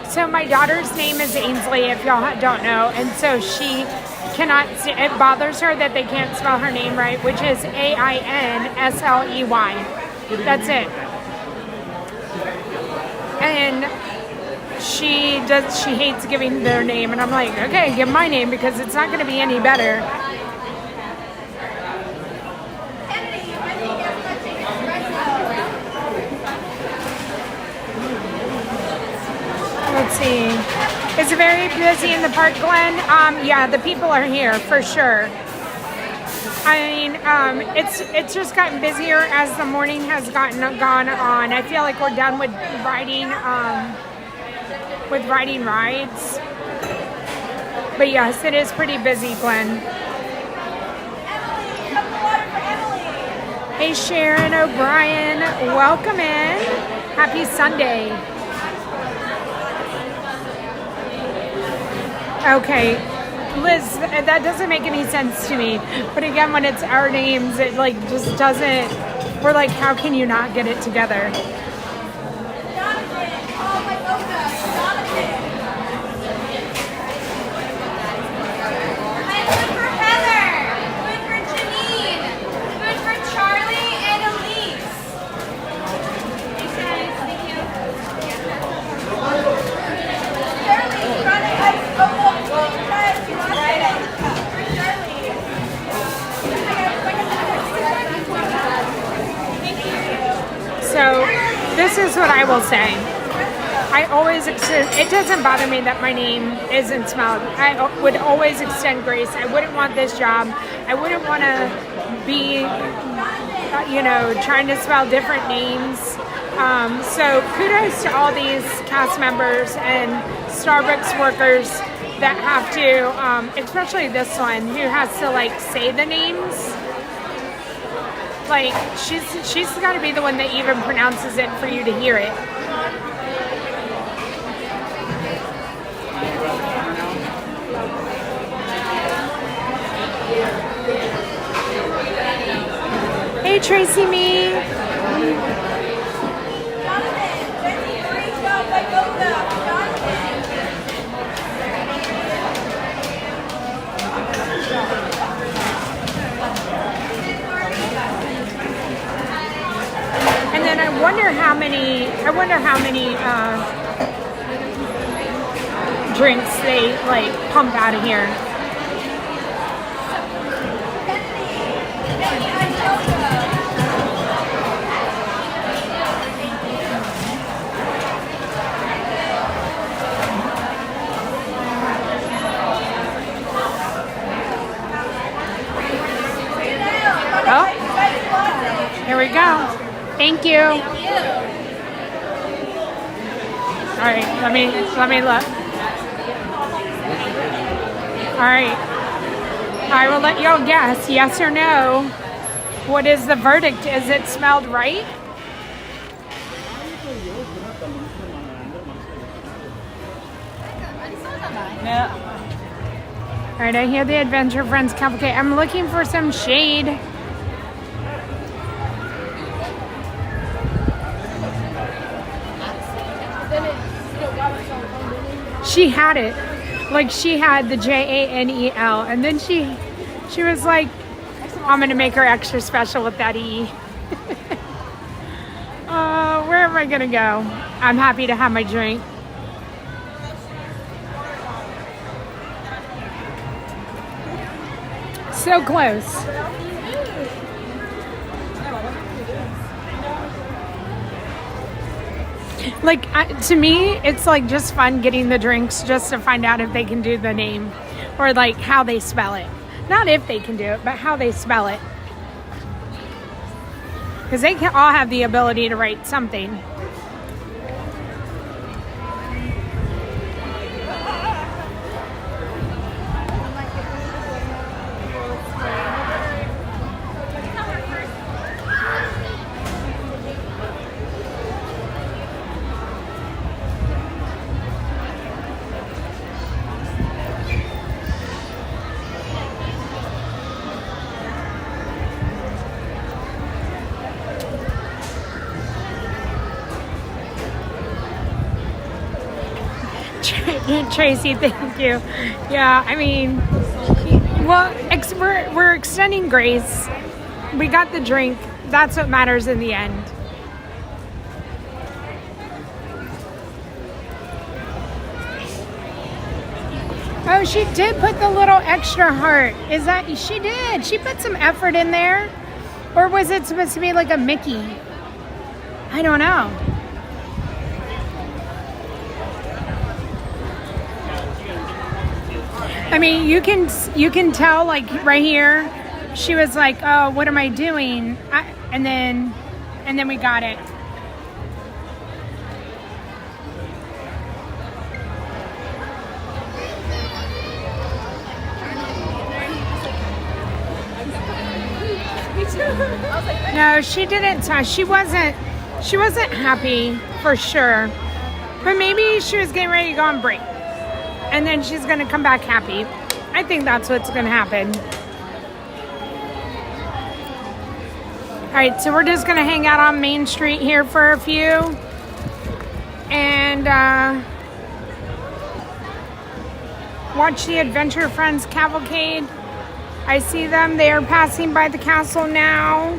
so my daughter's name is Ainsley, if y'all don't know, and so she cannot, it bothers her that they can't spell her name right, which is A-I-N-S-L-E-Y. That's it. And she hates giving their name, and I'm like, okay, give my name because it's not going to be any better. Let's see. It's very busy in the park, Glenn. Yeah, the people are here for sure. I mean, it's just gotten busier as the morning has gone on. I feel like we're done with riding rides. But yes, it is pretty busy, Glenn. Hey, Sharon O'Brien, welcome in. Happy Sunday. Okay, Liz, that doesn't make any sense to me. But again, when it's our names, it like just doesn't, we're like, how can you not get it together? So this is what I will say. I always it doesn't bother me that my name isn't spelled. I would always extend grace. I wouldn't want this job. I wouldn't want to be, trying to spell different names. So kudos to all these cast members and Starbucks workers that have to, especially this one, who has to say the names. Like, she's got to be the one that even pronounces it for you to hear it. Hey, Tracy Me. And then I wonder how many drinks they like pump out of here. Oh, here we go. Thank you. All right, let me look. All right, I will let y'all guess, yes or no. What is the verdict? Is it smelled right? Yeah. All right, I hear the Adventure Friends Cavalcade. I'm looking for some shade. She had it. Like, she had the JANEL, and then she was like, I'm gonna make her extra special with that E. Where am I gonna go? I'm happy to have my drink. So close. Like, to me, it's like just fun getting the drinks just to find out if they can do the name or like how they spell it. Not if they can do it, but how they spell it. Because they can all have the ability to write something. Tracy, thank you. Yeah, I mean, well, we're extending grace. We got the drink. That's what matters in the end. Oh, she did put the little extra heart. Is that, she did. She put some effort in there. Or was it supposed to be like a Mickey? I don't know. I mean, you can tell, like, right here, she was like, oh, what am I doing? And then we got it. No, she didn't. She wasn't happy for sure. But maybe she was getting ready to go on break. And then she's going to come back happy. I think that's what's going to happen. All right, so we're just going to hang out on Main Street here for a few. And watch the Adventure Friends Cavalcade. I see them. They are passing by the castle now.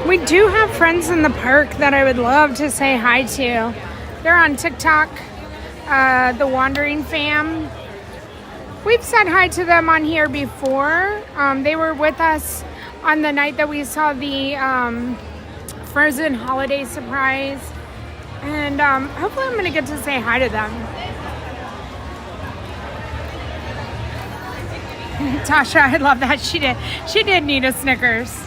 We do have friends in the park that I would love to say hi to. They're on TikTok, the Wandering Fam. We've said hi to them on here before. They were with us on the night that we saw the Frozen holiday surprise. And hopefully I'm going to get to say hi to them. Tasha, I love that. She did need a Snickers.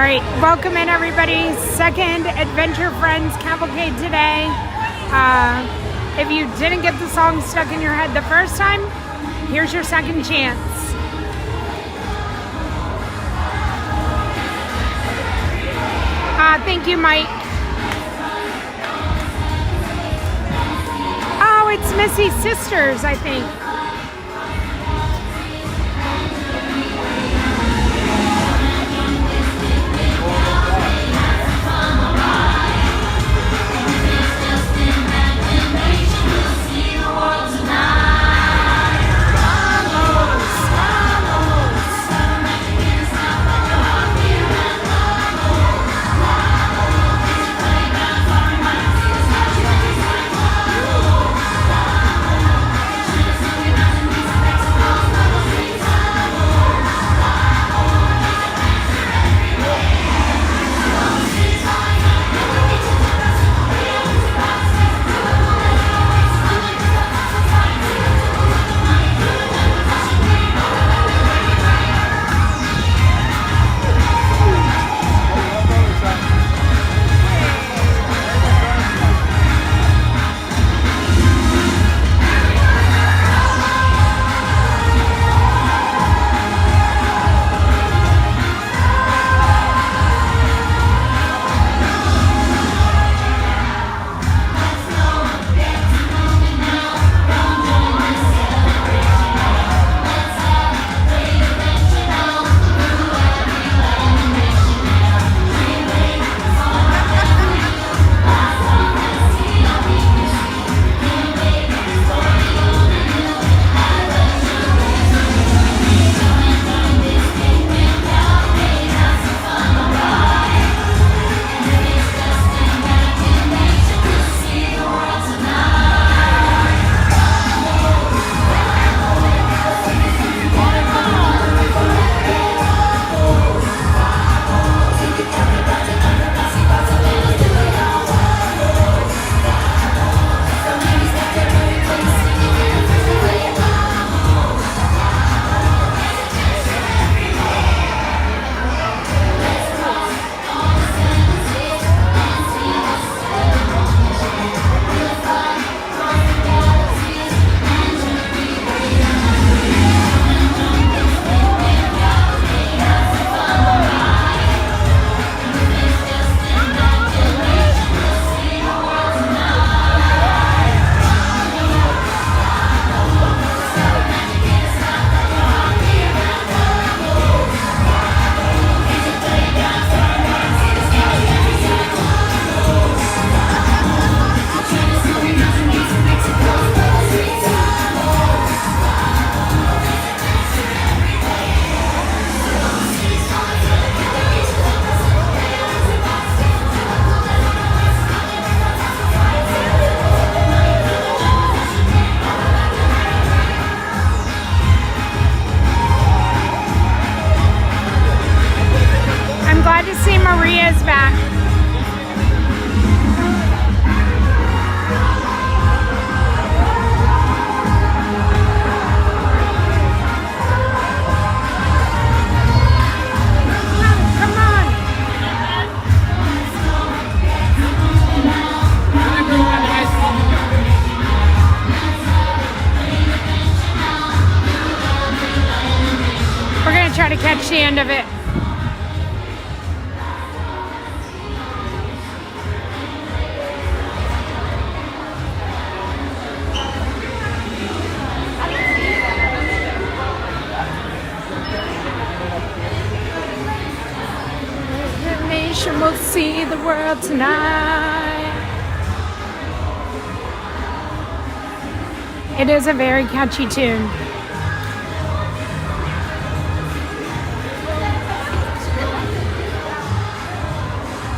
right, welcome in everybody. Second Adventure Friends Cavalcade today. If you didn't get the song stuck in your head the first time, here's your second chance. Thank you, Mike. Oh, it's Missy's sisters, I think. Maria's back. Come on. We're going to try to catch the end of it. We'll see the world tonight. It is a very catchy tune.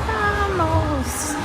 Vamos.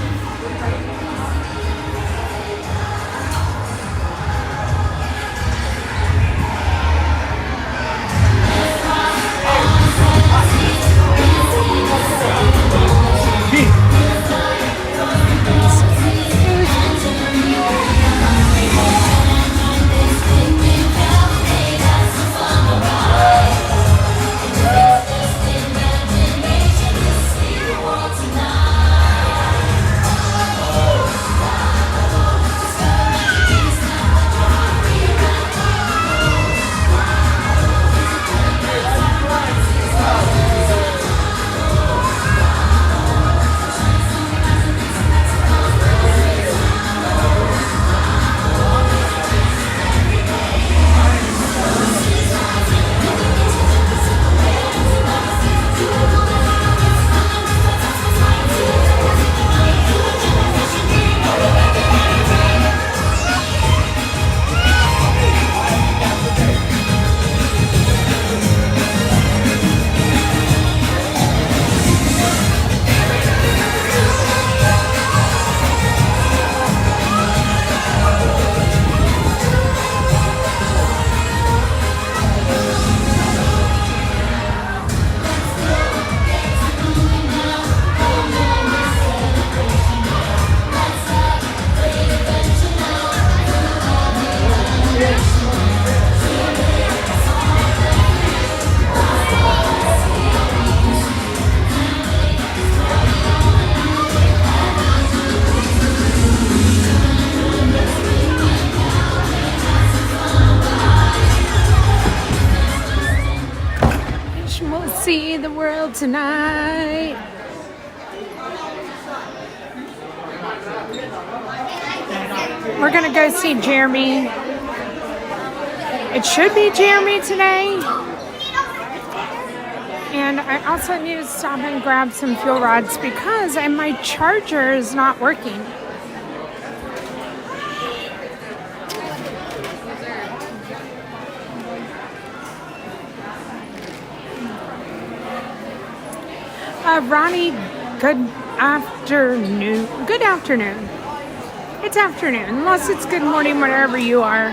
see the world tonight. We're gonna go see Jeremy. It should be Jeremy today. And I also need to stop and grab some fuel rods because my charger is not working. Ronnie, good afternoon. Good afternoon. It's afternoon, unless it's good morning wherever you are.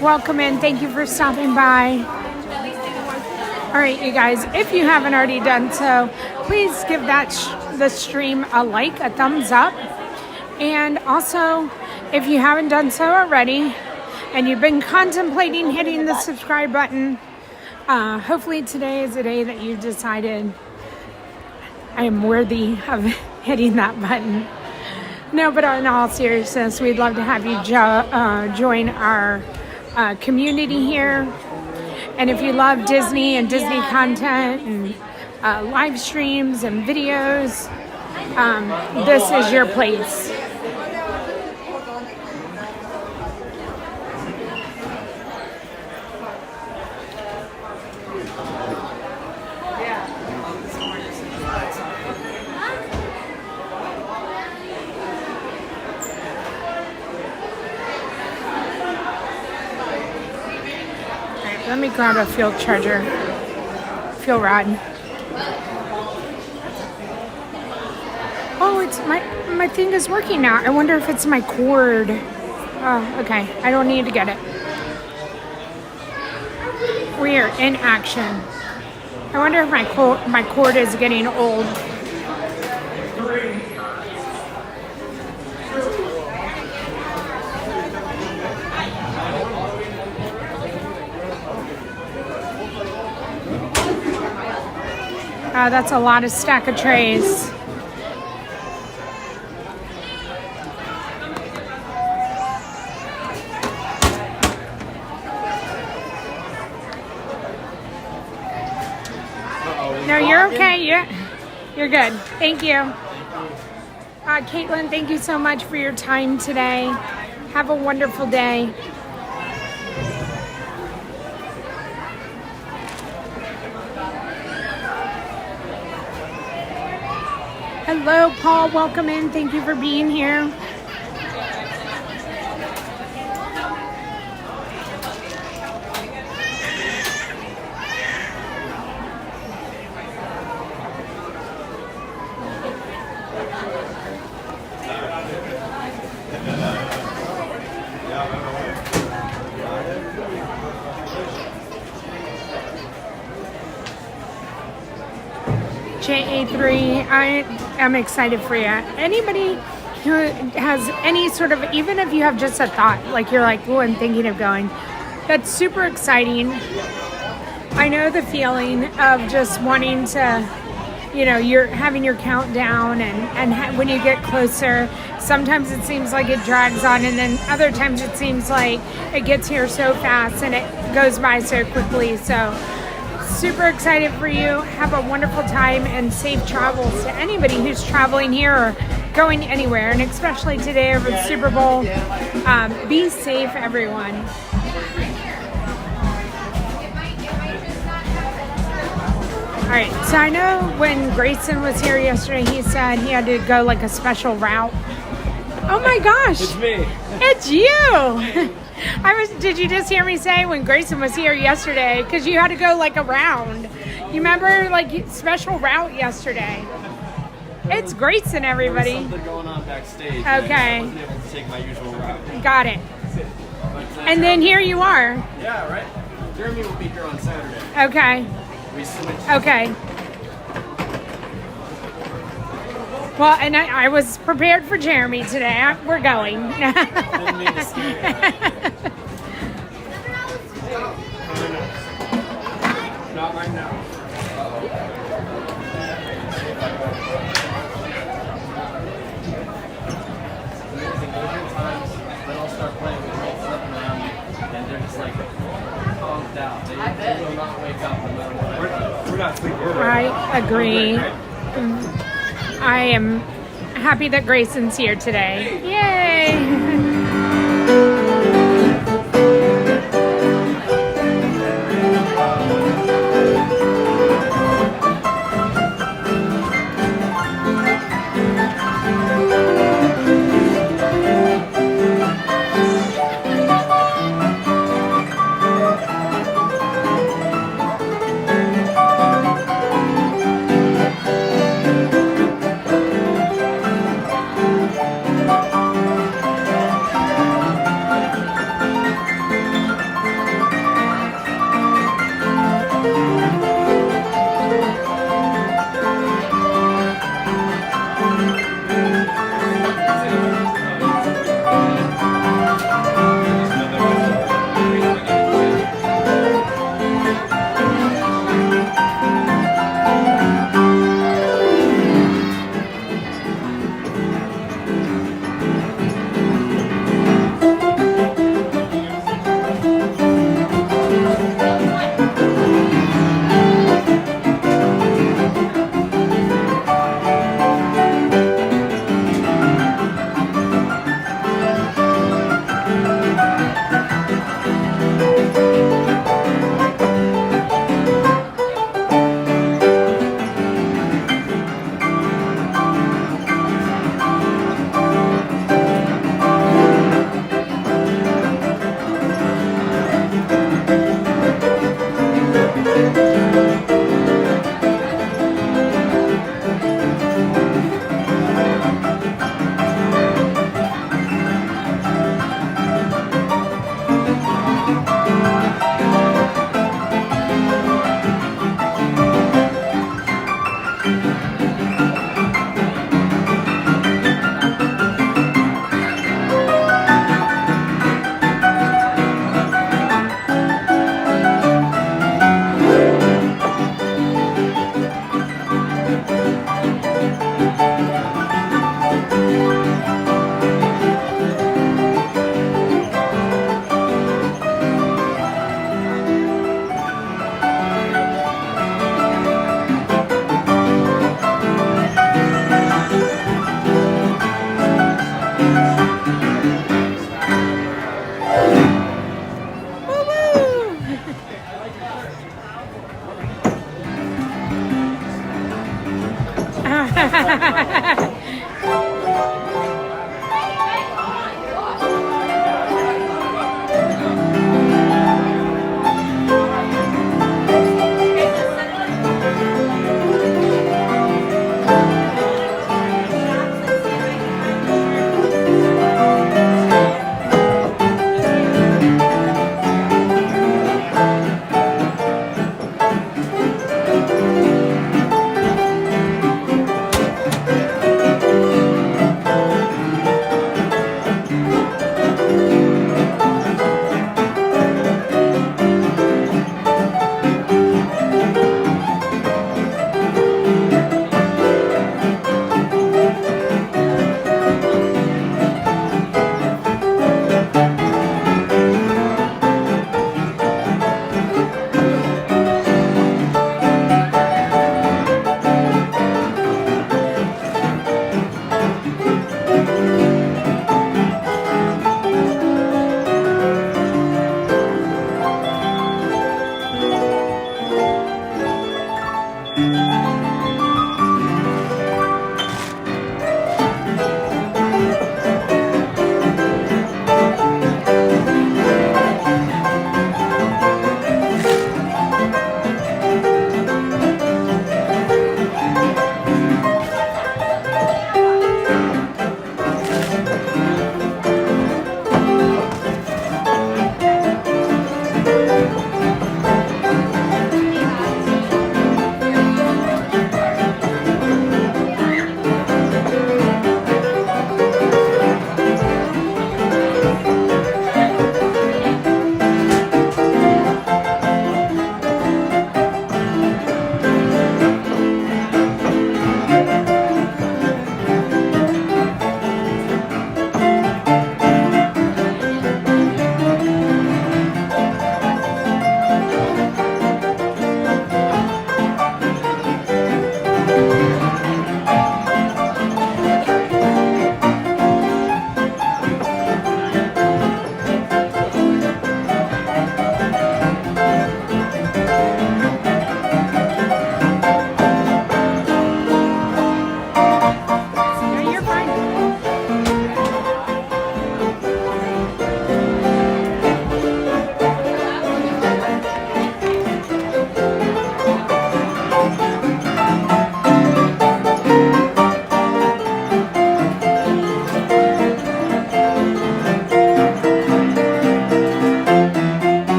Welcome in. Thank you for stopping by. All right, you guys, if you haven't already done so, please give the stream a like, a thumbs up. And also, if you haven't done so already, and you've been contemplating hitting the subscribe button, hopefully today is the day that you've decided I am worthy of hitting that button. No, but in all seriousness, we'd love to have you join our community here. And if you love Disney and Disney content and live streams and videos, this is your place. Let me grab a fuel rod. Oh, it's my thing is working now. I wonder if it's my cord. Oh, okay. I don't need to get it. We are in action. I wonder if my cord is getting old. That's a lot of stack of trays. No, you're okay. You're good. Thank you. Caitlin, thank you so much for your time today. Have a wonderful day. Hello, Paul. Welcome in. Thank you for being here. JA3, I am excited for you. Anybody who has any sort of, even if you have just a thought, like you're like, oh, I'm thinking of going, that's super exciting. I know the feeling of just wanting to, you're having your countdown and when you get closer, sometimes it seems like it drags on, and then other times it seems like it gets here so fast and it goes by so quickly. So super excited for you. Have a wonderful time and safe travels to anybody who's traveling here or going anywhere, and especially today over the Super Bowl. Be safe, everyone. All right, so I know when Grayson was here yesterday, he said he had to go like a special route. Oh my gosh. It's me. It's you. Did you just hear me say when Grayson was here yesterday? Because you had to go like around. You remember like special route yesterday? It's Grayson, everybody. There was something going on backstage. Okay. I wasn't able to take my usual route. Got it. But, and then here you are. Yeah, right. Jeremy will be here on Saturday. Okay. We switched. Okay. Well, and I was prepared for Jeremy today. We're going. Didn't mean to scare you. Not right now. Amazing. There's been times that I'll start playing with Walt slipping around me, and they're just like calmed out. They will not wake up. We're not sleeping. I agree. I am happy that Grayson's here today. Yay!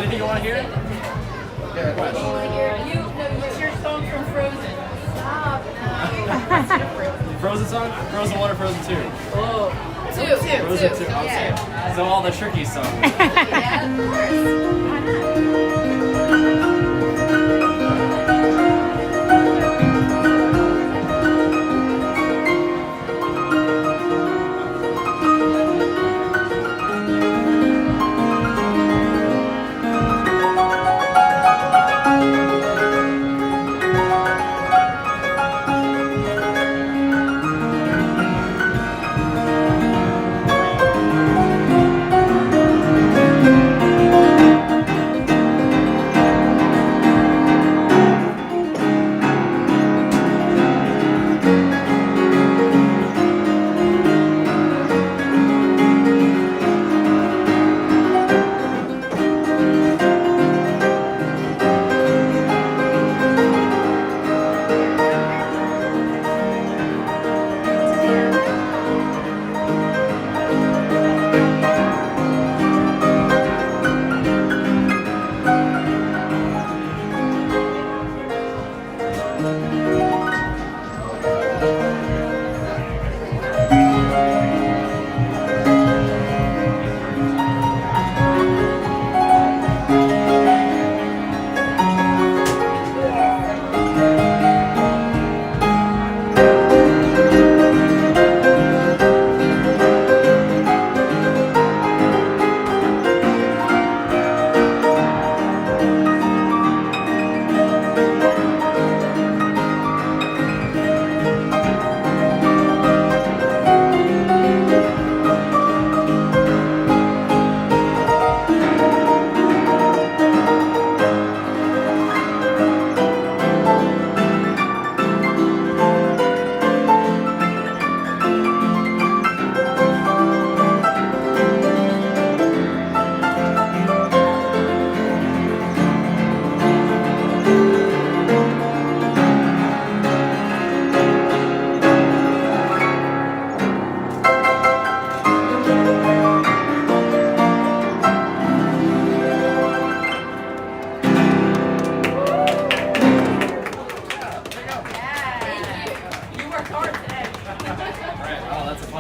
Anything you want to hear? Yeah, go ahead. What's your song from Frozen? Stop, no. Frozen song? Frozen 1 or Frozen 2? Oh, two. Frozen 2. Okay. So all the tricky songs. Yeah, of course. Why not?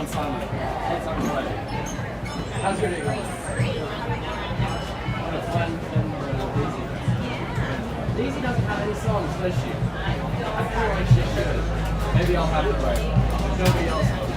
on song. What's on play? How's your day going? Fun Daisy. Daisy doesn't have any songs, does she? I feel like she should. Maybe I'll have to write. If nobody else will.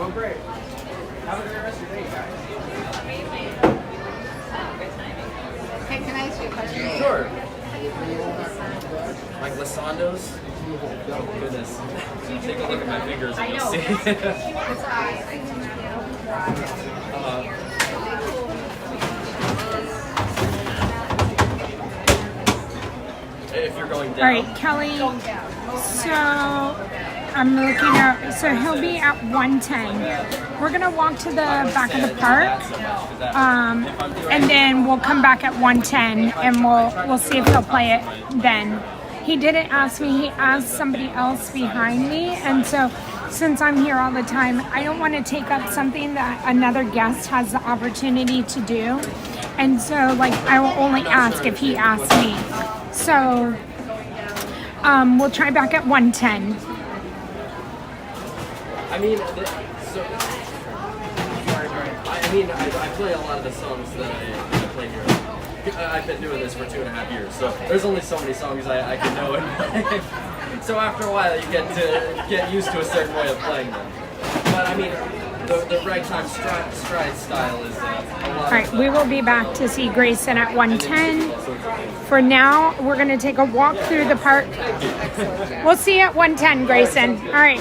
I'll play it. going down. All right, Kelly. So I'm looking at. So he'll be at 1:10. We're gonna walk to the back of the park, and then we'll come back at 1:10, and we'll see if he'll play it then. He didn't ask me. He asked somebody else behind me, and so since I'm here all the time, I don't want to take up something that another guest has the opportunity to do. And so, like, I will only ask if he asks me. So, we'll try back at 1:10. I mean, I play a lot of the songs that I play here. I've been doing this for 2.5 years, so there's only so many songs I can know. And so after a while, you get used to a certain way of playing them. But I mean, the ragtime stride style is a lot. All right, we will be back to see Grayson at 1:10. For now, we're going to take a walk through the park. We'll see you at 1:10, Grayson. All right.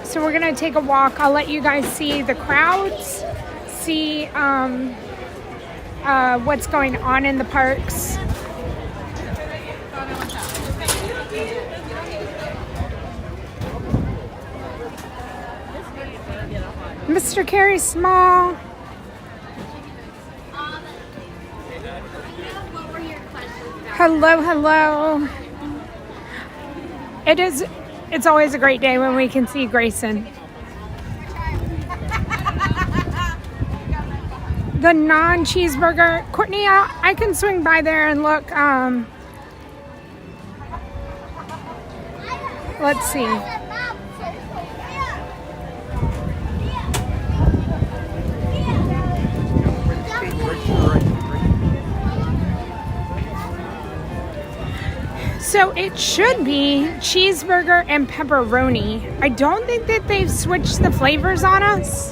So we're going to take a walk. I'll let you guys see the crowds, see what's going on in the parks. Mr. Carey Small. Hello, hello. It's always a great day when we can see Grayson. The non-cheeseburger. Courtney, I can swing by there and look. Let's see. So it should be cheeseburger and pepperoni. I don't think that they've switched the flavors on us,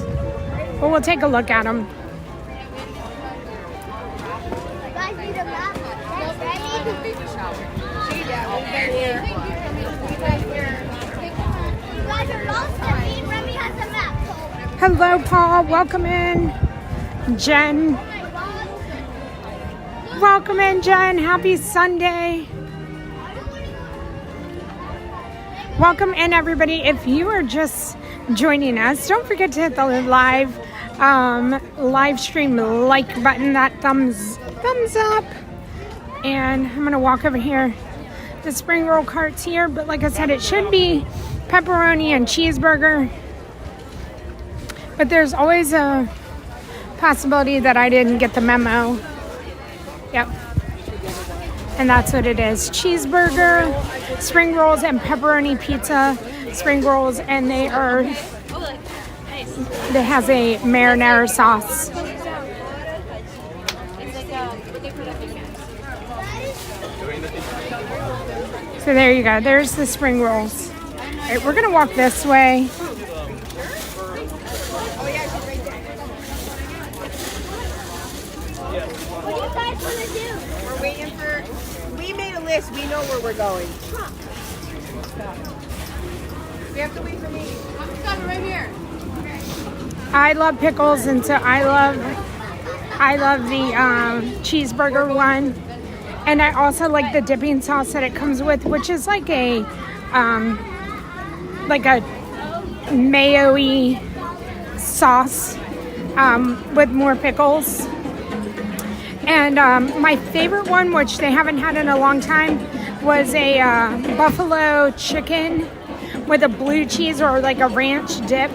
but we'll take a look at them. Hello, Paul. Welcome in. Jen. Welcome in, Jen. Happy Sunday. Welcome in, everybody. If you are just joining us, don't forget to hit the live stream like button, that thumbs up. And I'm gonna walk over here. The spring roll cart's here, but like I said, it should be pepperoni and cheeseburger. But there's always a possibility that I didn't get the memo. Yep. And that's what it is. Cheeseburger, spring rolls, and pepperoni pizza. Spring rolls, and they has a marinara sauce. So there you go. There's the spring rolls. All right, we're gonna walk this way. What do you guys want to do? We're waiting for... We made a list. We know where we're going. We have to wait for me. I'm coming right here. I love pickles, and so I love the cheeseburger one. And I also like the dipping sauce that it comes with, which is like a mayo-y sauce with more pickles. And my favorite one, which they haven't had in a long time, was a buffalo chicken with a blue cheese or like a ranch dip.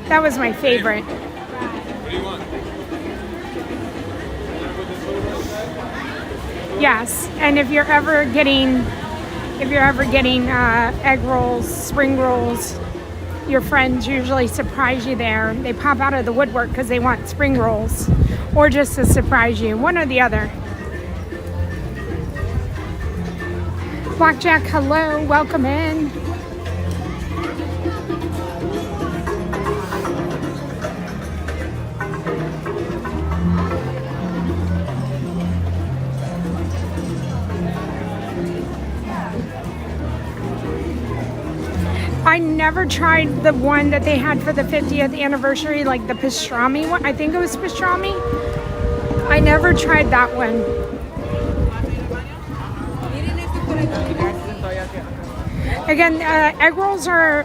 That was my favorite. What do you want? Yes, and if you're ever getting egg rolls, spring rolls, your friends usually surprise you there. They pop out of the woodwork because they want spring rolls, or just to surprise you, one or the other. Blackjack, hello, welcome in. I never tried the one that they had for the 50th anniversary, like the pastrami one. I think it was pastrami. I never tried that one. Again, egg rolls are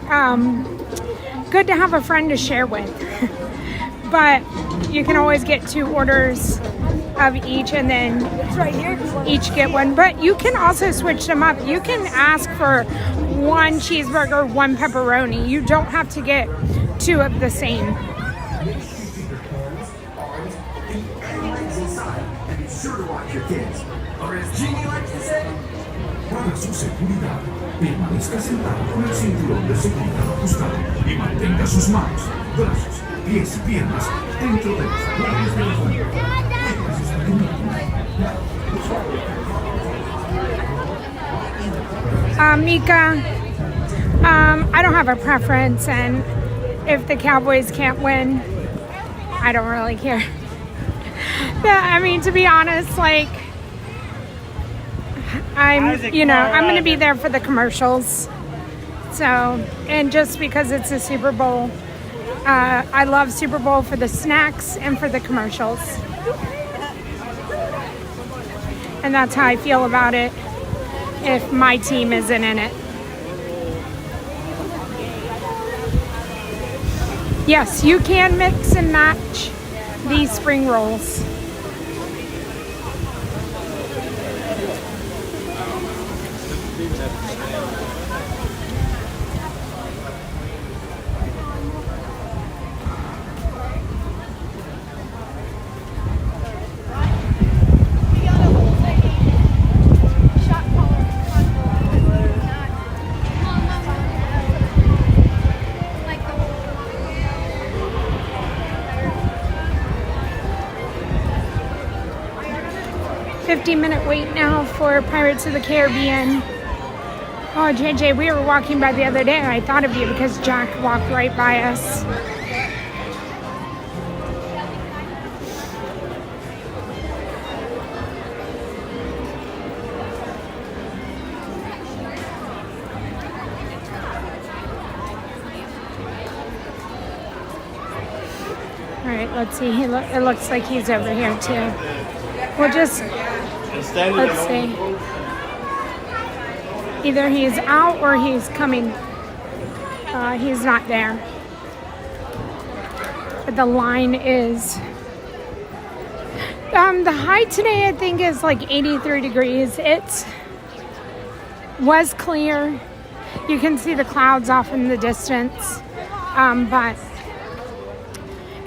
good to have a friend to share with. But you can always get 2 orders of each and then each get one. But you can also switch them up. You can ask for 1 cheeseburger, 1 pepperoni. You don't have to get 2 of the same. And be sure to watch your kids. Or as Jeannie likes to say, para su seguridad, permanezca sentado con el cinturón de seguridad ajustado y mantenga sus manos, brazos, pies y piernas dentro de los agarres del fondo. Mika, I don't have a preference, and if the Cowboys can't win, I don't really care. But, I mean, to be honest, like, I'm going to be there for the commercials. So, and just because it's a Super Bowl, I love Super Bowl for the snacks and for the commercials. And that's how I feel about it if my team isn't in it. Yes, you can mix and match these spring rolls. Minute wait now for Pirates of the Caribbean. Oh, JJ, we were walking by the other day and I thought of you because Jack walked right by us. All right, let's see. It looks like he's over here too. We'll just, let's see. Either he's out or he's coming. He's not there. But the line is, the high today I think is like 83 degrees. It was clear. You can see the clouds off in the distance. But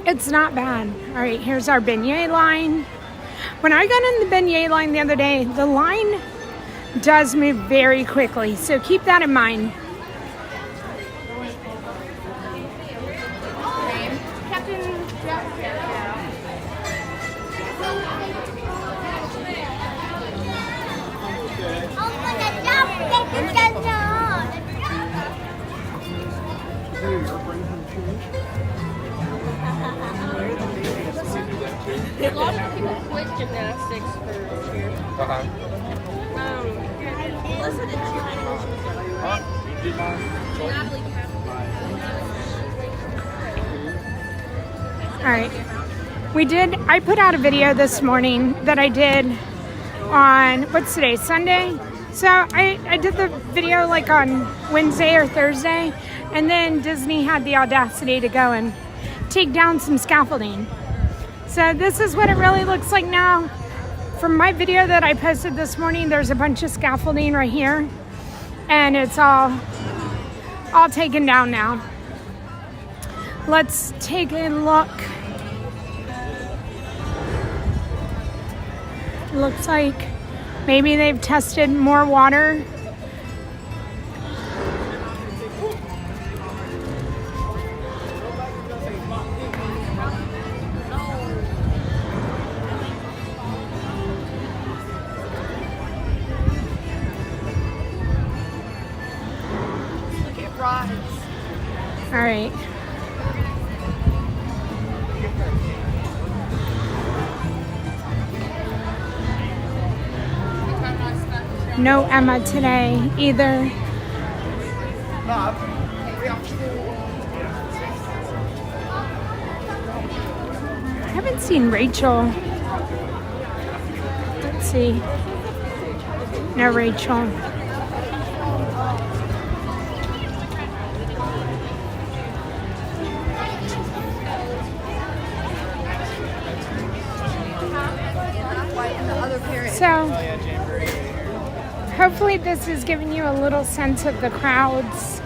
it's not bad. All right, here's our beignet line. When I got in the beignet line the other day, the line does move very quickly, so keep that in mind. A lot of people quit gymnastics for cheer. Listen to All right. I put out a video this morning that I did on, what's today, Sunday? So I did the video like on Wednesday or Thursday, and then Disney had the audacity to go and take down some scaffolding. So this is what it really looks like now. From my video that I posted this morning, there's a bunch of scaffolding right here, and it's all taken down now. Let's take a look. Looks like maybe they've tested more water. All right. No Emma today either. I haven't seen Rachel. Let's see. No Rachel. So, hopefully this is giving you a little sense of the crowds.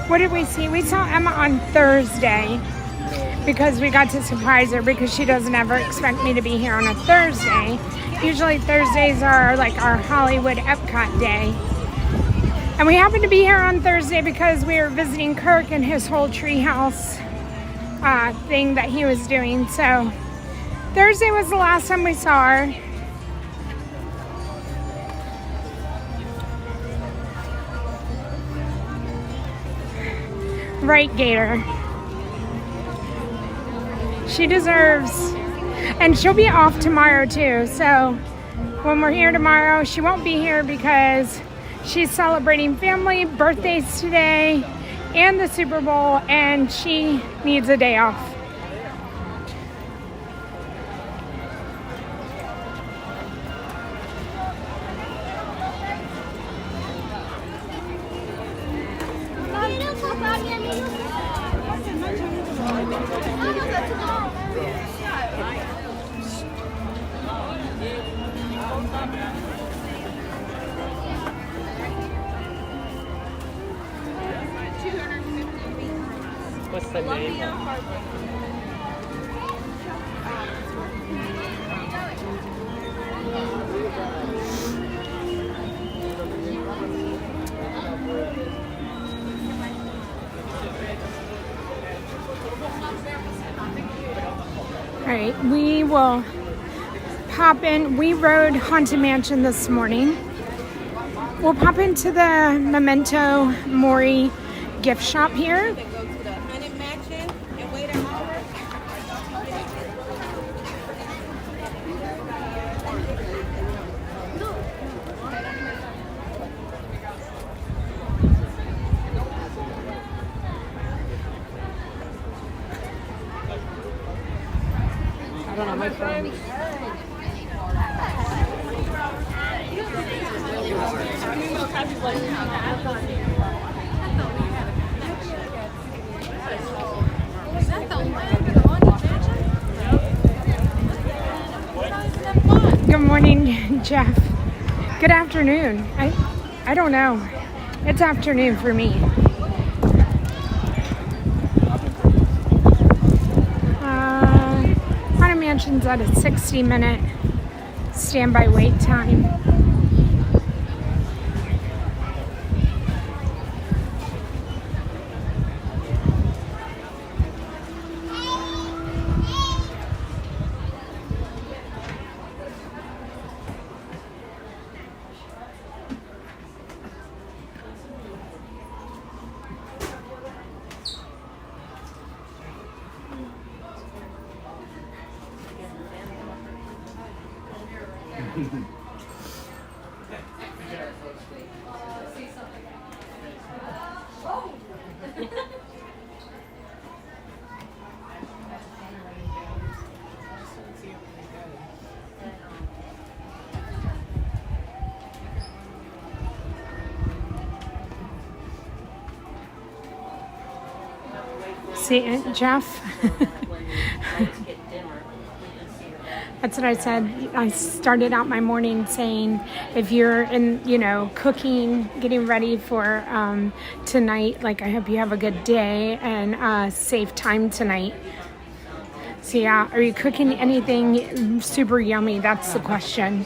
What did we see? We saw Emma on Thursday because we got to surprise her because she doesn't ever expect me to be here on a Thursday. Usually Thursdays are like our Hollywood Epcot day. And we happened to be here on Thursday because we were visiting Kirk and his whole treehouse thing that he was doing. So Thursday was the last time we saw her. Right, Gator. She deserves, and she'll be off tomorrow too. So when we're here tomorrow, she won't be here because she's celebrating family birthdays today and the Super Bowl, and she needs a day off. What's the name? All right, we will pop in. We rode Haunted Mansion this morning. We'll pop into the Memento Mori gift shop here. I don't know, my phone. Good morning, Jeff. Good afternoon. I don't know. It's afternoon for me. Haunted Mansion's at a 60-minute standby wait time. See, Jeff. That's what I said. I started out my morning saying, if you're in, cooking, getting ready for tonight, like I hope you have a good day and safe time tonight. So yeah, are you cooking anything super yummy? That's the question.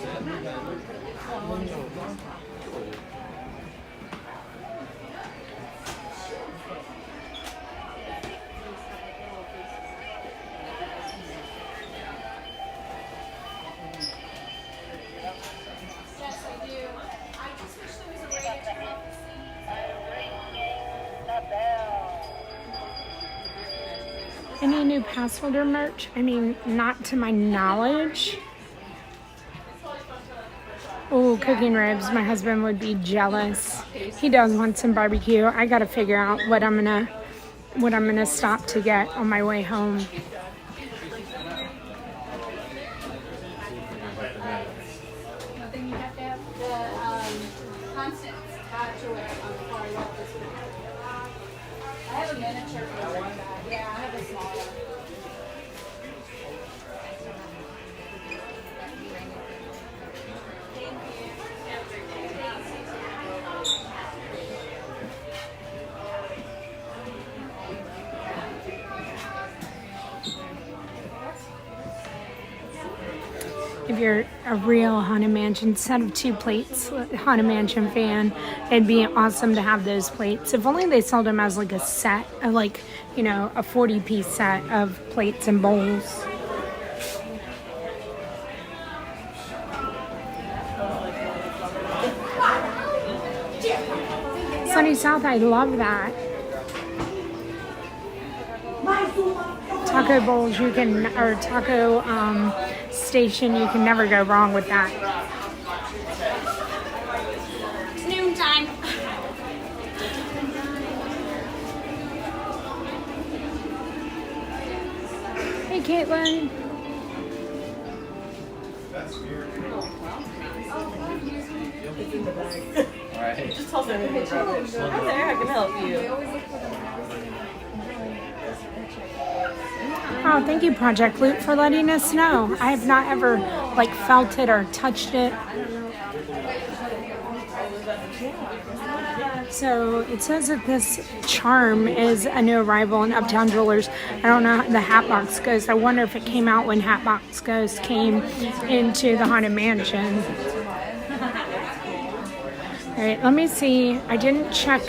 Any new pass holder merch? I mean, not to my knowledge. Oh, cooking ribs. My husband would be jealous. He does want some barbecue. I gotta figure out what I'm gonna stop to get on my way home. Then you have to have the constant touch away on the far left. I have a miniature for one bag. Yeah, I have a small one. If you're a real Haunted Mansion set of 2 plates Haunted Mansion fan, it'd be awesome to have those plates. If only they sold them as like a set, like, you know, a 40-piece set of plates and bowls. Sunny South, I love that. Taco bowls, you can, or taco station, you can never go wrong with that. It's noontime. Hey, Caitlin. Alright. Just tell them everything about it. I'm there, I can help you. Oh, thank you, Project Loot, for letting us know. I have not ever, like, felt it or touched it. So it says that this charm is a new arrival in Uptown Jewelers. I don't know how the Hatbox Ghost. I wonder if it came out when Hatbox Ghost came into the Haunted Mansion. All right, let me see. I didn't check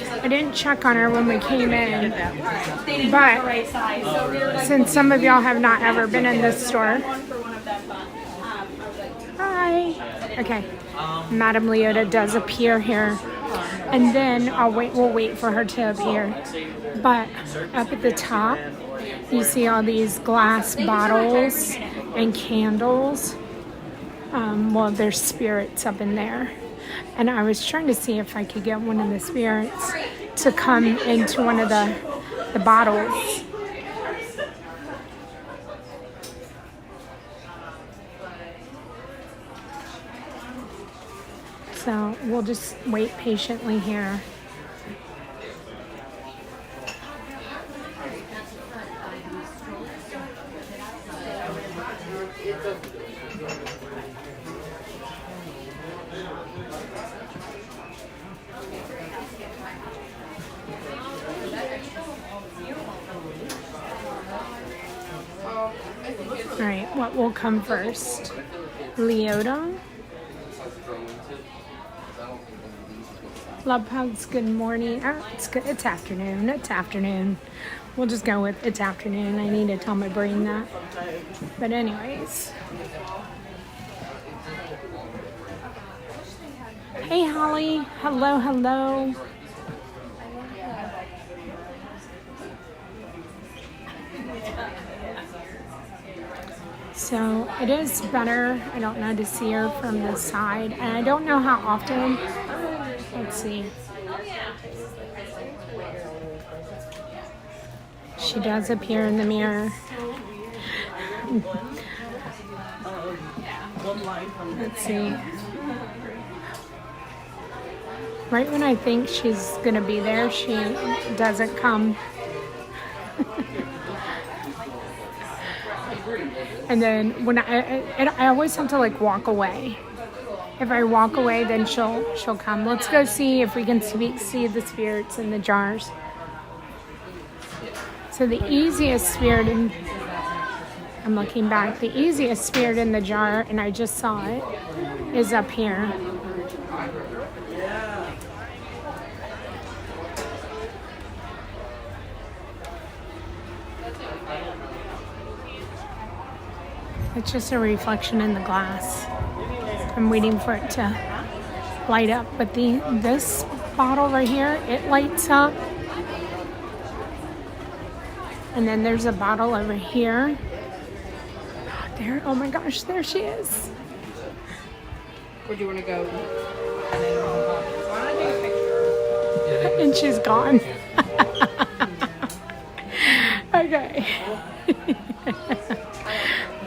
on her when we came in, but since some of y'all have not ever been in this store, hi. Okay, Madame Leota does appear here, and then we'll wait for her to appear. But up at the top, you see all these glass bottles and candles. Well, there's spirits up in there. And I was trying to see if I could get one of the spirits to come into one of the bottles. So we'll just wait patiently here. All right, what will come first? Leota. Love hugs, good morning. Oh, it's good. It's afternoon. It's afternoon. We'll just go with it's afternoon. I need to tell my brain that. But anyways. Hey, Holly. Hello, hello. So it is better, I don't know, to see her from the side. And I don't know how often. Let's see. She does appear in the mirror. Let's see. Right when I think she's going to be there, she doesn't come. And then when I always have to like walk away. If I walk away, then she'll come. Let's go see if we can see the spirits in the jars. So the easiest spirit in, I'm looking back, the easiest spirit in the jar, and I just saw it, is up here. It's just a reflection in the glass. I'm waiting for it to light up, but this bottle right here, it lights up. And then there's a bottle over here. There, oh my gosh, there she is. Where do you want to go? And she's gone. Okay.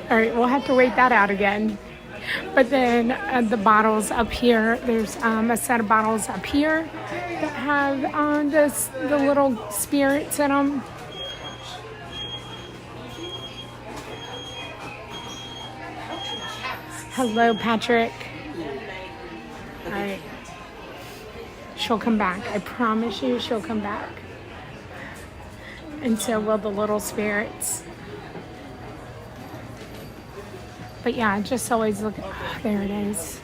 All right, we'll have to wait that out again. But then the bottles up here, there's a set of bottles up here that have the little spirits in them. Hello, Patrick. All right. She'll come back. I promise you she'll come back. And so will the little spirits. But yeah, just always look at, oh, there it is.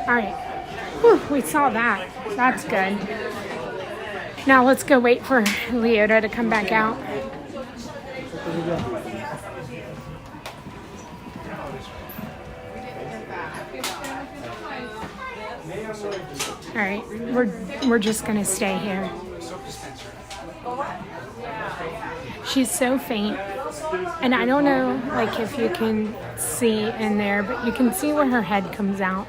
All right, whew, we saw that. That's good. Now let's go wait for Leota to come back out. All right, we're just gonna stay here. She's so faint, and I don't know like if you can see in there, but you can see where her head comes out.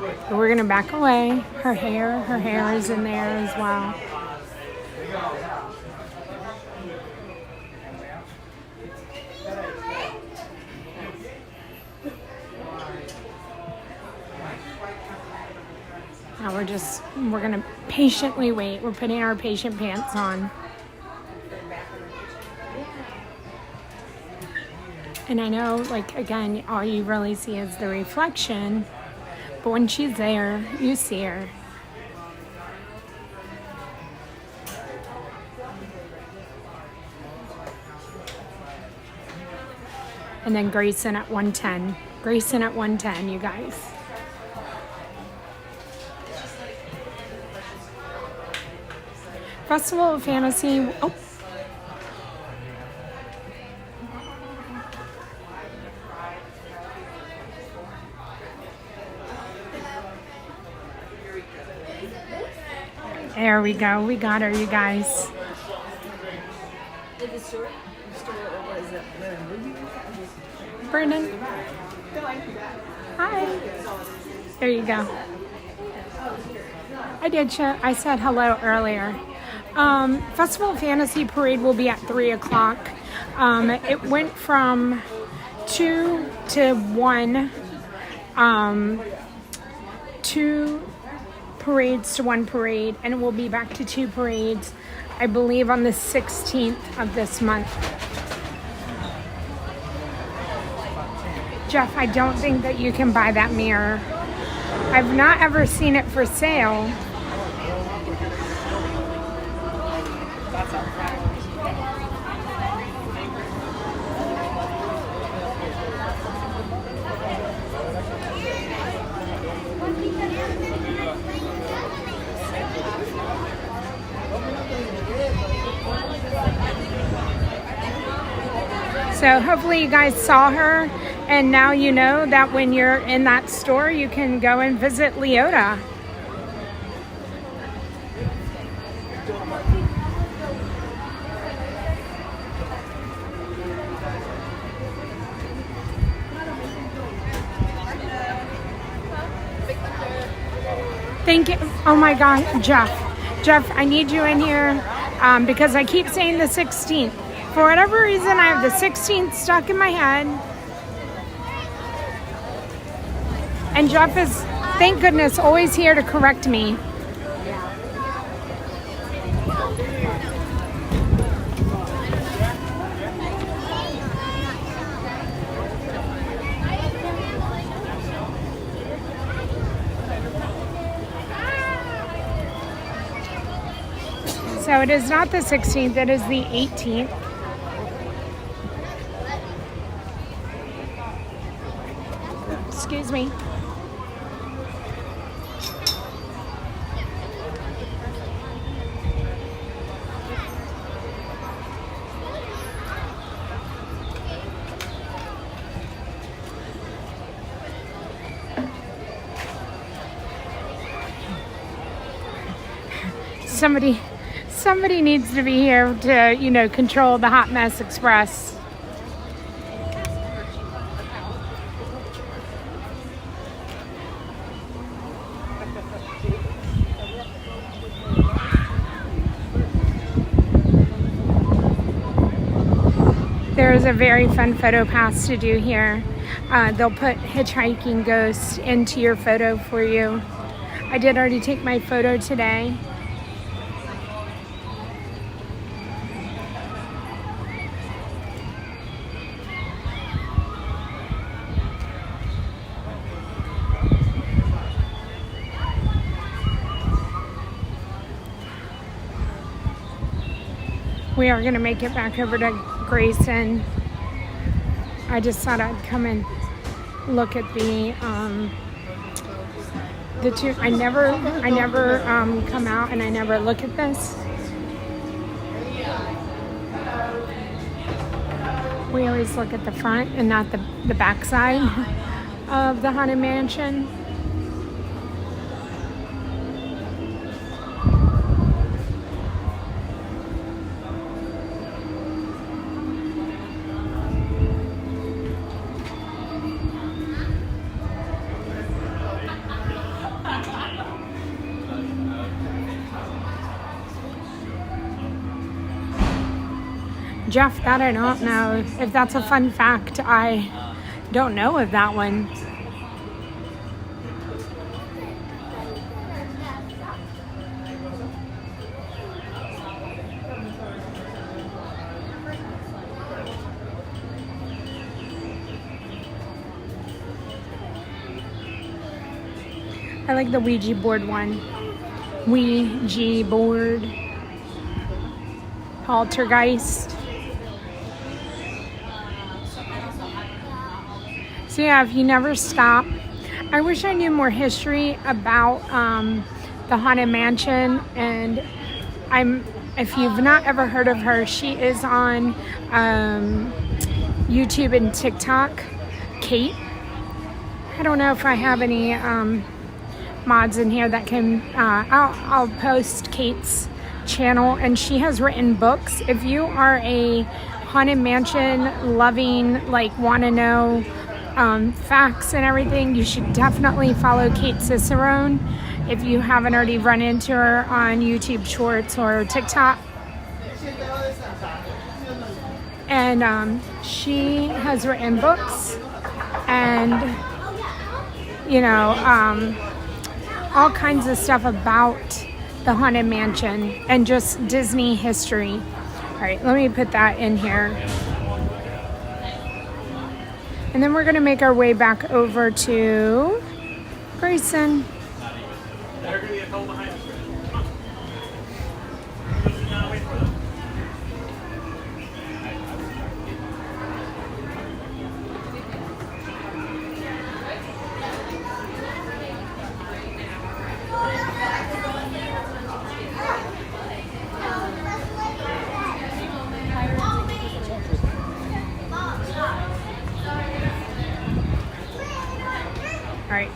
But we're gonna back away. Her hair is in there as well. Now we're gonna patiently wait. We're putting our patient pants on. And I know, like, again, all you really see is the reflection, but when she's there, you see her. And then Grayson at 110. Grayson at 110, you guys. Festival of Fantasy. Oh. There we go. We got her, you guys. Brendan. Hi. There you go. I did. I said hello earlier. Festival of Fantasy Parade will be at 3 o'clock. It went from 2 to 1. 2 parades to 1 parade, and it will be back to 2 parades, I believe, on the 16th of this month. Jeff, I don't think that you can buy that mirror. I've not ever seen it for sale. So hopefully you guys saw her, and now you know that when you're in that store, you can go and visit Leota. Thank you. Oh my God, Jeff, I need you in here because I keep saying the 16th. For whatever reason, I have the 16th stuck in my head. And Jeff is, thank goodness, always here to correct me. So it is not the 16th, it is the 18th. Excuse me. somebody needs to be here to, you know, control the Hot Mess Express. There's a very fun photo pass to do here. They'll put hitchhiking ghosts into your photo for you. I did already take my photo today. We are going to make it back over to Grayson. I just thought I'd come and look at the two. I never come out and I never look at this. We always look at the front and not the back side of the Haunted Mansion. Jeff, that I don't know. If that's a fun fact, I don't know of that one. I like the Ouija board one. Ouija board. Poltergeist. So yeah, if you never stop, I wish I knew more history about the Haunted Mansion. And if you've not ever heard of her, she is on YouTube and TikTok. Kate. I don't know if I have any mods in here that can. I'll post Kate's channel, and she has written books. If you are a Haunted Mansion loving, like, want to know facts and everything, you should definitely follow Kate Cicerone if you haven't already run into her on YouTube Shorts or TikTok. And she has written books and, you know, all kinds of stuff about the Haunted Mansion and just Disney history. All right, let me put that in here. And then we're going to make our way back over to Grayson. They're going to be a couple behind us.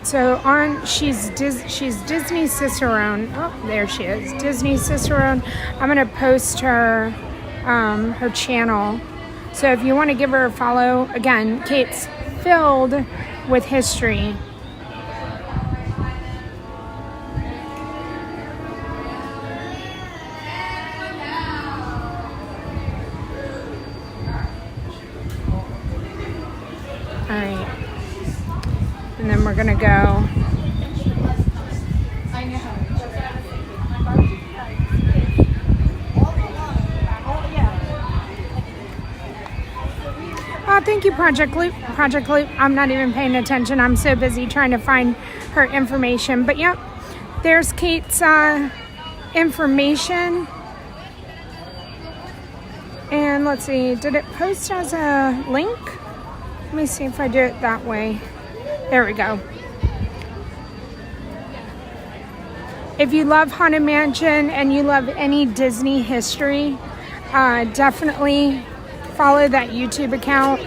So she's Disney Cicerone. Oh, there she is, Disney Cicerone. I'm gonna post her her channel. So if you want to give her a follow, again, Kate's filled with history. All right. And then we're gonna go. Oh, thank you, Project Loop. Project Loop. I'm not even paying attention. I'm so busy trying to find her information. But yep, there's Kate's information. And let's see, did it post as a link? Let me see if I do it that way. There we go. If you love Haunted Mansion and you love any Disney history, definitely follow that YouTube account.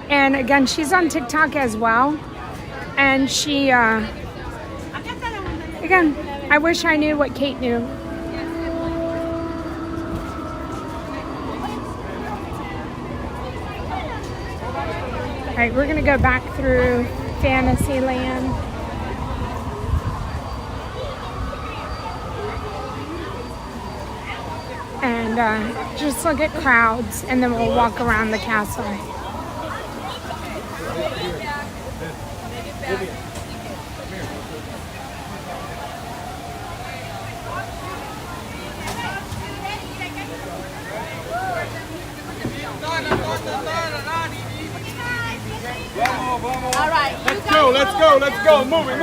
And again, she's on TikTok as well. And she, again, I wish I knew what Kate knew. right, we're gonna go back through Fantasyland. And just look at crowds, and then we'll walk around the castle. All right. Let's go. Move it.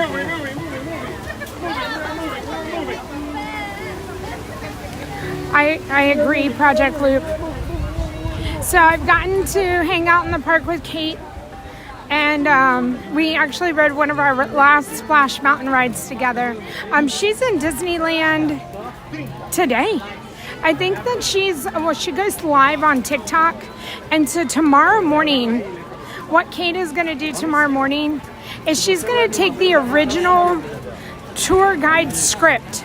I agree, Project Loop. So I've gotten to hang out in the park with Kate, and we actually rode one of our last Splash Mountain rides together. She's in Disneyland today. I think that she goes live on TikTok, and so tomorrow morning, what Kate is going to do tomorrow morning is she's going to take the original tour guide script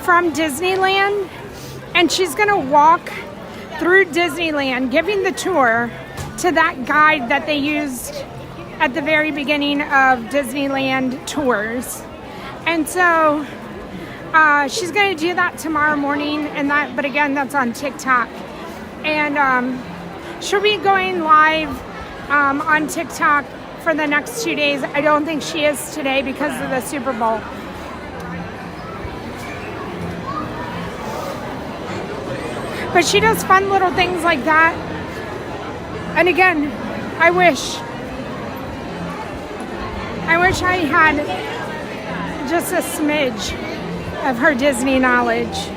from Disneyland, and she's going to walk through Disneyland giving the tour to that guide that they used at the very beginning of Disneyland tours. And so she's going to do that tomorrow morning, but again, that's on TikTok. And she'll be going live on TikTok for the next 2 days. I don't think she is today because of the Super Bowl. But she does fun little things like that. And again, I wish I had just a smidge of her Disney knowledge.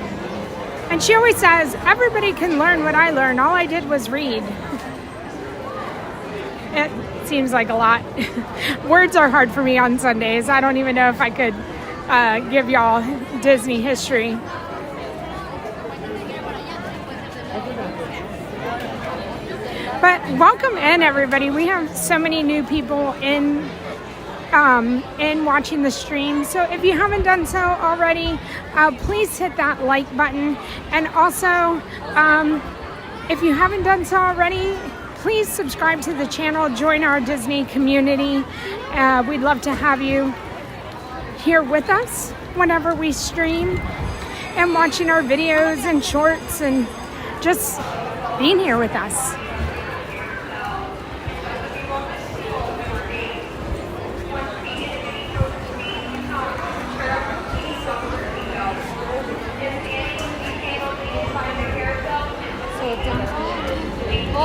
And she always says, everybody can learn what I learned. All I did was read. It seems like a lot. Words are hard for me on Sundays. I don't even know if I could give y'all Disney history. But welcome in, everybody. We have so many new people in watching the stream. So if you haven't done so already, please hit that like button. And also, if you haven't done so already, please subscribe to the channel, join our Disney community. We'd love to have you here with us whenever we stream and watching our videos and shorts and just being here with us.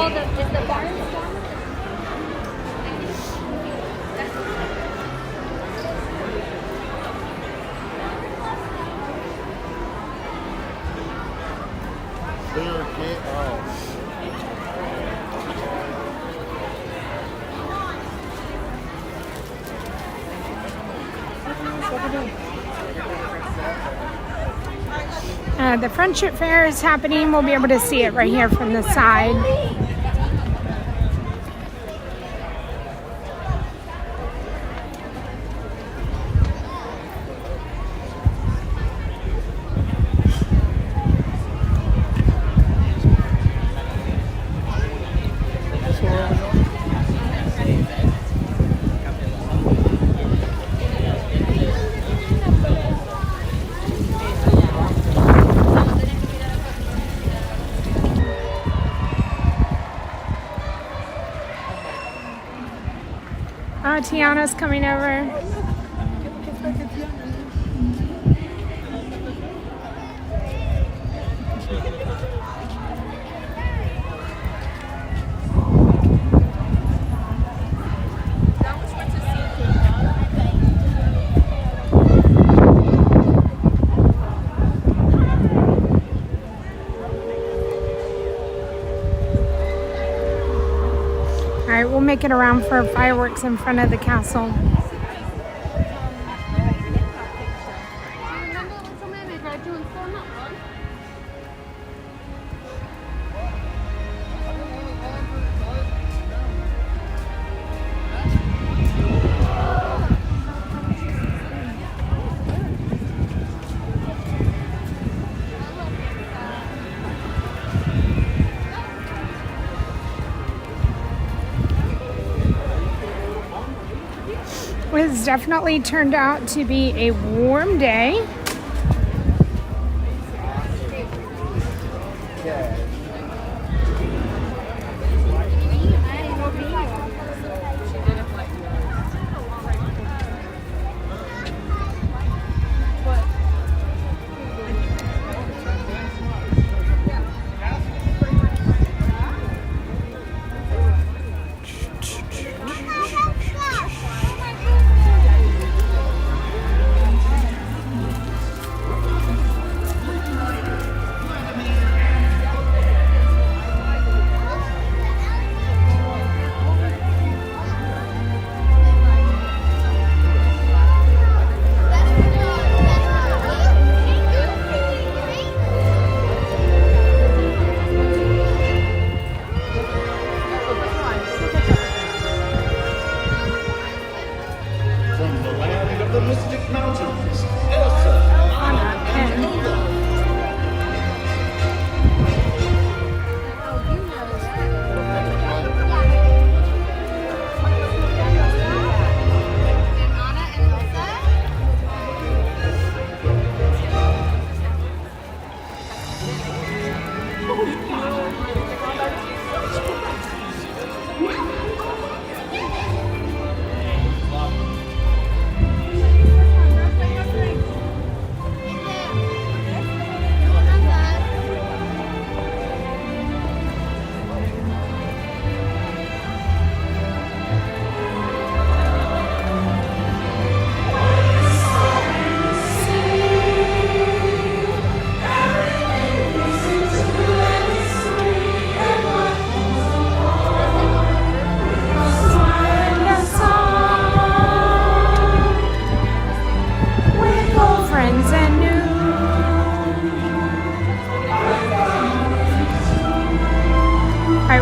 Is the barn done? The Friendship Fair is happening. We'll be able to see it right here from the side. Tiana's coming over. All right, we'll make it around for fireworks in front of the castle. It has definitely turned out to be a warm day.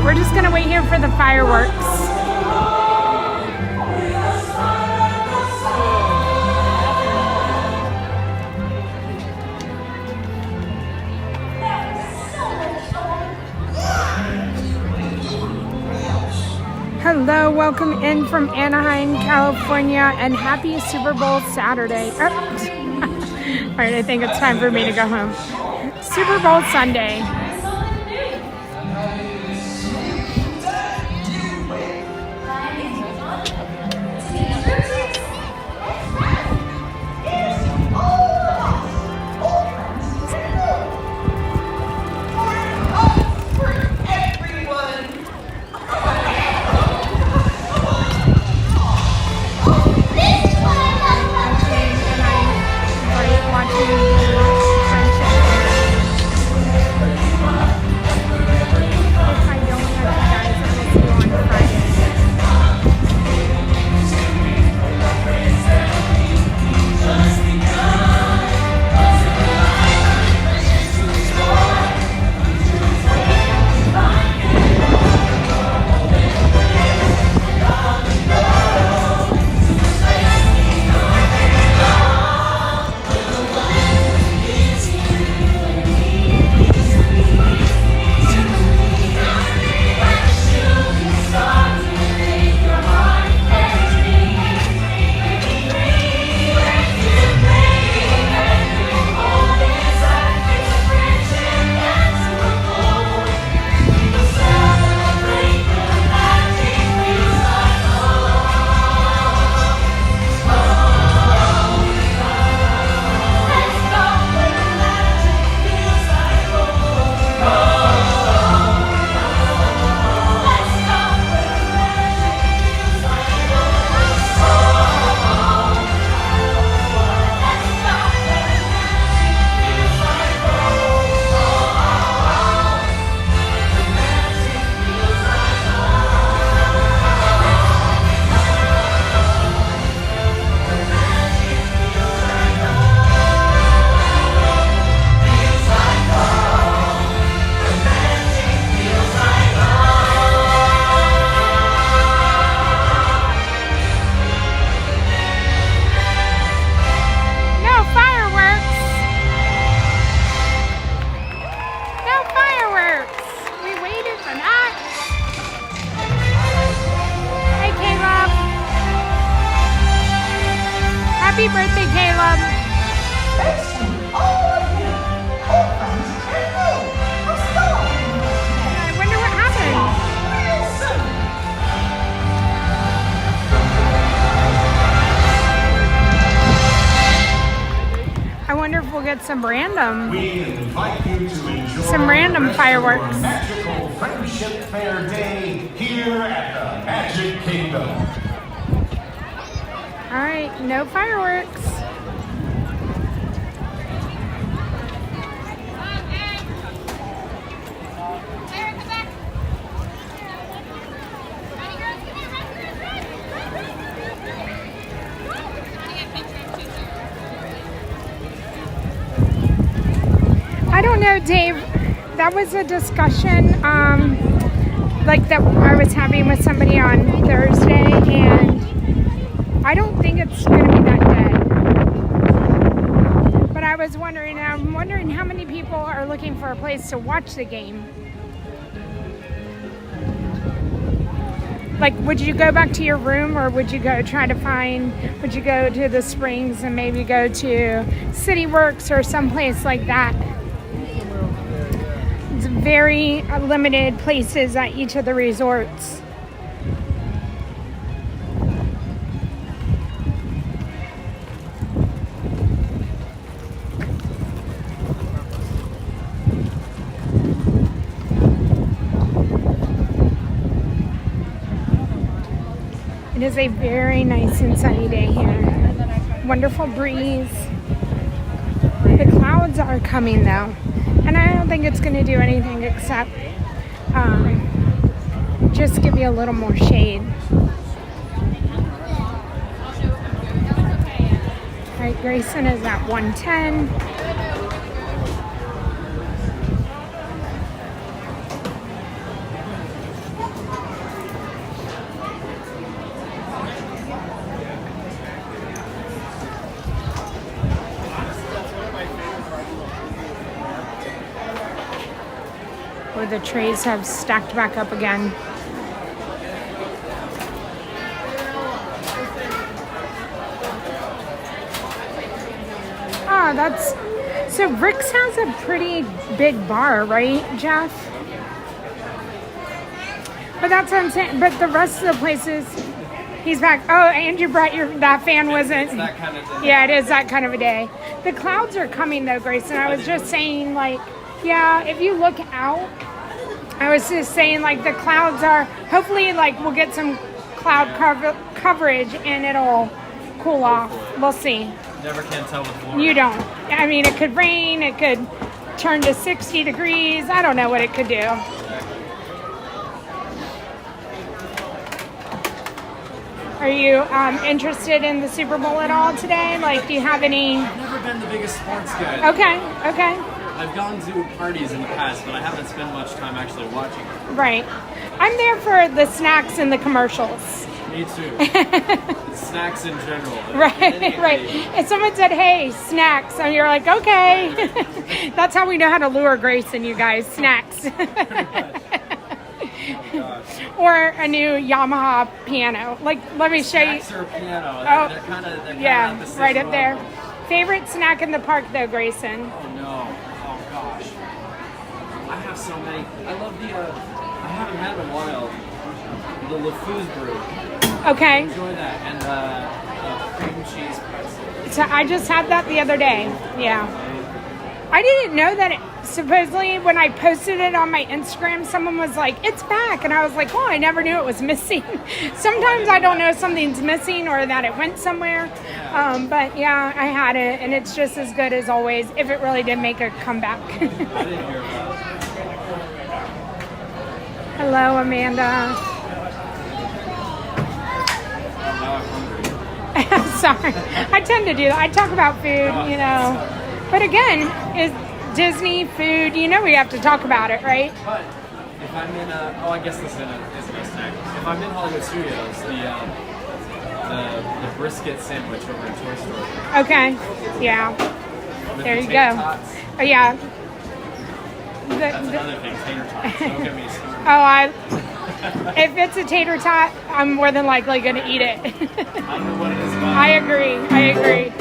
We're just gonna wait here for the fireworks. Hello, welcome in from Anaheim, California, and happy Super Bowl Saturday. Oh. All right, I think it's time for me to go home. Super Bowl Sunday. Happy birthday, Caleb. I wonder what happened. I wonder if we'll get some random. We invite you to enjoy some random the rest fireworks. of our magical Friendship Fair Day here at the Magic Kingdom. All right, no fireworks. I don't know, Dave. That was a discussion like that I was having with somebody on Thursday, and I don't think it's going to be that dead. But I'm wondering how many people are looking for a place to watch the game. Like, would you go back to your room, or would you go to the Springs and maybe go to City Works or someplace like that? It's very limited places at each of the resorts. It is a very nice and sunny day here. Wonderful breeze. The clouds are coming though, and I don't think it's going to do anything except just give you a little more shade. All right, Grayson is at 110. Where the trays have stacked back up again. Oh, so Rick's has a pretty big bar, right, Jeff? But that's what I'm saying. But the rest of the places, he's back. Oh, Andrew brought that fan wasn't. It's that kind of day. Yeah, it is that kind of a day. The clouds are coming though, Grayson. I was just saying, like, yeah, if you look out, I was just saying, like, the clouds are, hopefully, like, we'll get some cloud coverage and it'll cool off. We'll see. Never can tell with Florida. You don't. I mean, it could rain, it could turn to 60 degrees. I don't know what it could do. Are you interested in the Super Bowl at all today? Like, do you have any? I've never been the biggest sports guy. Okay. I've gone to parties in the past, but I haven't spent much time actually watching it. Right. I'm there for the snacks and the commercials. Me too. Snacks in general. Right. If someone said, hey, snacks, and you're like, okay. That's how we know how to lure Grayson, you guys. Snacks. Or a new Yamaha piano. Like, let me show you. Snacks or piano. Oh, they're kind of yeah, at the right same up there. level. Favorite snack in the park, though, Grayson? Oh, no. Oh, gosh. I have so many. I love I haven't had in a while, the LeFou's brew. Okay. I enjoy that. And cream cheese pretzel. So I just had that the other day. Yeah. I didn't know that supposedly when I posted it on my Instagram, someone was like, it's back. And I was like, oh, I never knew it was missing. Sometimes I don't know if something's missing or that it went somewhere. But yeah, I had it, and it's just as good as always if it really did make a comeback. I didn't hear about it. Hello, Amanda. Sorry. I tend to do that. I talk about food, you know. But again, is Disney food, you know we have to talk about it, right? But if I'm in I guess this isn't a snack. If I'm in Hollywood Studios, the brisket sandwich over at Toy Story. Okay. Yeah. With There the you tater go. tots. Oh, yeah. That's another thing, tater tots. Don't get me started. If it's a tater tot, I'm more than likely going to eat it. I know what it is about. I agree. I agree.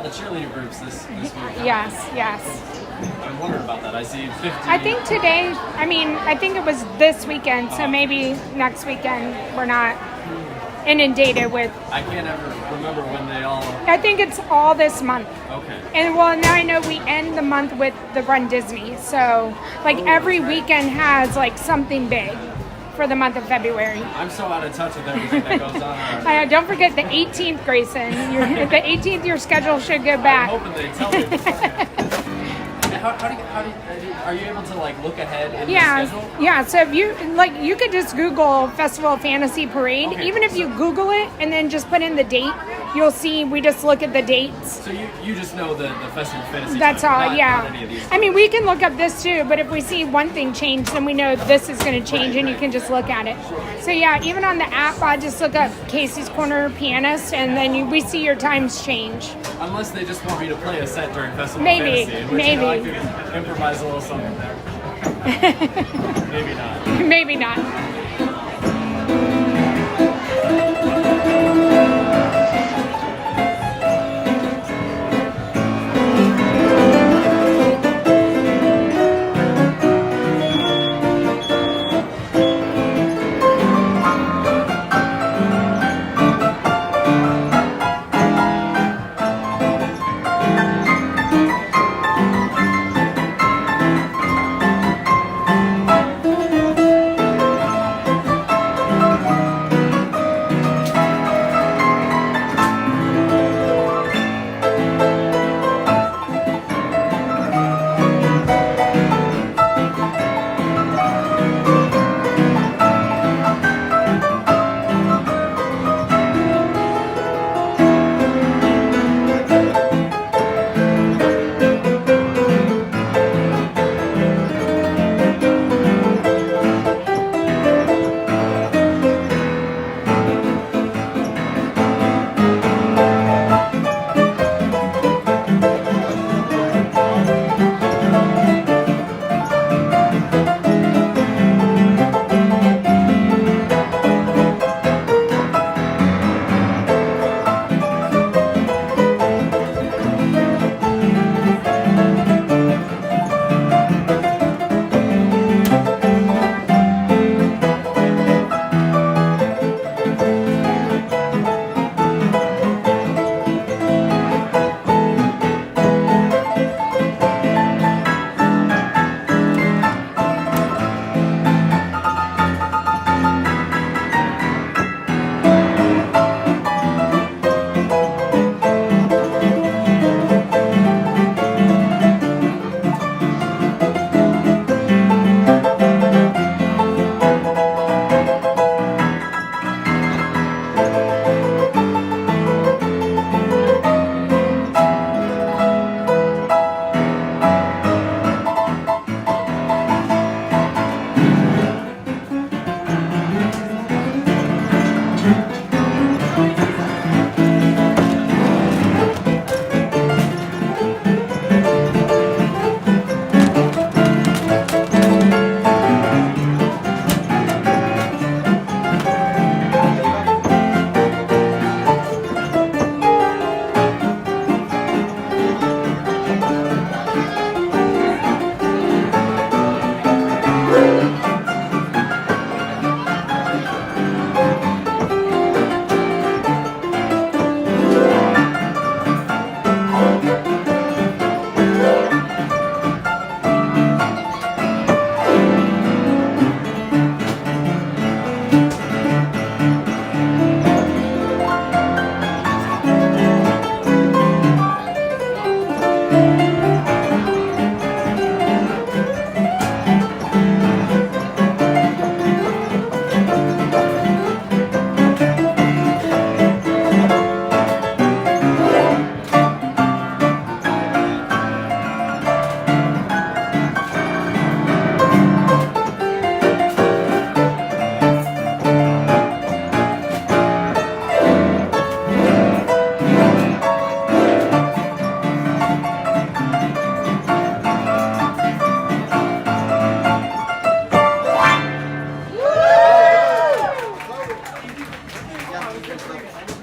the cheerleader groups this week. Yes. I'm wondering about that. I see 50. I think today, I think it was this weekend, so maybe next weekend we're not inundated with. I can't ever remember when they all. I think it's all this month. Okay. And well, now I know we end the month with the Run Disney, so every weekend has like something big for the month of February. I'm so out of touch with everything that goes on. Don't forget the 18th, Grayson. The 18th, your schedule should go back. I'm hoping they tell me beforehand. Are you able to like look ahead in the schedule? Yeah. So if you could just Google Festival of Fantasy Parade. Okay, Even if you Google it and then just put in the date, you'll see we just look at the dates. So you just know the Festival of Fantasy. That's all. Not any of these. We can look up this too, but if we see one thing change, then we know this is going to change, and you can just look at it. So yeah, even on the app, I just look up Casey's Corner Pianist, and then we see your times change. Unless they just want me to play a set during Festival of Maybe, Fantasy, in which, maybe. I could improvise a little something there. Maybe not. Maybe not.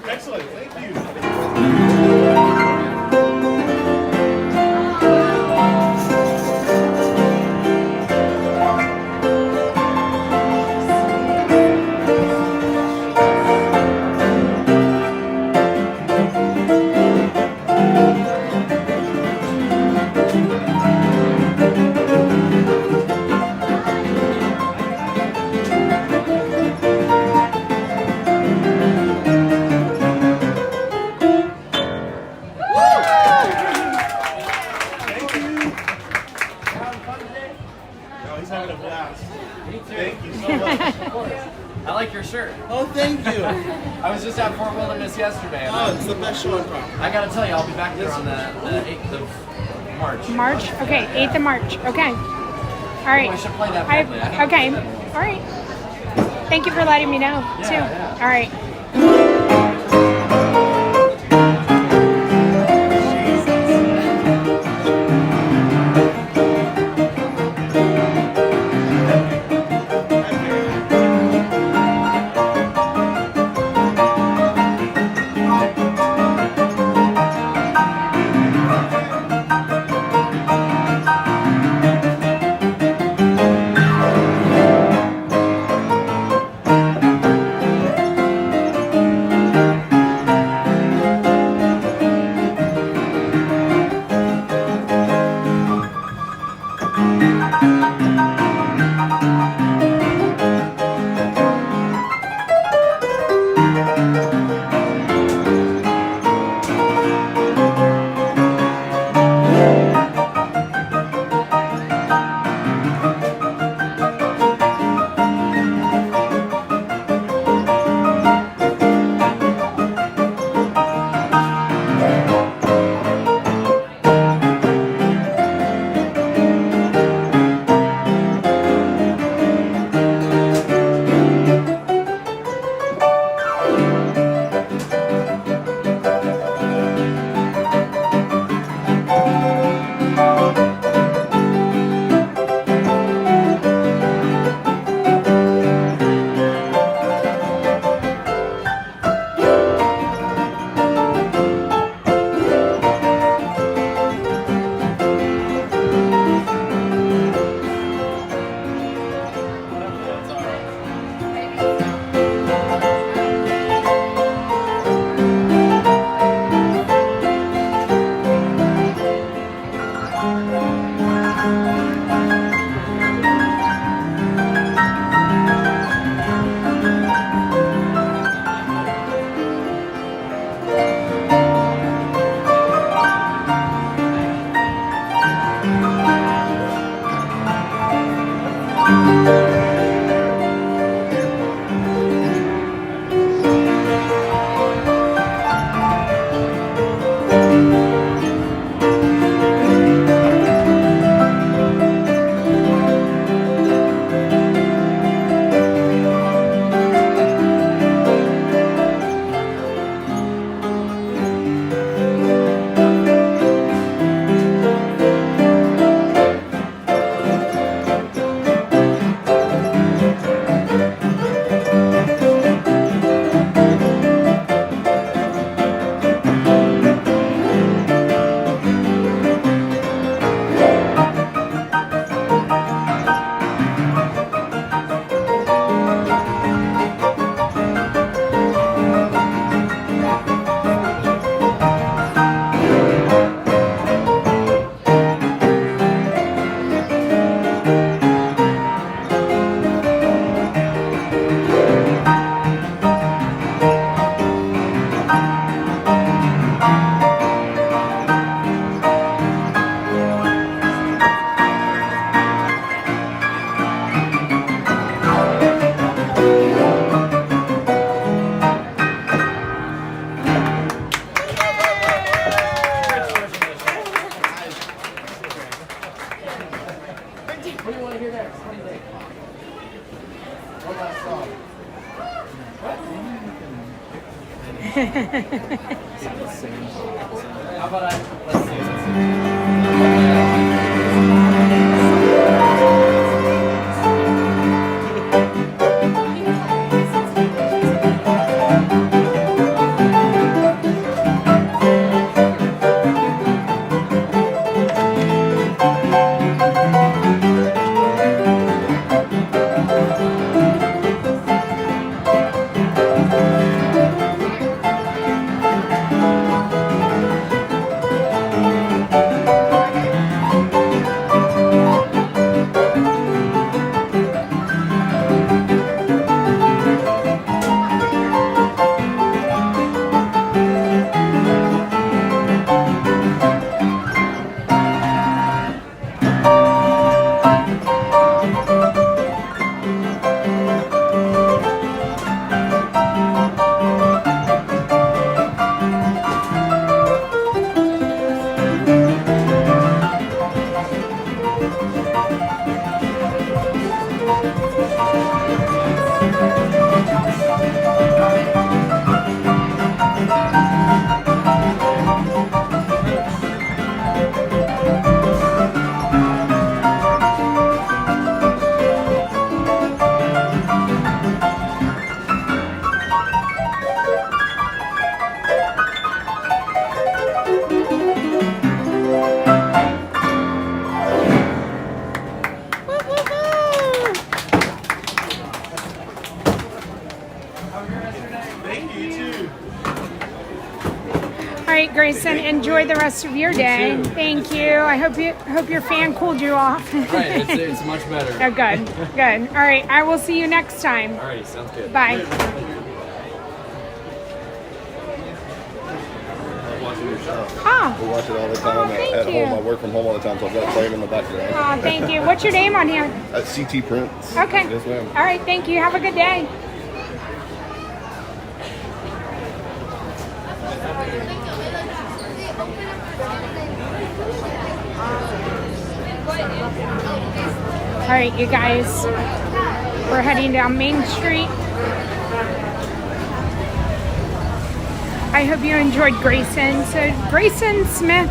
Excellent, thank you. I was just at Fort Wilderness yesterday. Oh, it's the best show in town. I gotta tell you, I'll be back there on the 8th of March. March? Okay, 8th of March. Okay. All right. Oh, I should play that badly. Okay. All right. Thank you for letting me know, too. Yeah. All right. How about let's see. right, Grayson. Enjoy the rest of your day. too. Thank you. I hope your fan cooled you off. Right, it's much better. Oh, good, good. All right, I will see you next time. Alrighty, sounds good. Bye. Oh. We watch it all the time at you. home. I work from home all the time, so I've got it playing in the background. Oh, thank you. What's your name on here? At CT Prints. Okay. Yes, ma'am. All right, thank you. Have a good day. All right, you guys. We're heading down Main Street. I hope you enjoyed Grayson. So Grayson Smith,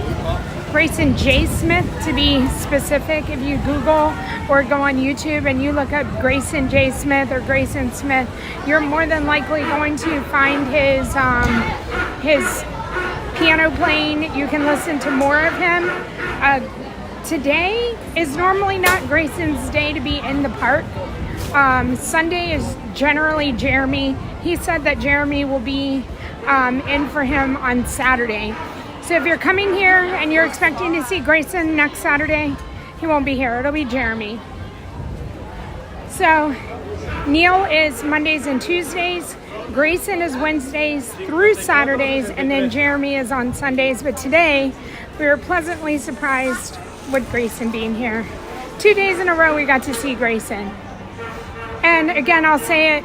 Grayson J. Smith to be specific. If you Google or go on YouTube and you look up Grayson J. Smith or Grayson Smith, you're more than likely going to find his piano playing. You can listen to more of him. Today is normally not Grayson's day to be in the park. Sunday is generally Jeremy. He said that Jeremy will be in for him on Saturday. So if you're coming here and you're expecting to see Grayson next Saturday, he won't be here. It'll be Jeremy. So Neil is Mondays and Tuesdays. Grayson is Wednesdays through Saturdays, and then Jeremy is on Sundays. But today we were pleasantly surprised with Grayson being here. 2 days in a row we got to see Grayson. And again, I'll say it,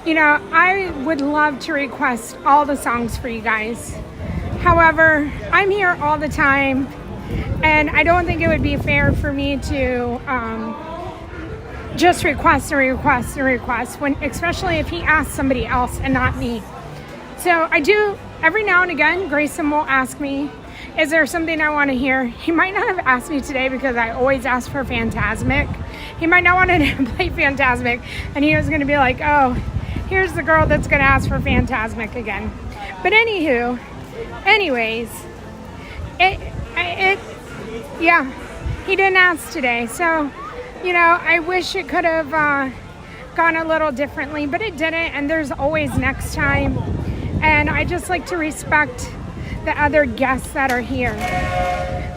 you know, I would love to request all the songs for you guys. However, I'm here all the time, and I don't think it would be fair for me to just request and request and request, when, especially if he asks somebody else and not me. So I do, every now and again, Grayson will ask me, is there something I want to hear? He might not have asked me today because I always ask for Fantasmic. He might not want to play Fantasmic, and he was going to be like, oh, here's the girl that's going to ask for Fantasmic again. But anyways, yeah, he didn't ask today. So, you know, I wish it could have gone a little differently, but it didn't, and there's always next time. And I just like to respect the other guests that are here.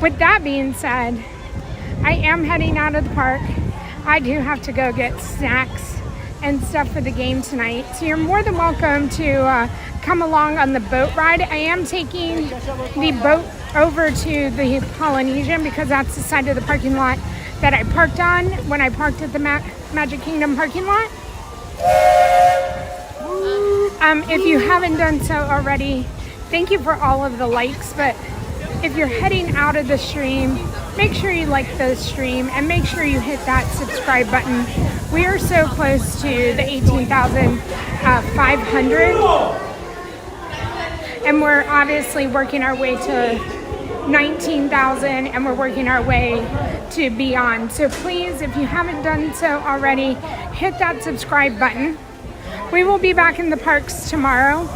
With that being said, I am heading out of the park. I do have to go get snacks and stuff for the game tonight. So you're more than welcome to come along on the boat ride. I am taking the boat over to the Polynesian because that's the side of the parking lot that I parked on when I parked at the Magic Kingdom parking lot. If you haven't done so already, thank you for all of the likes, but if you're heading out of the stream, make sure you like the stream and make sure you hit that subscribe button. We are so close to the 18,500, and we're obviously working our way to 19,000, and we're working our way to beyond. So please, if you haven't done so already, hit that subscribe button. We will be back in the parks tomorrow.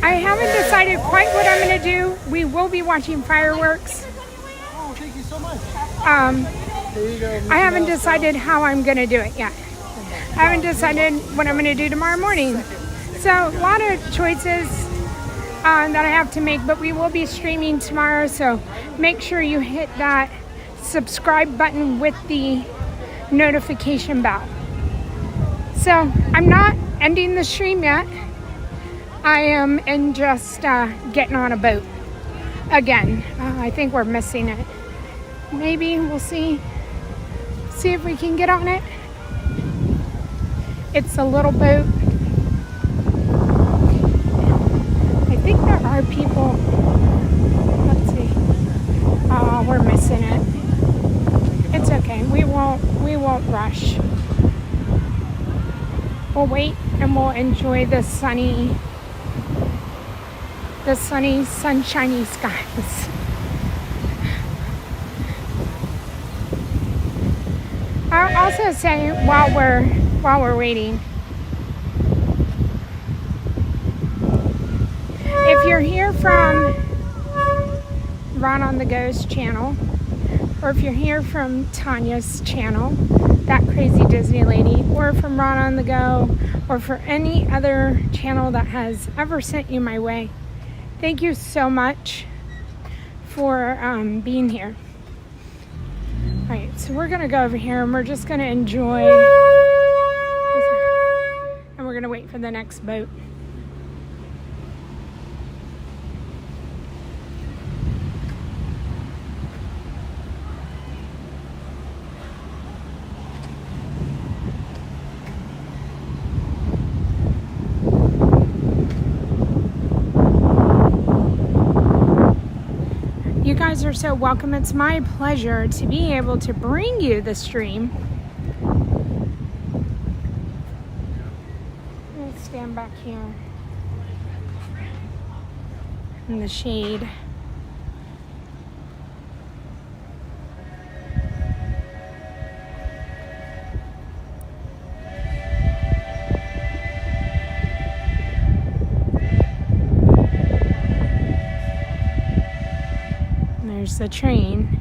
I haven't decided quite what I'm going to do. We will be watching fireworks. Oh, thank you so much. I haven't decided how I'm going to do it yet. I haven't decided what I'm going to do tomorrow morning. So a lot of choices that I have to make, but we will be streaming tomorrow. So make sure you hit that subscribe button with the notification bell. So I'm not ending the stream yet. I am in just getting on a boat again. I think we're missing it. Maybe we'll see if we can get on it. It's a little boat. I think there are people. Let's see. Oh, we're missing it. It's okay. We won't rush. We'll wait and we'll enjoy the sunny, sunshiny skies. I'll also say while we're waiting, if you're here from Ron on the Go's channel, or if you're here from Tanya's channel, That Crazy Disney Lady, or from Ron on the Go, or for any other channel that has ever sent you my way, Thank you so much for being here. All right, so we're gonna go over here and we're just gonna enjoy, and we're gonna wait for the next boat. You guys are so welcome. It's my pleasure to be able to bring you the stream. Let's stand back here in the shade. There's the train.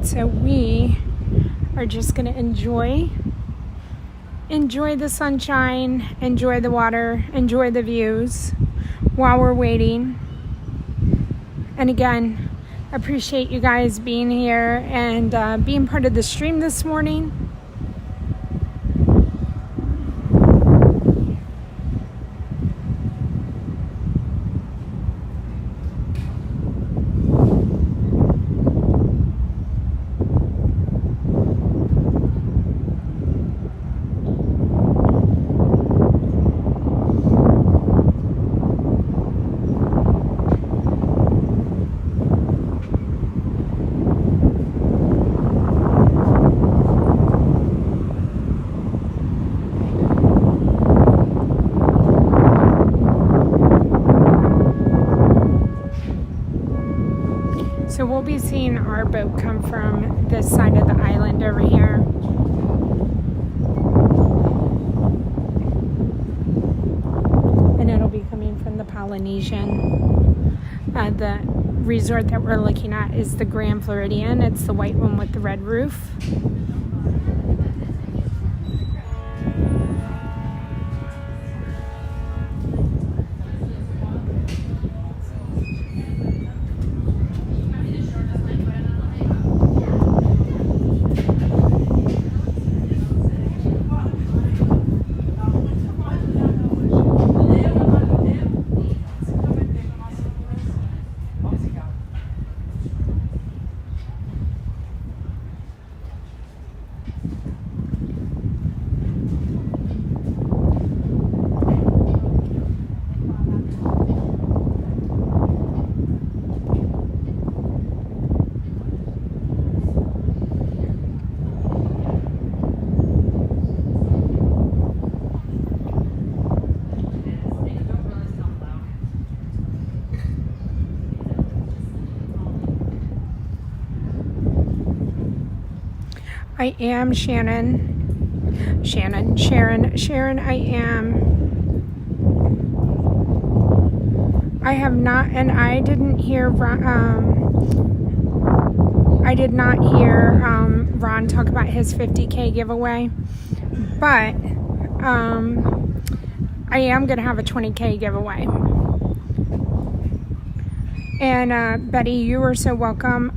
So we are just going to enjoy the sunshine, enjoy the water, enjoy the views while we're waiting. And again, appreciate you guys being here and being part of the stream this morning. So we'll be seeing our boat come from this side of the island over here. And it'll be coming from the Polynesian. The resort that we're looking at is the Grand Floridian. It's the white one with the red roof. I am Sharon, I am. I have not, and I didn't hear, I did not hear Ron talk about his 50K giveaway, but I am going to have a 20K giveaway. And Betty, you are so welcome.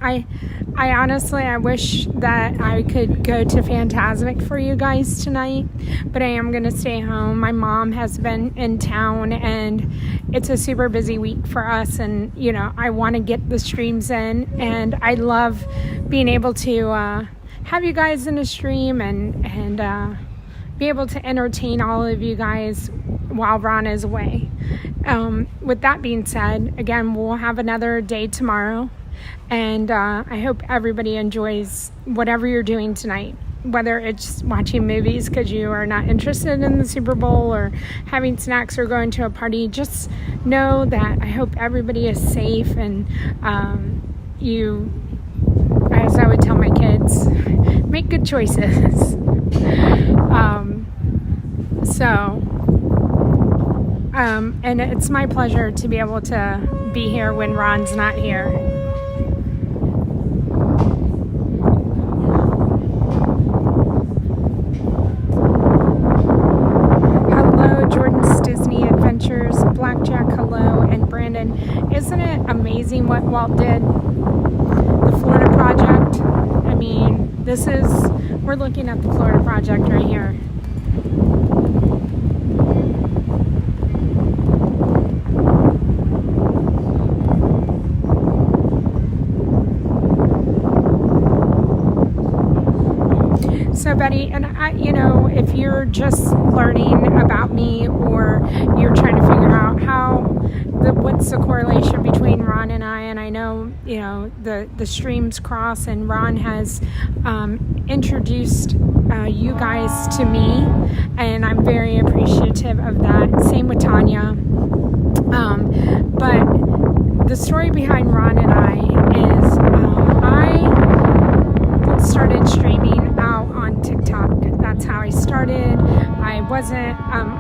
I honestly, I wish that I could go to Fantasmic for you guys tonight, but I am going to stay home. My mom has been in town, and it's a super busy week for us, and, you know, I want to get the streams in, and I love being able to have you guys in a stream and be able to entertain all of you guys while Ron is away. With that being said, again, we'll have another day tomorrow. And I hope everybody enjoys whatever you're doing tonight. whether it's watching movies because you are not interested in the Super Bowl, or having snacks, or going to a party, just know that I hope everybody is safe, and you, as I would tell my kids, make good choices. And it's my pleasure to be able to be here when Ron's not here. Hello, Jordan's Disney Adventures, Blackjack, hello, and Brandon. Isn't it amazing what Walt did? The Florida Project. I mean, we're looking at the Florida Project right here. So Betty, and if you're just learning about me, or you're trying to figure out what's the correlation between Ron and I know, the streams cross, and Ron has introduced you guys to me, and I'm very appreciative of that. Same with Tanya. But the story behind Ron and I is I started streaming out on TikTok. That's how I started. I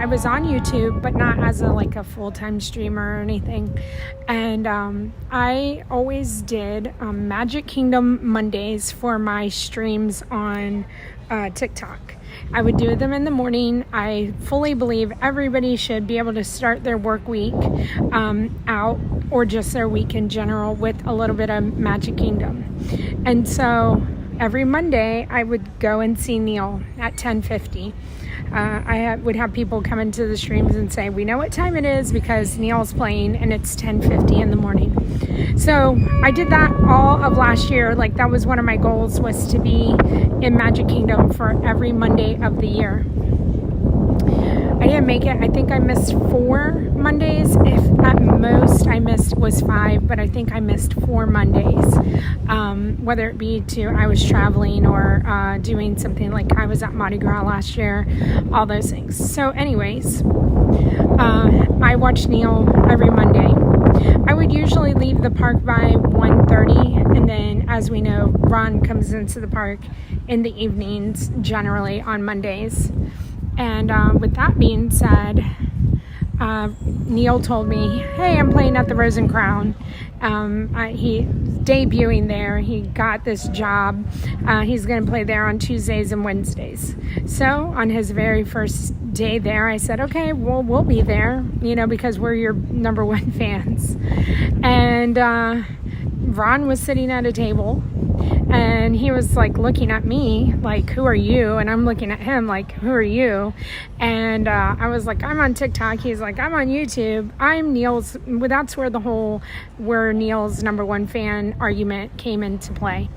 was on YouTube, but not as a full-time streamer or anything. And I always did Magic Kingdom Mondays for my streams on TikTok. I would do them in the morning. I fully believe everybody should be able to start their work week out, or just their week in general, with a little bit of Magic Kingdom. And so every Monday I would go and see Neil at 10:50. I would have people come into the streams and say, we know what time it is because Neil's playing, and it's 10:50 in the morning. So I did that all of last year. That was one of my goals, was to be in Magic Kingdom for every Monday of the year. I didn't make it. I think I missed 4 Mondays. If at most I missed was 5, but I think I missed 4 Mondays. Whether it be I was traveling, or doing something, like I was at Mardi Gras last year, all those things. So anyways, I watched Neil every Monday. I would usually leave the park by 1:30, and then, as we know, Ron comes into the park in the evenings, generally on Mondays. And with that being said, Neil told me, hey, I'm playing at the Rose and Crown. He debuting there. He got this job. He's going to play there on Tuesdays and Wednesdays. So on his very first day there, I said, okay, well, we'll be there, because we're your number one fans. And Ron was sitting at a table, and he was looking at me like, who are you? And I'm looking at him like, who are you? And I was like, I'm on TikTok. He's like, I'm on YouTube. I'm Neil's. That's where the whole we're Neil's number one fan argument came into play.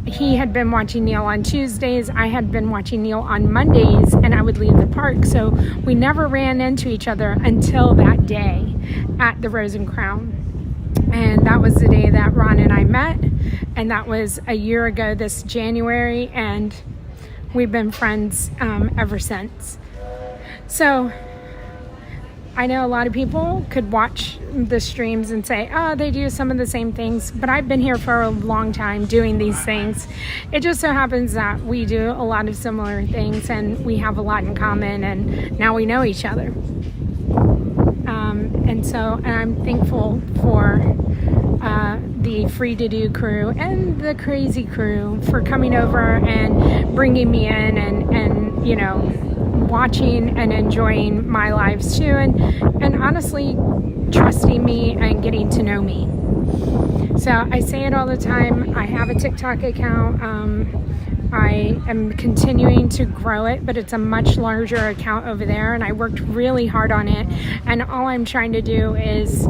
He had been watching Neil on Tuesdays. I had been watching Neil on Mondays, and I would leave the park. So we never ran into each other until that day at the Rose and Crown. And that was the day that Ron and I met, and that was a year ago this January, and we've been friends ever since. So I know a lot of people could watch the streams and say, oh, they do some of the same things, but I've been here for a long time doing these things. It just so happens that we do a lot of similar things, and we have a lot in common, and now we know each other. And I'm thankful for the Free to Do crew and the Crazy crew for coming over and bringing me in, and watching and enjoying my lives too, and honestly trusting me and getting to know me. So I say it all the time. I have a TikTok account. I am continuing to grow it, but it's a much larger account over there, and I worked really hard on it, and all I'm trying to do is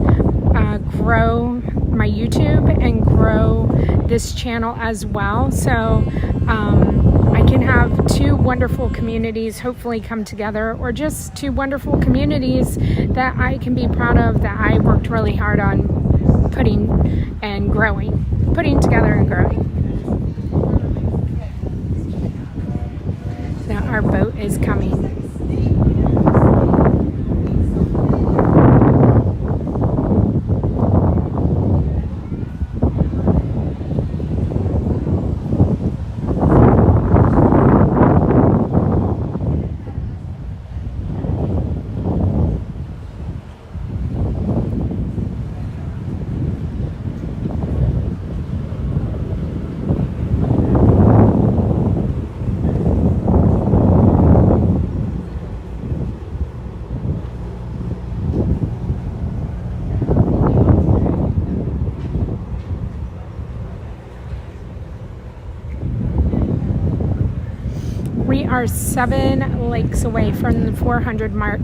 grow my YouTube and grow this channel as well, so I can have 2 wonderful communities hopefully come together, or just 2 wonderful communities that I can be proud of, that I worked really hard on putting together and growing. our boat is coming. We are 7 likes away from the 400 mark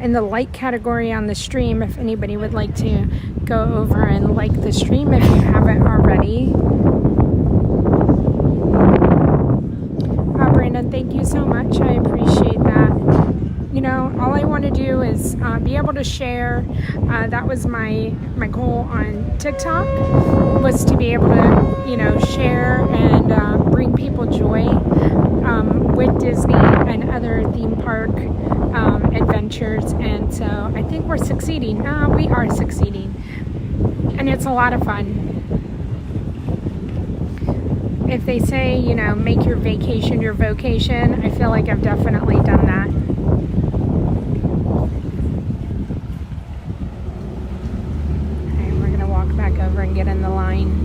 in the like category on the stream. If anybody would like to go over and like the stream if you haven't already. Brandon, thank you so much. I appreciate that. You know, all I want to do is be able to share. That was my goal on TikTok, was to be able to, you know, share and bring people joy with Disney and other theme park adventures. And so I think we're succeeding. We are succeeding. And it's a lot of fun. If they say, you know, make your vacation your vocation, I feel like I've definitely done that. Okay, we're going to walk back over and get in the line.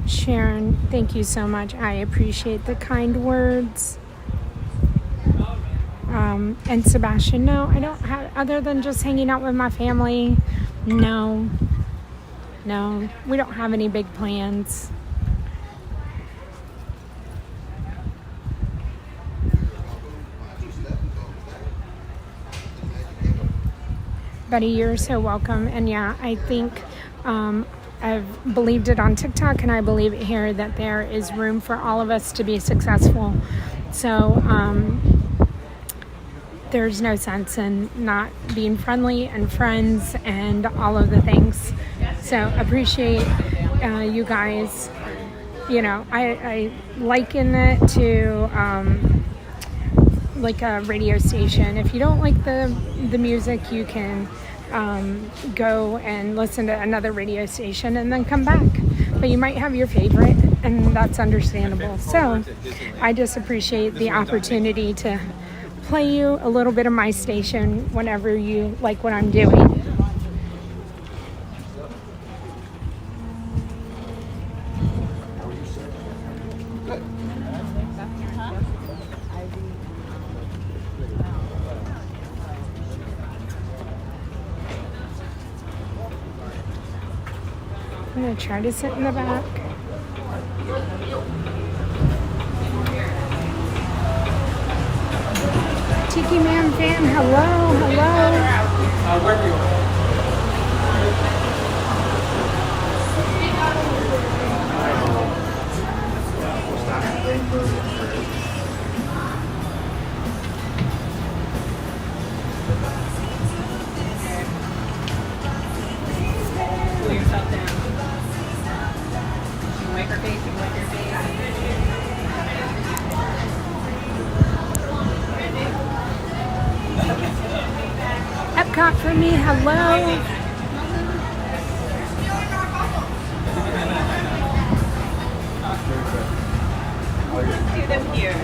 Sharon, thank you so much. I appreciate the kind words. And Sebastian, no, I don't have, other than just hanging out with my family, no, we don't have any big plans. Betty, you're so welcome. And yeah, I think I've believed it on TikTok, and I believe it here, that there is room for all of us to be successful. So there's no sense in not being friendly and friends and all of the things. So appreciate you guys. You know, I liken it to like a radio station. If you don't like the music, you can go and listen to another radio station and then come back. But you might have your favorite, and that's understandable. So I just appreciate the opportunity to play you a little bit of my station whenever you like what I'm doing. I'm going to try to sit in the back. Tiki Man fan, hello. Wherever you are. Pull yourself down. You can wipe her face, you can wipe your face. Epcot for me, hello. Do them here.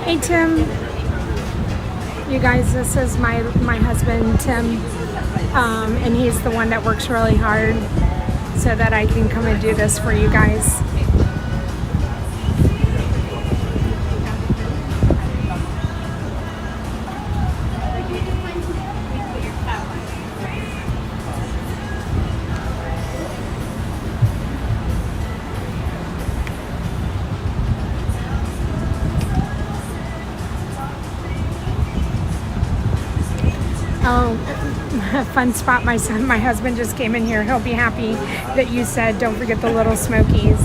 Hey Tim. You guys, this is my husband Tim, and he's the one that works really hard so that I can come and do this for you guys. Oh, fun spot. My husband just came in here. He'll be happy that you said don't forget the Little Smokies.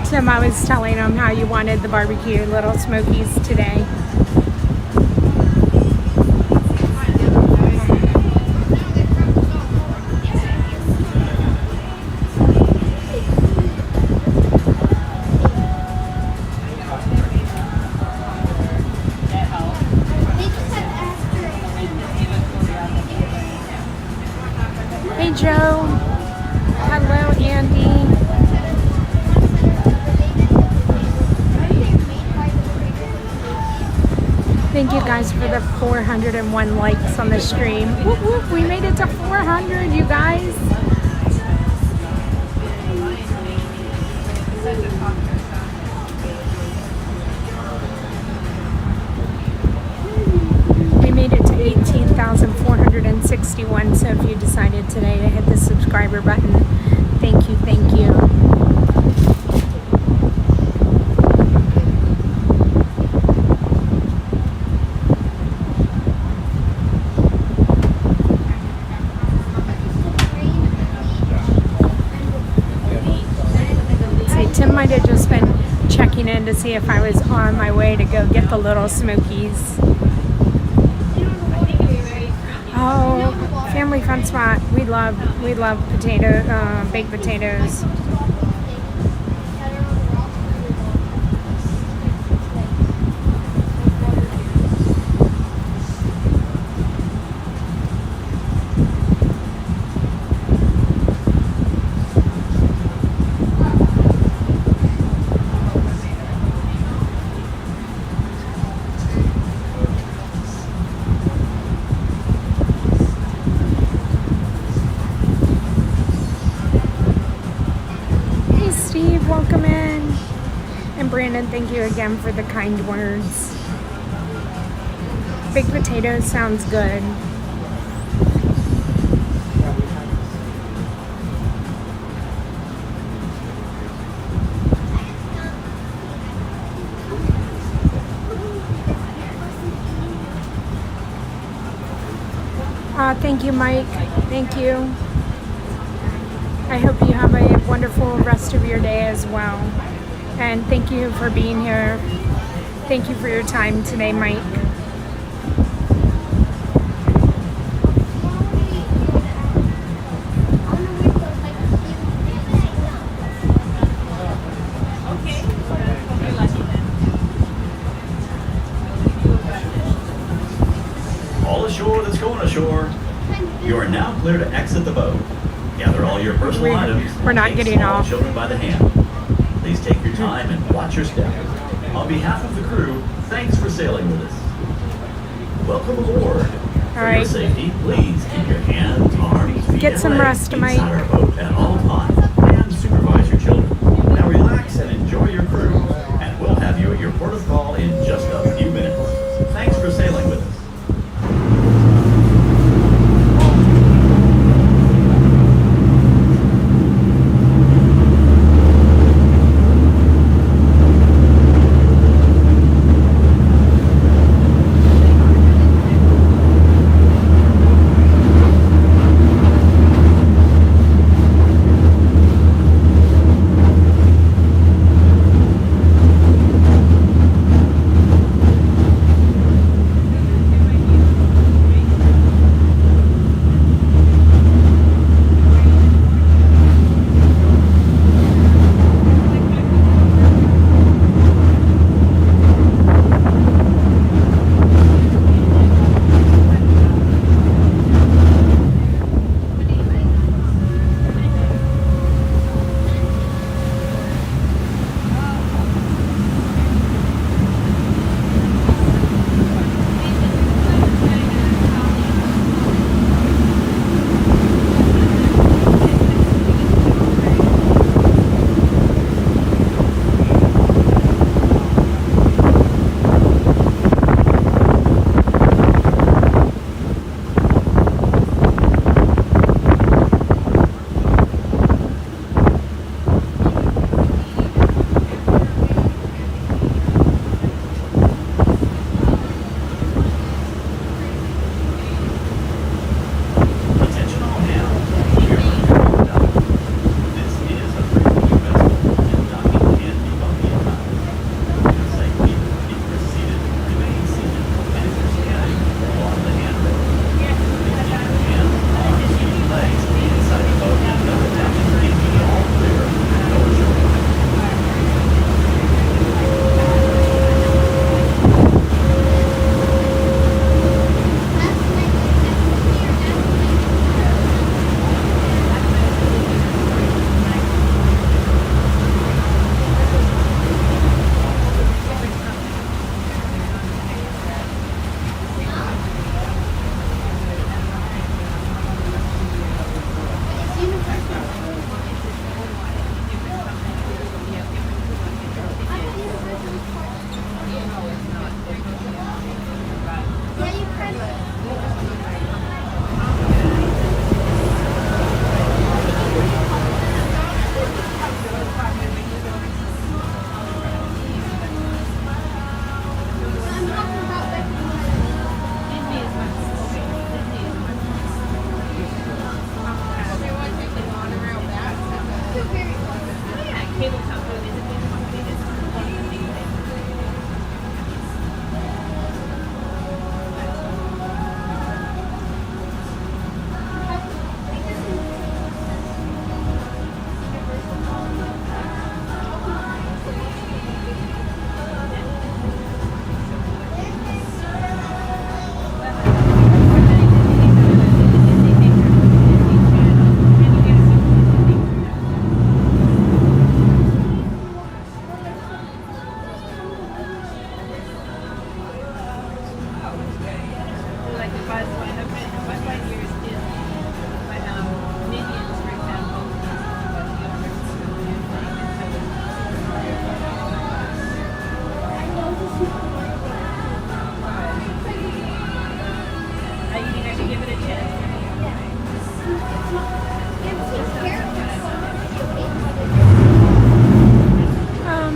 Tim, I was telling him how you wanted the barbecue Little Smokies today. Hey Joe. Hello Andy. Thank you guys for the 401 likes on the stream. Whoop, whoop, we made it to 400, you guys. We made it to 18,461. So if you decided today to hit the subscriber button, thank you, thank you. Tim might have just been checking in to see if I was on my way to go get the Little Smokies. Oh, family fun spot. We love baked potatoes. Welcome in. And Brandon, thank you again for the kind words. Baked potatoes sounds good. Thank you, Mike. Thank you. I hope you have a wonderful rest of your day as well. And thank you for being here. Thank you for your time today, Mike. All ashore that's going ashore. You are now clear to exit the boat. Gather all your personal items. We're not getting off. Children by the hand. Please take your time and watch your step. On behalf of the crew, thanks for sailing with us. Welcome aboard. For your safety, please keep your hands, arms, feet, Get some and rest, legs Mike. inside our boat at all times, and supervise your children. Now relax and enjoy your cruise, and we'll have you at your port of call in just a few minutes. Thanks for sailing with us.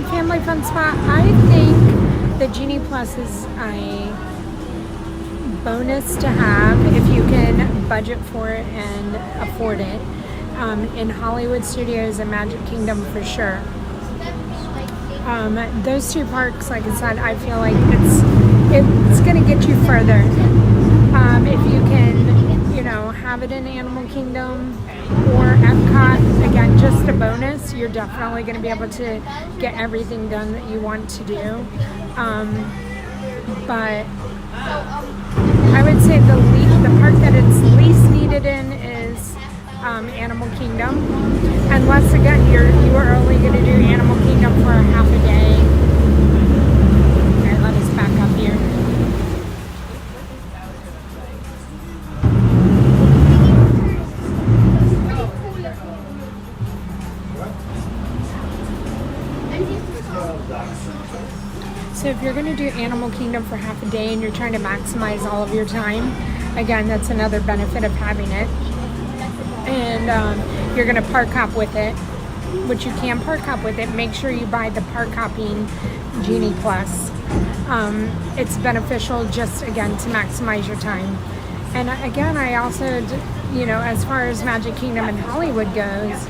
Family fun spot. I think the Genie Plus is a bonus to have if you can budget for it and afford it. In Hollywood Studios and Magic Kingdom for sure. Those two parks, like I said, I feel like it's going to get you further. If you can, you know, have it in Animal Kingdom or Epcot, again, just a bonus. You're definitely going to be able to get everything done that you want to do. But I would say the park that it's least needed in is Animal Kingdom, unless again you are only going to do Animal Kingdom for a half a day. Here, let us back up here. So if you're going to do Animal Kingdom for half a day and you're trying to maximize all of your time, again, that's another benefit of having it. And you're going to park hop with it, which you can park hop with it. Make sure you buy the park hopping Genie Plus. It's beneficial just, again, to maximize your time. And again, I also, you know, as far as Magic Kingdom and Hollywood goes,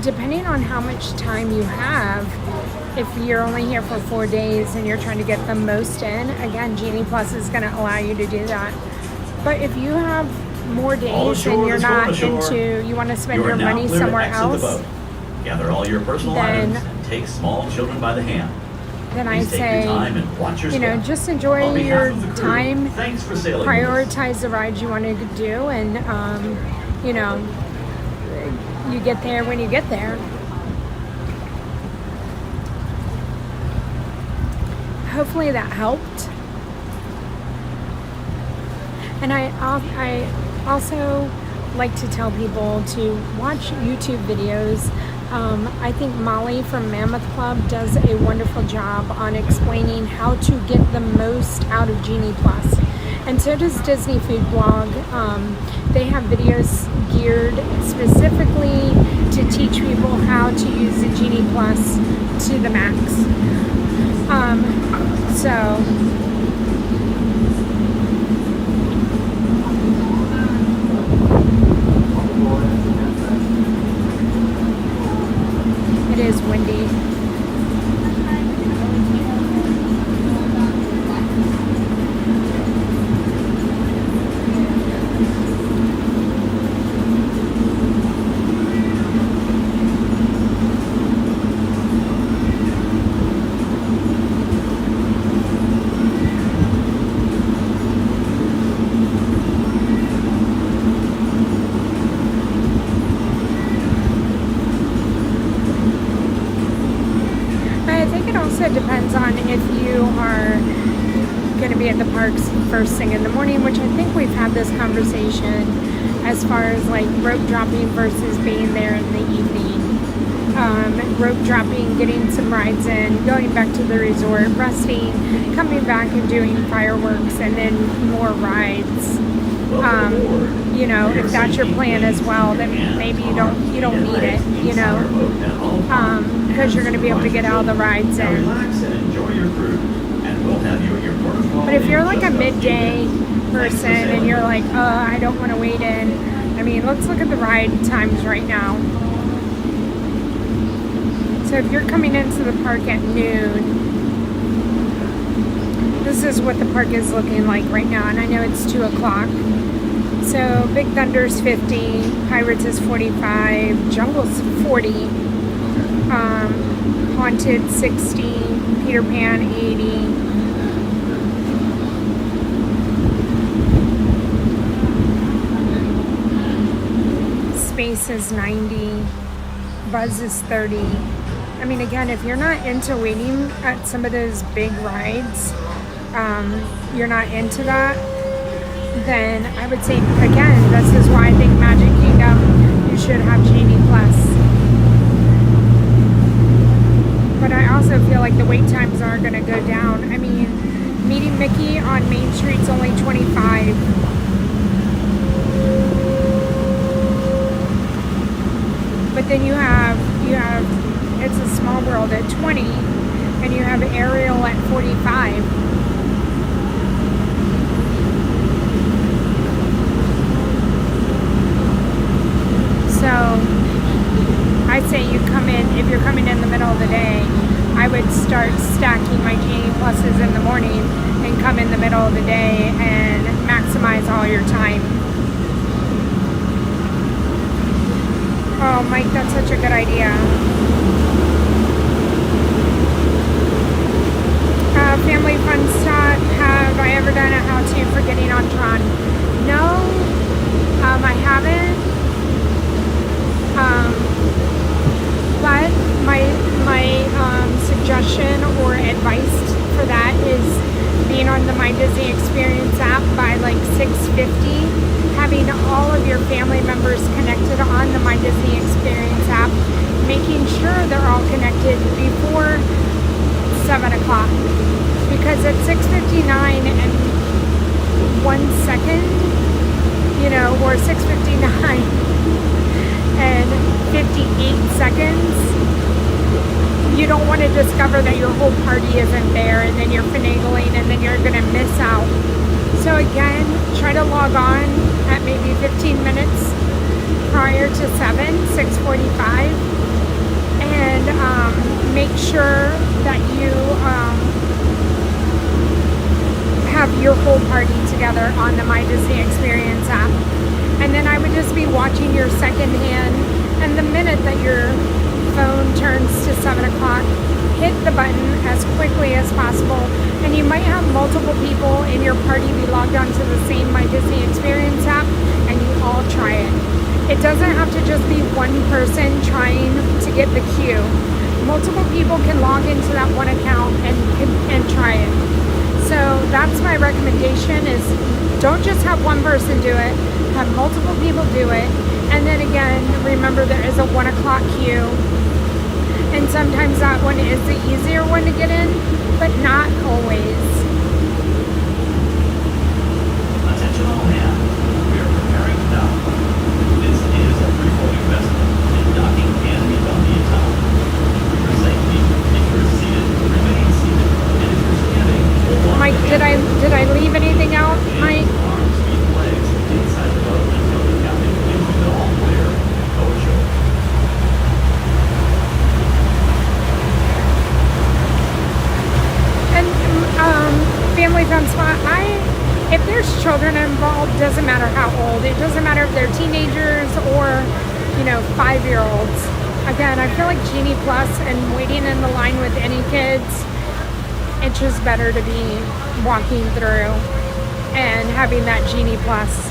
depending on how much time you have, if you're only here for 4 days and you're trying to get the most in, again, Genie Plus is going to allow you to do that. But if you have more days and you're not into, you want to spend your money somewhere else, gather all your personal items and take small children by the hand. Then I say, you know, just enjoy your time, prioritize the rides you want to do, and, you know, you get there when you get there. Hopefully that helped. And I also like to tell people to watch YouTube videos. I think Molly from Mammoth Club does a wonderful job on explaining how to get the most out of Genie Plus. And so does Disney Food Blog. They have videos geared specifically to teach people how to use the Genie Plus to the max. It is windy. It depends on if you are going to be at the parks first thing in the morning, which I think we've had this conversation as far as like rope dropping versus being there in the evening. Rope dropping, getting some rides in, going back to the resort, resting, coming back and doing fireworks, and then more rides. You know, if that's your plan as well, then maybe you don't need it, you know, because you're going to be able to get all the rides in. But if you're like a midday person and you're like, oh, I don't want to wait in, I mean, let's look at the ride times right now. So if you're coming into the park at noon, this is what the park is looking like right now, and I know it's 2 o'clock. So Big Thunder's 50, Pirates is 45, Jungle's 40, Haunted 60, Peter Pan 80. Space is 90, Buzz is 30. I mean, again, if you're not into waiting at some of those big rides, you're not into that, then I would say, again, this is why I think Magic Kingdom, you should have Genie Plus. But I also feel like the wait times are going to go down. I mean, meeting Mickey on Main Street's only $25. But then you have It's a Small World at 20, and you have Ariel at 45. So I say you come in, if you're coming in the middle of the day, I would start stacking my Genie Pluses in the morning and come in the middle of the day and maximize all your time. Oh, Mike, that's such a good idea. Family Fun Stat, have I ever done a how-to for getting on Tron? No, I haven't. But my suggestion or advice for that is being on the My Disney Experience app by like 6:50, having all of your family members connected on the My Disney Experience app, making sure they're all connected before 7 o'clock. Because at 6:59 and 1 second, or 6:59 and 58 seconds, you don't want to discover that your whole party isn't there, and then you're finagling, and then you're going to miss out. So again, try to log on at maybe 15 minutes prior to 6:45, and make sure that you have your whole party together on the My Disney Experience app. And then I would just be watching your second hand, and the minute that your phone turns to 7 o'clock, hit the button as quickly as possible. And you might have multiple people in your party be logged onto the same My Disney Experience app, and you all try it. It doesn't have to just be one person trying to get the queue. Multiple people can log into that one account and try it. So that's my recommendation, is don't just have one person do it, have multiple people do it. And then again, remember there is a 1 o'clock queue. And sometimes that one is the easier one to get in, but not always. Attention all hands. We are preparing to dock. This is a free-flow investment, and docking can be done via tunnel. For your safety, if you're seated, remain seated. And if you're standing, hold on. Mike, did I leave anything out, Mike? Arms, feet, legs inside the boat until the captain gives you the all clear. Go ashore. Family Fun Spot, if there's children involved, doesn't matter how old. It doesn't matter if they're teenagers or 5-year-olds. Again, I feel like Genie Plus and waiting in the line with any kids, it's just better to be walking through and having that Genie Plus.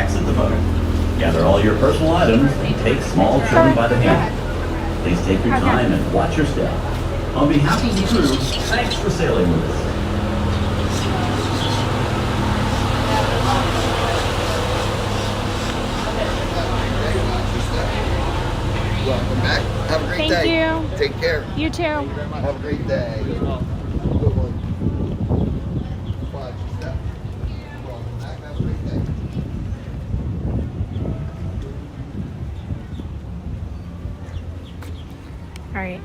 exit the boat. Gather all your personal items and take small children by the hand. Please take your time and watch your step. On behalf of the crew, thanks for sailing with us. Welcome back. Have a great Thank day. you. Take care. You too. Thank you very much. Have a great day. Good one. Watch your step. Welcome back. Have a great day. All right.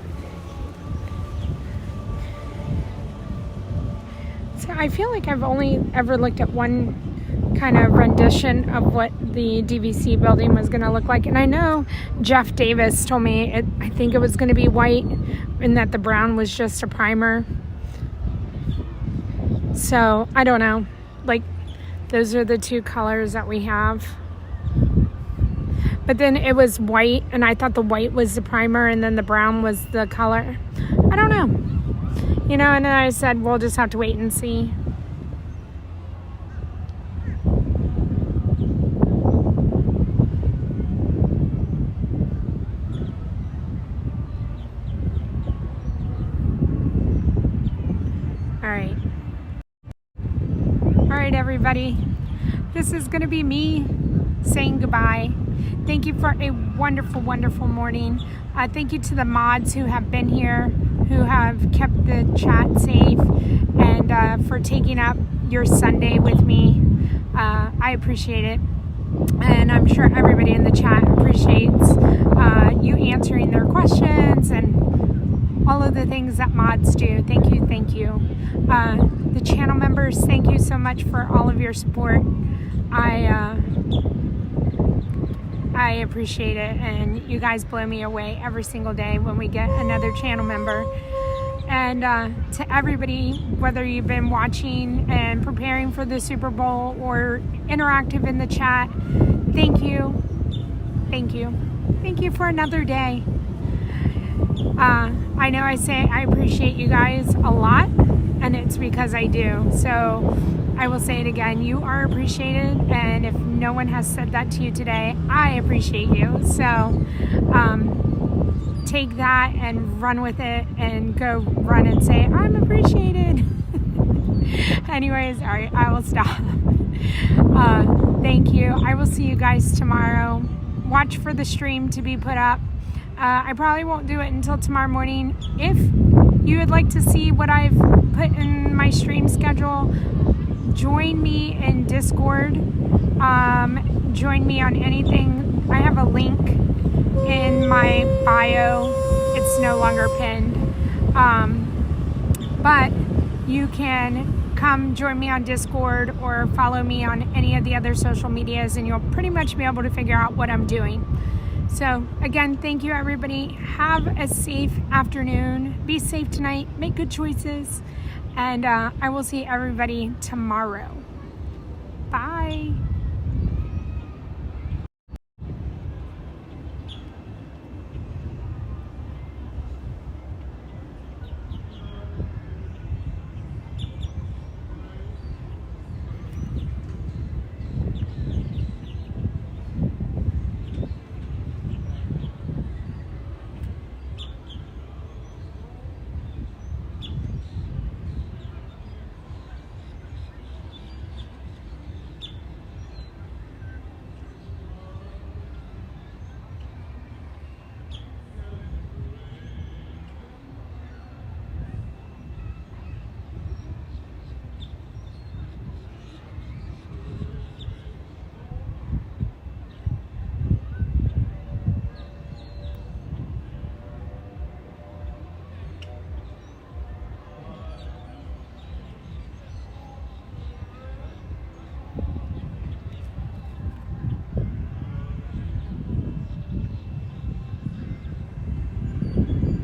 So I feel like I've only ever looked at one kind of rendition of what the DVC building was going to look like. And I know Jeff Davis told me I think it was going to be white and that the brown was just a primer. So I don't know. Like, those are the two colors that we have. But then it was white, and I thought the white was the primer and then the brown was the color. I don't know. You know, and then I said, we'll just have to wait and see. All right, everybody. This is going to be me saying goodbye. Thank you for a wonderful, wonderful morning. Thank you to the mods who have been here, who have kept the chat safe, and for taking up your Sunday with me. I appreciate it. And I'm sure everybody in the chat appreciates you answering their questions and all of the things that mods do. Thank you, thank you. The channel members, thank you so much for all of your support. I appreciate it, and you guys blow me away every single day when we get another channel member. And to everybody, whether you've been watching and preparing for the Super Bowl or interactive in the chat, thank you. Thank you. Thank you for another day. I know I say I appreciate you guys a lot, and it's because I do. So I will say it again, you are appreciated, and if no one has said that to you today, I appreciate you. So take that and run with it and go run and say, I'm appreciated. Anyways, all right, I will stop. Thank you. I will see you guys tomorrow. Watch for the stream to be put up. I probably won't do it until tomorrow morning. If you would like to see what I've put in my stream schedule, join me in Discord. Join me on anything. I have a link in my bio. It's no longer pinned. But you can come join me on Discord or follow me on any of the other social medias, and you'll pretty much be able to figure out what I'm doing. So again, thank you, everybody. Have a safe afternoon. Be safe tonight. Make good choices. And I will see everybody tomorrow. Bye.